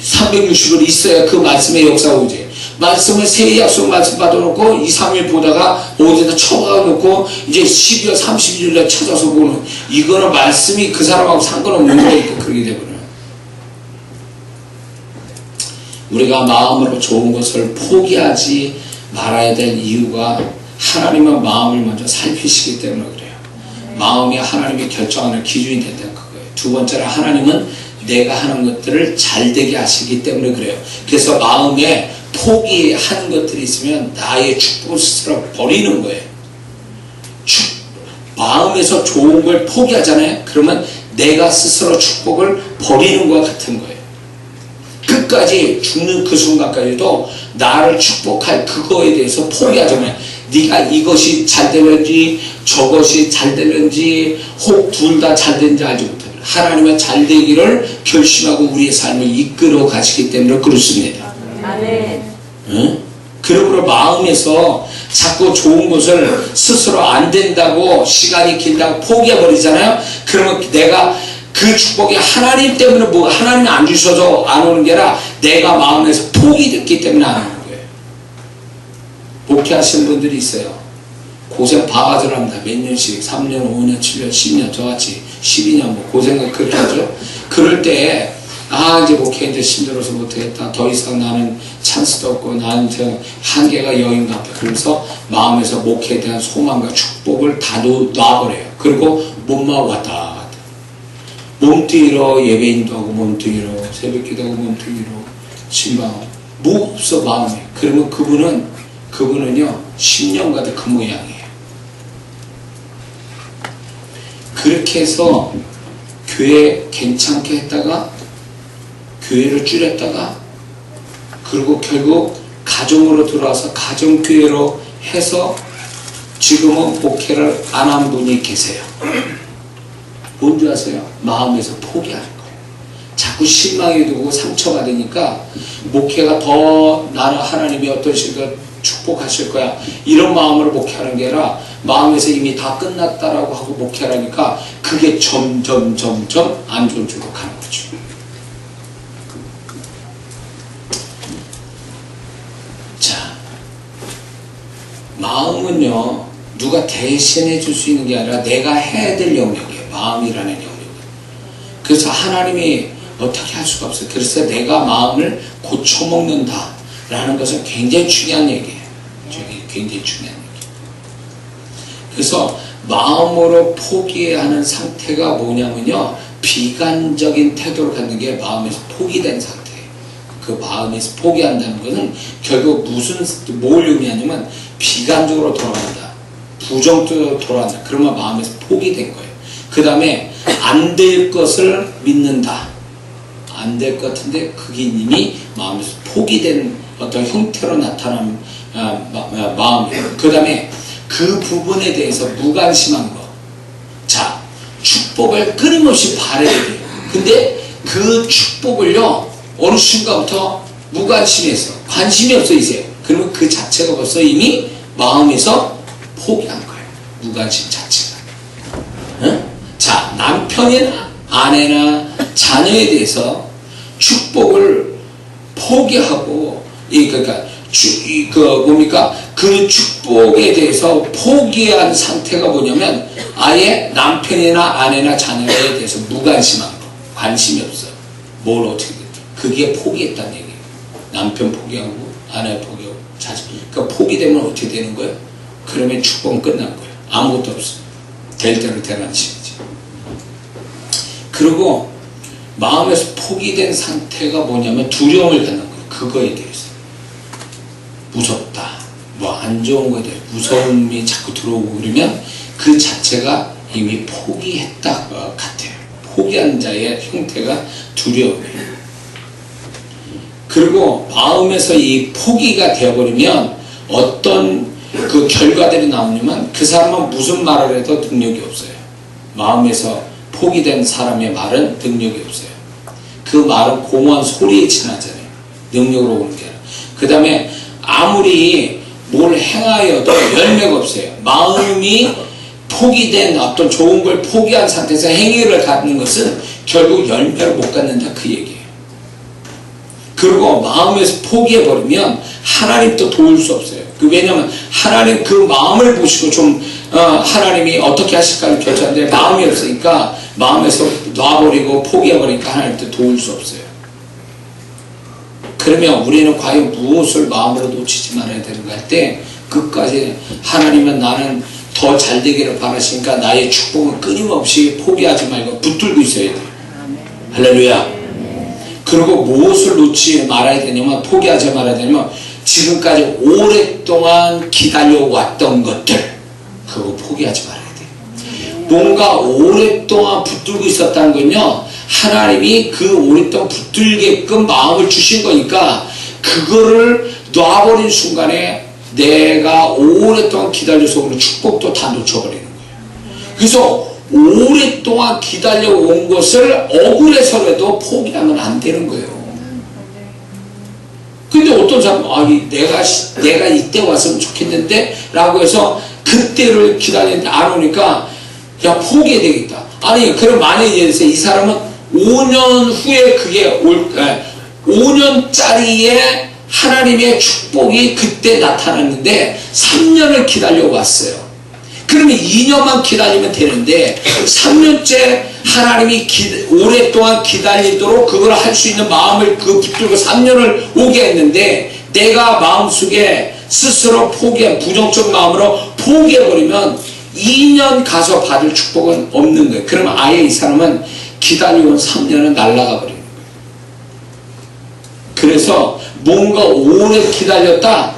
360일 있어야 그 말씀의 역사가 오지. 말씀을 새 약속 말씀 받아놓고 2, 3일 보다가 어디다 처박아놓고 이제 12월 31일에 찾아서 보는, 이거는 말씀이 그 사람하고 상관없는 거니까 그렇게 되거든요. 우리가 마음으로 좋은 것을 포기하지 말아야 될 이유가 하나님은 마음을 먼저 살피시기 때문에 그래요. 마음이 하나님이 결정하는 기준이 된다는 거예요. 두 번째로 하나님은 내가 하는 것들을 잘되게 하시기 때문에 그래요. 그래서 마음에 포기한 것들이 있으면 나의 축복을 스스로 버리는 거예요. 마음에서 좋은 걸 포기하잖아요. 그러면 내가 스스로 축복을 버리는 것과 같은 거예요. 끝까지 죽는 그 순간까지도 나를 축복할 그거에 대해서 포기하잖아요. 네가 이것이 잘 되는지 저것이 잘 되는지 혹 둘 다 잘 되는지 알지 못해요. 하나님의 잘 되기를 결심하고 우리의 삶을 이끌어 가시기 때문에 그렇습니다. 아멘. 응? 그러므로 마음에서 자꾸 좋은 것을 스스로 안 된다고 시간이 길다고 포기해버리잖아요. 그러면 내가 그 축복이 하나님 때문에 뭐 하나님이 안 주셔서 안 오는 게 아니라 내가 마음에서 포기됐기 때문에 안 오는 거예요. 목회하시는 분들이 있어요. 고생 바가지를 합니다. 몇 년씩 3년, 5년, 7년, 10년 저같이 12년 뭐 고생을 그렇게 하죠. 그럴 때 이제 목회 이제 힘들어서 못하겠다. 더 이상 나는 찬스도 없고 나한테 한계가 여인가 보다. 그러면서 마음에서 목회에 대한 소망과 축복을 다 놔버려요. 그리고 몸만 왔다 갔다. 몸뚱이로 예배인도 하고 몸뚱이로 새벽기도 하고 몸뚱이로 신방하고 뭐 없어 마음에. 그러면 그분은요 10년가도 그 모양이에요. 그렇게 해서 교회 괜찮게 했다가 교회를 줄였다가 그리고 결국 가정으로 들어와서 가정교회로 해서 지금은 목회를 안 한 분이 계세요. 뭔지 아세요? 마음에서 포기하는 거예요. 자꾸 실망이 되고 상처받으니까 목회가 더 나는 하나님이 어떤 식으로 축복하실 거야 이런 마음으로 목회하는 게 아니라 마음에서 이미 다 끝났다라고 하고 목회하니까 그게 점점 안 좋은 쪽으로 가는 거죠. 자, 마음은요 누가 대신해 줄 수 있는 게 아니라 내가 해야 될 영역이에요. 마음이라는 영역. 그래서 하나님이 어떻게 할 수가 없어요. 그래서 내가 마음을 고쳐먹는다 라는 것은 굉장히 중요한 얘기예요. 굉장히 중요한 얘기예요. 그래서 마음으로 포기하는 상태가 뭐냐면요 비관적인 태도를 갖는 게 마음에서 포기된 상태예요. 그 마음에서 포기한다는 것은 결국 뭘 의미하냐면 비관적으로 돌아간다, 부정적으로 돌아간다. 그러면 마음에서 포기된 거예요. 그 다음에 안 될 것을 믿는다. 안 될 것 같은데 그게 이미 마음에서 포기된 어떤 형태로 나타나는 마음이에요. 그 다음에 그 부분에 대해서 무관심한 거. 자, 축복을 끊임없이 바라야 돼요. 근데 그 축복을요 어느 순간부터 무관심해서 관심이 없어 이제. 그러면 그 자체가 벌써 이미 마음에서 포기한 거예요. 무관심 자체가. 응? 자, 남편이나 아내나 자녀에 대해서 축복을 포기하고 그 축복에 대해서 포기한 상태가 뭐냐면 아예 남편이나 아내나 자녀에 대해서 무관심한 거, 관심이 없어. 뭘 어떻게 됐든 그게 포기했다는 얘기예요. 남편 포기하고 아내 포기하고 자녀. 그러니까 포기되면 어떻게 되는 거예요? 그러면 축복은 끝난 거예요. 아무것도 없어. 될 대로 되라는 식이지. 그리고 마음에서 포기된 상태가 뭐냐면 두려움을 갖는 거예요. 그거에 대해서. 무섭다. 뭐 안 좋은 거에 대해 무서움이 자꾸 들어오고 그러면 그 자체가 이미 포기했다 같아요. 포기한 자의 형태가 두려움이에요. 그리고 마음에서 이 포기가 되어버리면 어떤 그 결과들이 나오냐면 그 사람은 무슨 말을 해도 능력이 없어요. 마음에서 포기된 사람의 말은 능력이 없어요. 그 말은 공허한 소리에 지나잖아요. 능력으로 오는 게 아니라. 그 다음에 아무리 뭘 행하여도 열매가 없어요. 마음이 포기된 어떤 좋은 걸 포기한 상태에서 행위를 갖는 것은 결국 열매를 못 갖는다 그 얘기예요. 그리고 마음에서 포기해버리면 하나님도 도울 수 없어요. 왜냐하면 하나님 그 마음을 보시고 좀 하나님이 어떻게 하실까를 결정하는데 마음이 없으니까 마음에서 놔버리고 포기해버리니까 하나님도 도울 수 없어요. 그러면 우리는 과연 무엇을 마음으로 놓치지 말아야 되는가 할 때 끝까지 하나님은 나는 더 잘 되기를 바라시니까 나의 축복은 끊임없이 포기하지 말고 붙들고 있어야 돼요. 할렐루야. 그리고 무엇을 놓지 말아야 되냐면 포기하지 말아야 되냐면 지금까지 오랫동안 기다려왔던 것들 그거 포기하지 말아야 돼요. 뭔가 오랫동안 붙들고 있었다는 건요 하나님이 그 오랫동안 붙들게끔 마음을 주신 거니까 그거를 놔버린 순간에 내가 오랫동안 기다려서 오는 축복도 다 놓쳐버리는 거예요. 그래서 오랫동안 기다려온 것을 억울해서라도 포기하면 안 되는 거예요. 근데 어떤 사람은 내가 이때 왔으면 좋겠는데 라고 해서 그때를 기다리는데 안 오니까 야 포기해야 되겠다. 아니 그럼 만약에 이 사람은 5년 후에 그게 5년짜리의 하나님의 축복이 그때 나타났는데 3년을 기다려 왔어요. 그러면 2년만 기다리면 되는데 3년째 하나님이 오랫동안 기다리도록 그걸 할 수 있는 마음을 붙들고 3년을 오게 했는데 내가 마음속에 스스로 부정적 마음으로 포기해버리면 2년 가서 받을 축복은 없는 거예요. 그러면 아예 이 사람은 기다려온 3년은 날아가 버리는 거예요. 그래서 뭔가 오래 기다렸다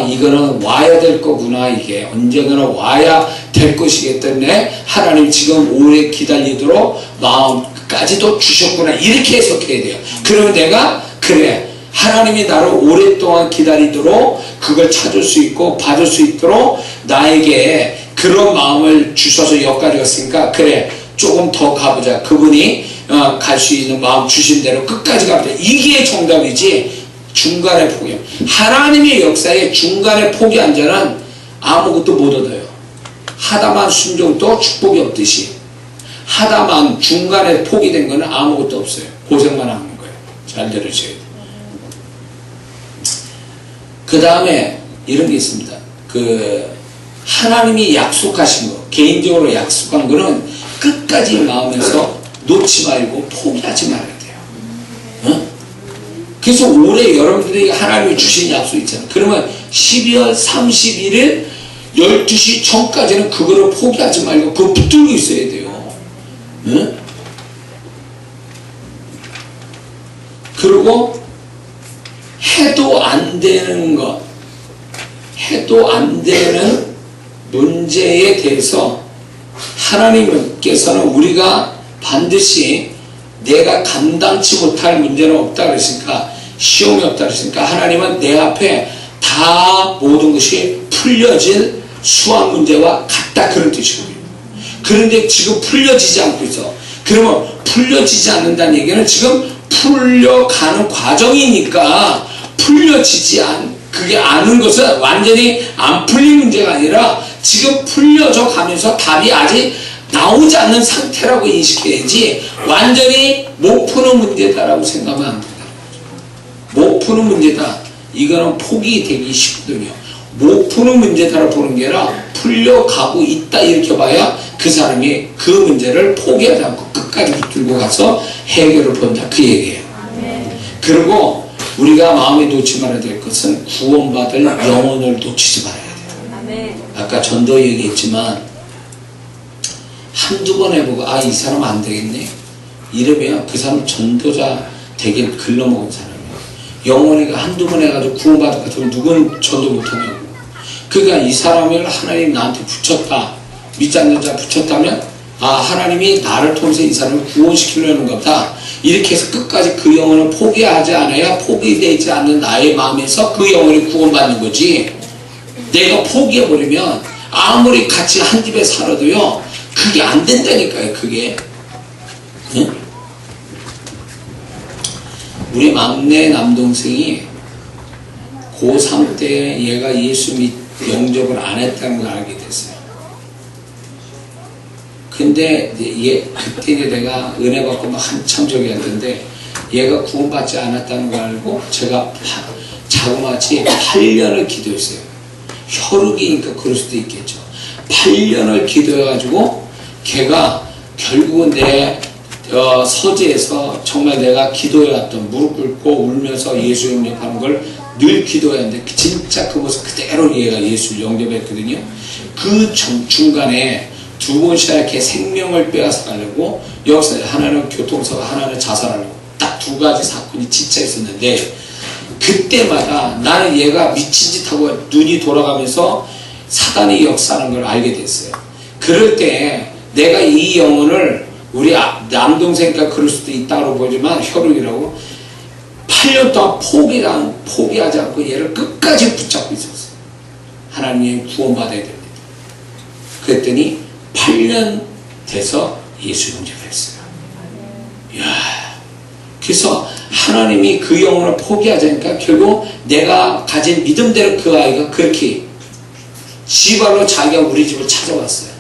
이거는 와야 될 거구나. 이게 언젠가는 와야 될 것이기 때문에 하나님 지금 오래 기다리도록 마음까지도 주셨구나. 이렇게 해석해야 돼요. 그러면 내가 그래 하나님이 나를 오랫동안 기다리도록 그걸 찾을 수 있고 받을 수 있도록 나에게 그런 마음을 주셔서 여기까지 왔으니까 그래 조금 더 가보자. 그분이 갈 수 있는 마음 주신 대로 끝까지 가보자. 이게 정답이지 중간에 포기. 하나님의 역사에 중간에 포기한 자는 아무것도 못 얻어요. 하다만 순종도 축복이 없듯이 하다만 중간에 포기된 거는 아무것도 없어요. 고생만 하는 거예요. 잘 들으셔야 돼요. 그 다음에 이런 게 있습니다. 하나님이 약속하신 거, 개인적으로 약속한 거는 끝까지 마음에서 놓지 말고 포기하지 말아야 돼요. 그래서 올해 여러분들이 하나님이 주신 약속 있잖아요. 그러면 12월 31일 12시 전까지는 그거를 포기하지 말고 그거 붙들고 있어야 돼요. 그리고 해도 안 되는 것, 해도 안 되는 문제에 대해서 하나님께서는 우리가 반드시 내가 감당치 못할 문제는 없다 그러시니까 시험이 없다 그러시니까 하나님은 내 앞에 다 모든 것이 풀려질 수학 문제와 같다 그런 뜻이거든요. 그런데 지금 풀려지지 않고 있어. 그러면 풀려지지 않는다는 얘기는 지금 풀려가는 과정이니까 풀려지지 그게 아는 것은 완전히 안 풀린 문제가 아니라 지금 풀려져 가면서 답이 아직 나오지 않는 상태라고 인식해야지 완전히 못 푸는 문제다라고 생각하면 안 된다는 거죠. 못 푸는 문제다. 이거는 포기되기 쉽거든요. 못 푸는 문제다라고 보는 게 아니라 풀려가고 있다 이렇게 봐야 그 사람이 그 문제를 포기하지 않고 끝까지 붙들고 가서 해결을 본다 그 얘기예요. 그리고 우리가 마음에 놓지 말아야 될 것은 구원받을 영혼을 놓치지 말아야 돼요. 아까 전도 얘기했지만 한두 번 해보고 이 사람 안 되겠네 이러면 그 사람 전도자 되길 글러먹은 사람이에요. 영혼이가 한두 번 해가지고 구원받을 것 같으면 누군 전도 못하냐고. 그러니까 이 사람을 하나님 나한테 붙였다 믿지 않는 자 붙였다면 하나님이 나를 통해서 이 사람을 구원시키려는 거다 이렇게 해서 끝까지 그 영혼을 포기하지 않아야 포기되지 않는 나의 마음에서 그 영혼이 구원받는 거지. 내가 포기해버리면 아무리 같이 한 집에 살아도요 그게 안 된다니까요. 그게 우리 막내 남동생이 고3 때 얘가 예수 영접을 안 했다는 걸 알게 됐어요. 근데 그때 내가 은혜 받고 막 한참 저기 했는데 얘가 구원받지 않았다는 걸 알고 제가 자그마치 8년을 기도했어요. 혈육이니까 그럴 수도 있겠죠. 8년을 기도해가지고 걔가 결국은 내 서재에서 정말 내가 기도해왔던 무릎 꿇고 울면서 예수 영접하는 걸 늘 기도했는데 진짜 그 모습 그대로 얘가 예수를 영접했거든요. 그 중간에 두 번씩 이렇게 생명을 빼앗아 가려고 여기서 하나는 교통사고 하나는 자살하려고 딱 두 가지 사건이 진짜 있었는데 그때마다 나는 얘가 미친 짓 하고 눈이 돌아가면서 사단이 역사하는 걸 알게 됐어요. 그럴 때 내가 이 영혼을 우리 남동생과 그럴 수도 있다고 보지만 혈육이라고 8년 동안 포기하지 않고 얘를 끝까지 붙잡고 있었어요. 하나님의 구원받아야 됩니다. 그랬더니 8년 돼서 예수 영접했어요. 이야, 그래서 하나님이 그 영혼을 포기하지 않으니까 결국 내가 가진 믿음대로 그 아이가 그렇게 지발로 자기가 우리 집을 찾아왔어요.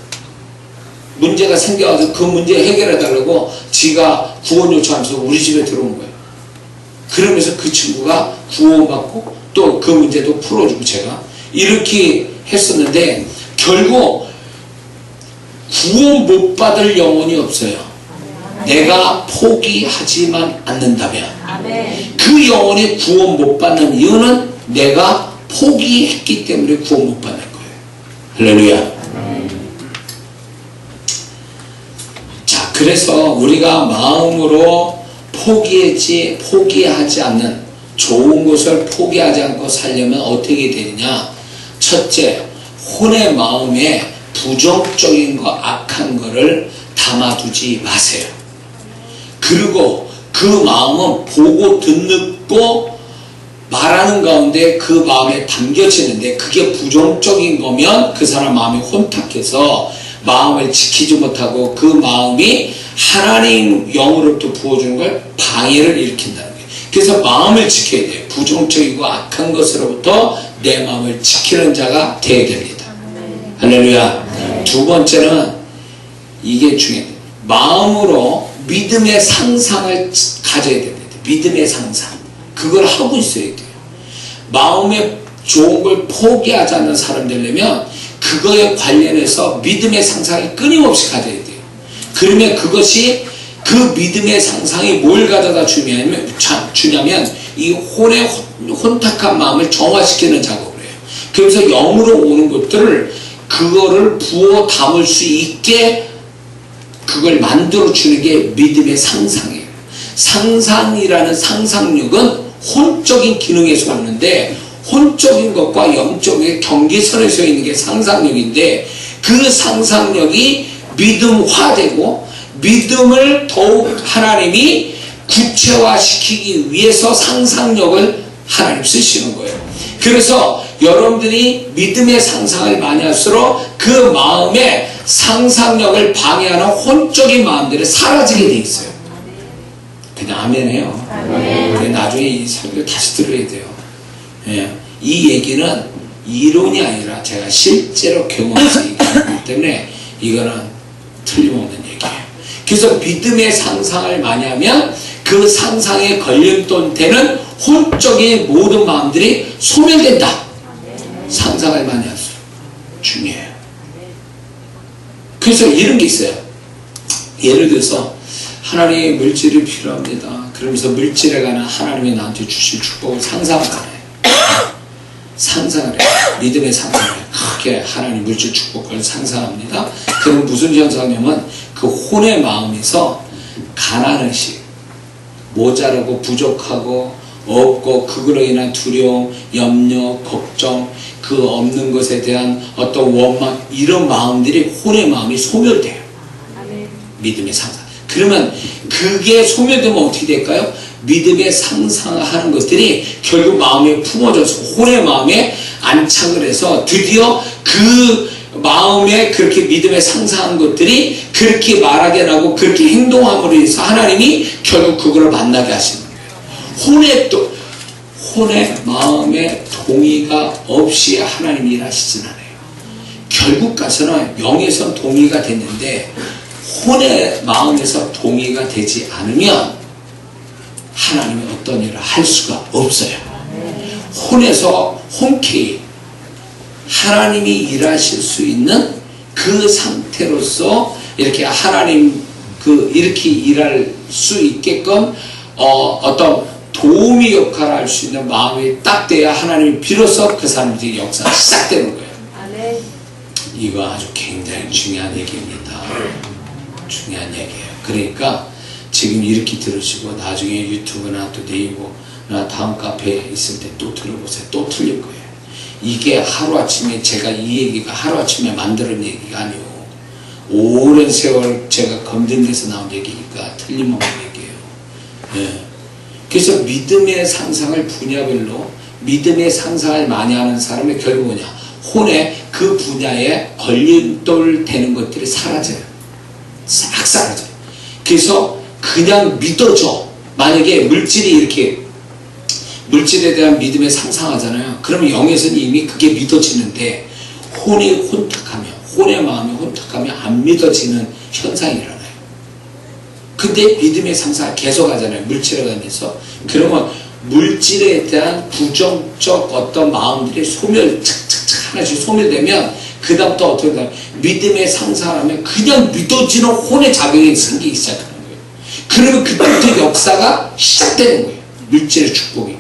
문제가 생겨가지고 그 문제 해결해달라고 지가 구원 요청하면서 우리 집에 들어온 거예요. 그러면서 그 친구가 구원받고 또 그 문제도 풀어주고 제가 이렇게 했었는데 결국 구원 못 받을 영혼이 없어요. 내가 포기하지만 않는다면 그 영혼이 구원 못 받는 이유는 내가 포기했기 때문에 구원 못 받는 거예요. 할렐루야. 자, 그래서 우리가 마음으로 포기하지 않는 좋은 것을 포기하지 않고 살려면 어떻게 되느냐. 첫째, 혼의 마음에 부정적인 거 악한 거를 담아두지 마세요. 그리고 그 마음은 보고 듣고 말하는 가운데 그 마음에 담겨지는데 그게 부정적인 거면 그 사람 마음이 혼탁해서 마음을 지키지 못하고 그 마음이 하나님 영으로부터 부어주는 걸 방해를 일으킨다는 거예요. 그래서 마음을 지켜야 돼요. 부정적이고 악한 것으로부터 내 마음을 지키는 자가 되어야 됩니다. 할렐루야. 두 번째는 이게 중요해요. 마음으로 믿음의 상상을 가져야 됩니다. 믿음의 상상. 그걸 하고 있어야 돼요. 마음에 좋은 걸 포기하지 않는 사람 되려면 그거에 관련해서 믿음의 상상이 끊임없이 가져야 돼요. 그러면 그것이 그 믿음의 상상이 뭘 가져다 주냐면 이 혼의 혼탁한 마음을 정화시키는 작업을 해요. 그래서 영으로 오는 것들을 그거를 부어 담을 수 있게 그걸 만들어 주는 게 믿음의 상상이에요. 상상이라는 상상력은 혼적인 기능에서 오는데 혼적인 것과 영적인 경계선에 서 있는 게 상상력인데 그 상상력이 믿음화되고 믿음을 더욱 하나님이 구체화시키기 위해서 상상력을 하나님 쓰시는 거예요. 그래서 여러분들이 믿음의 상상을 많이 할수록 그 마음의 상상력을 방해하는 혼적인 마음들이 사라지게 돼 있어요. 그냥 아멘 해요. 아멘. 나중에 이 설교 다시 들어야 돼요. 예. 이 얘기는 이론이 아니라 제가 실제로 경험해서 얘기하기 때문에 이거는 틀림없는 얘기예요. 그래서 믿음의 상상을 많이 하면 그 상상에 걸림돌 되는 혼적인 모든 마음들이 소멸된다. 상상을 많이 할수록 중요해요. 그래서 이런 게 있어요. 예를 들어서 하나님의 물질이 필요합니다. 그러면서 물질에 관한 하나님이 나한테 주실 축복을 상상을 해요. 상상을 해요. 믿음의 상상을 해요. 크게 하나님 물질 축복을 상상합니다. 그럼 무슨 현상이냐면 그 혼의 마음에서 가난의식, 모자라고 부족하고 없고 그걸로 인한 두려움, 염려, 걱정, 그 없는 것에 대한 어떤 원망 이런 마음들이 혼의 마음이 소멸돼요. 믿음의 상상. 그러면 그게 소멸되면 어떻게 될까요? 믿음의 상상하는 것들이 결국 마음에 품어져서 혼의 마음에 안착을 해서 드디어 그 마음에 그렇게 믿음에 상상한 것들이 그렇게 말하게 하고 그렇게 행동함으로 해서 하나님이 결국 그거를 만나게 하시는 거예요. 혼의 마음에 동의가 없이 하나님이 일하시진 않아요. 결국 가서는 영에선 동의가 됐는데 혼의 마음에서 동의가 되지 않으면 하나님이 어떤 일을 할 수가 없어요. 혼에서 흔쾌히 하나님이 일하실 수 있는 그 상태로서 이렇게 하나님 이렇게 일할 수 있게끔 어떤 도우미 역할을 할 수 있는 마음이 딱 돼야 하나님이 비로소 그 사람들의 역사가 시작되는 거예요. 이거 아주 굉장히 중요한 얘기입니다. 중요한 얘기예요. 그러니까 지금 이렇게 들으시고 나중에 유튜브나 또 네이버나 다음 카페에 있을 때 또 들어보세요. 또 틀릴 거예요. 이게 하루아침에 제가 이 얘기가 하루아침에 만드는 얘기가 아니에요. 오랜 세월 제가 검증돼서 나온 얘기니까 틀림없는 얘기예요. 네. 그래서 믿음의 상상을 분야별로 믿음의 상상을 많이 하는 사람의 결국 뭐냐, 혼의 그 분야에 걸림돌 되는 것들이 사라져요. 싹 사라져요. 그래서 그냥 믿어져. 만약에 물질에 대한 믿음에 상상하잖아요. 그러면 영에서는 이미 그게 믿어지는데 혼의 마음이 혼탁하면 안 믿어지는 현상이 일어나요. 근데 믿음의 상상을 계속 하잖아요. 물질에 관해서. 그러면 물질에 대한 부정적 어떤 마음들이 착착착 하나씩 소멸되면 그 다음부터 어떻게 되냐면 믿음의 상상을 하면 그냥 믿어지는 혼의 작용이 생기기 시작하는 거예요. 그러면 그때부터 역사가 시작되는 거예요. 물질의 축복이.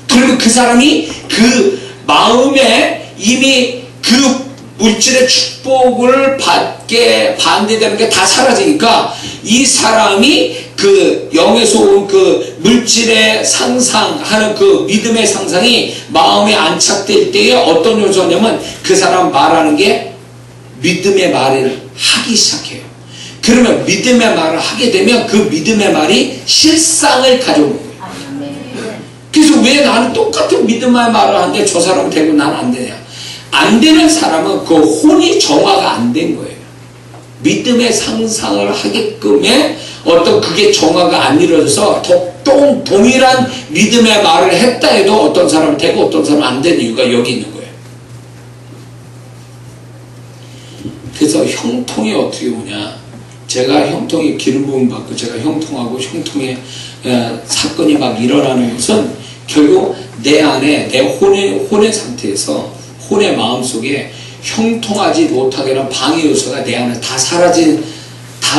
그리고 그 사람이 그 마음에 이미 그 물질의 축복을 받게 반대되는 게 다 사라지니까 이 사람이 그 영에서 온 그 물질의 상상하는 그 믿음의 상상이 마음에 안착될 때에 어떤 요소냐면 그 사람 말하는 게 믿음의 말을 하기 시작해요. 그러면 믿음의 말을 하게 되면 그 믿음의 말이 실상을 가져오는 거예요. 그래서 왜 나는 똑같은 믿음의 말을 하는데 저 사람은 되고 난 안 되냐? 안 되는 사람은 그 혼이 정화가 안 된 거예요. 믿음의 상상을 하게끔의 어떤 그게 정화가 안 이루어져서 동일한 믿음의 말을 했다 해도 어떤 사람은 되고 어떤 사람은 안 되는 이유가 여기 있는 거예요. 그래서 형통이 어떻게 오냐? 제가 형통이 기름 부음 받고 제가 형통하고 형통의 사건이 막 일어나는 것은 결국 내 안에 내 혼의 상태에서 혼의 마음속에 형통하지 못하게 하는 방해 요소가 내 안에 다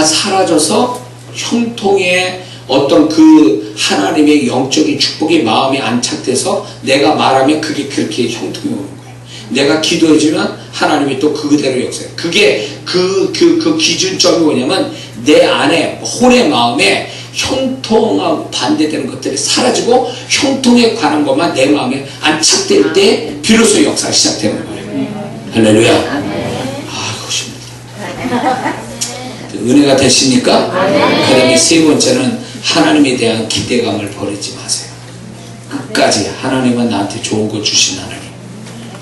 사라져서 형통의 어떤 그 하나님의 영적인 축복이 마음에 안착돼서 내가 말하면 그게 그렇게 형통이 오는 거예요. 내가 기도해주면 하나님이 또 그대로 역사해요. 그게 그 기준점이 뭐냐면 내 안에 혼의 마음에 형통하고 반대되는 것들이 사라지고 형통에 관한 것만 내 마음에 안착될 때 비로소 역사가 시작되는 거예요. 할렐루야. 아, 좋습니다. 은혜가 되십니까? 그 다음에 세 번째는 하나님에 대한 기대감을 버리지 마세요. 끝까지 하나님은 나한테 좋은 거 주신 하나님,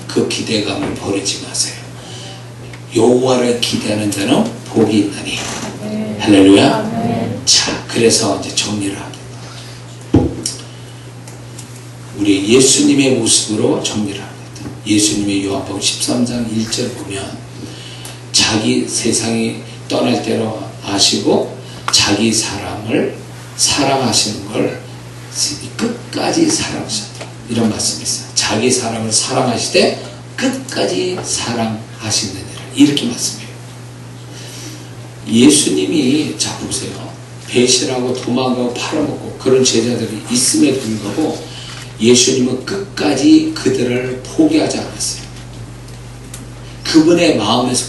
그 기대감을 버리지 마세요. 여호와를 기대하는 자는 복이 있나니. 할렐루야. 자, 그래서 이제 정리를 합니다. 우리 예수님의 모습으로 정리를 합니다. 예수님의 요한복음 13장 1절 보면 자기 세상이 떠날 때로 아시고 자기 사람을 사랑하시는 걸 끝까지 사랑하셨다. 이런 말씀이 있어요. 자기 사람을 사랑하시되 끝까지 사랑하시느니라. 이렇게 말씀해요. 예수님이 자 보세요. 배신하고 도망가고 팔아먹고 그런 제자들이 있음에도 불구하고 예수님은 끝까지 그들을 포기하지 않았어요. 그분의 마음에서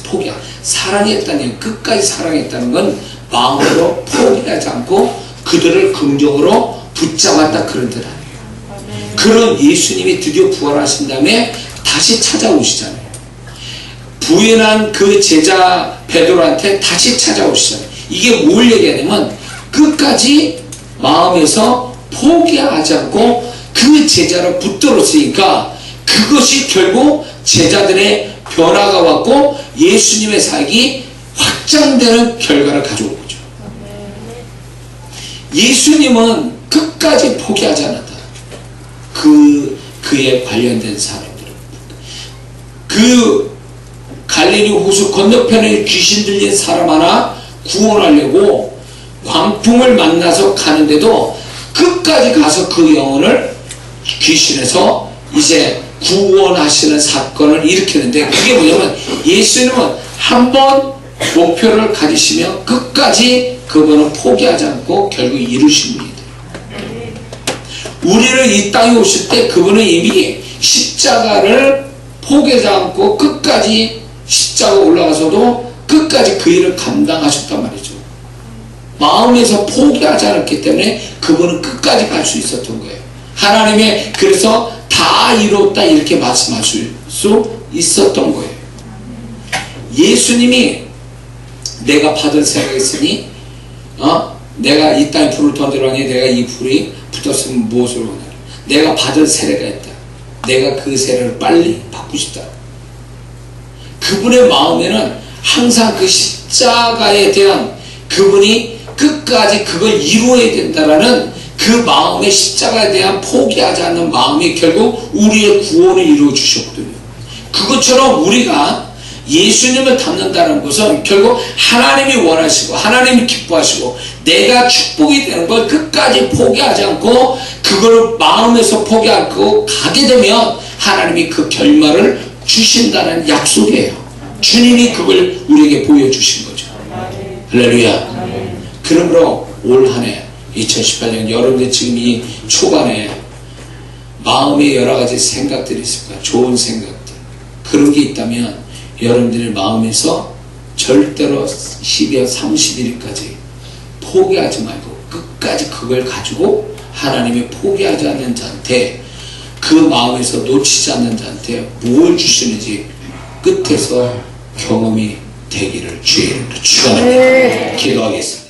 사랑했다는 끝까지 사랑했다는 건 마음으로 포기하지 않고 그들을 긍정으로 붙잡았다 그런 뜻 아니에요. 그런 예수님이 드디어 부활하신 다음에 다시 찾아오시잖아요. 부인한 그 제자 베드로한테 다시 찾아오시잖아요. 이게 뭘 얘기하냐면 끝까지 마음에서 포기하지 않고 그 제자로 붙들었으니까 그것이 결국 제자들의 변화가 왔고 예수님의 사역이 확장되는 결과를 가져온 거죠. 예수님은 끝까지 포기하지 않았다. 그에 관련된 사람들은 그 갈릴리 호수 건너편에 귀신 들린 사람 하나 구원하려고 광풍을 만나서 가는데도 끝까지 가서 그 영혼을 귀신에서 이제 구원하시는 사건을 일으키는데, 그게 뭐냐면 예수님은 한번 목표를 가지시면 끝까지 그분은 포기하지 않고 결국 이루신 분이다. 우리를 이 땅에 오실 때 그분은 이미 십자가를 포기하지 않고 끝까지 십자가 올라가서도 끝까지 그 일을 감당하셨단 말이죠. 마음에서 포기하지 않았기 때문에 그분은 끝까지 갈 수 있었던 거예요. 하나님의, 그래서 다 이뤘다 이렇게 말씀하실 수 있었던 거예요. 예수님이 내가 받은 세례가 있으니 내가 이 땅에 불을 던지라니 내가 이 불이 붙었으면 무엇을 원하냐. 내가 받은 세례가 있다. 내가 그 세례를 빨리 받고 싶다. 그분의 마음에는 항상 그 십자가에 대한, 그분이 끝까지 그걸 이루어야 된다라는 그 마음의, 십자가에 대한 포기하지 않는 마음이 결국 우리의 구원을 이루어 주셨거든요. 그것처럼 우리가 예수님을 닮는다는 것은 결국 하나님이 원하시고 하나님이 기뻐하시고 내가 축복이 되는 걸 끝까지 포기하지 않고 그걸 마음에서 포기하지 않고 가게 되면 하나님이 그 결말을 주신다는 약속이에요. 주님이 그걸 우리에게 보여주신 거죠. 할렐루야. 그러므로 올 한 해 2018년 여러분들 지금 이 초반에 마음에 여러 가지 생각들이 있을 거야. 좋은 생각들. 그런 게 있다면 여러분들의 마음에서 절대로 12월 31일까지 포기하지 말고 끝까지 그걸 가지고 하나님이 포기하지 않는 자한테, 그 마음에서 놓치지 않는 자한테 뭘 주시는지 끝에서 경험이 되기를 주의 이름으로 축원합니다. 기도하겠습니다.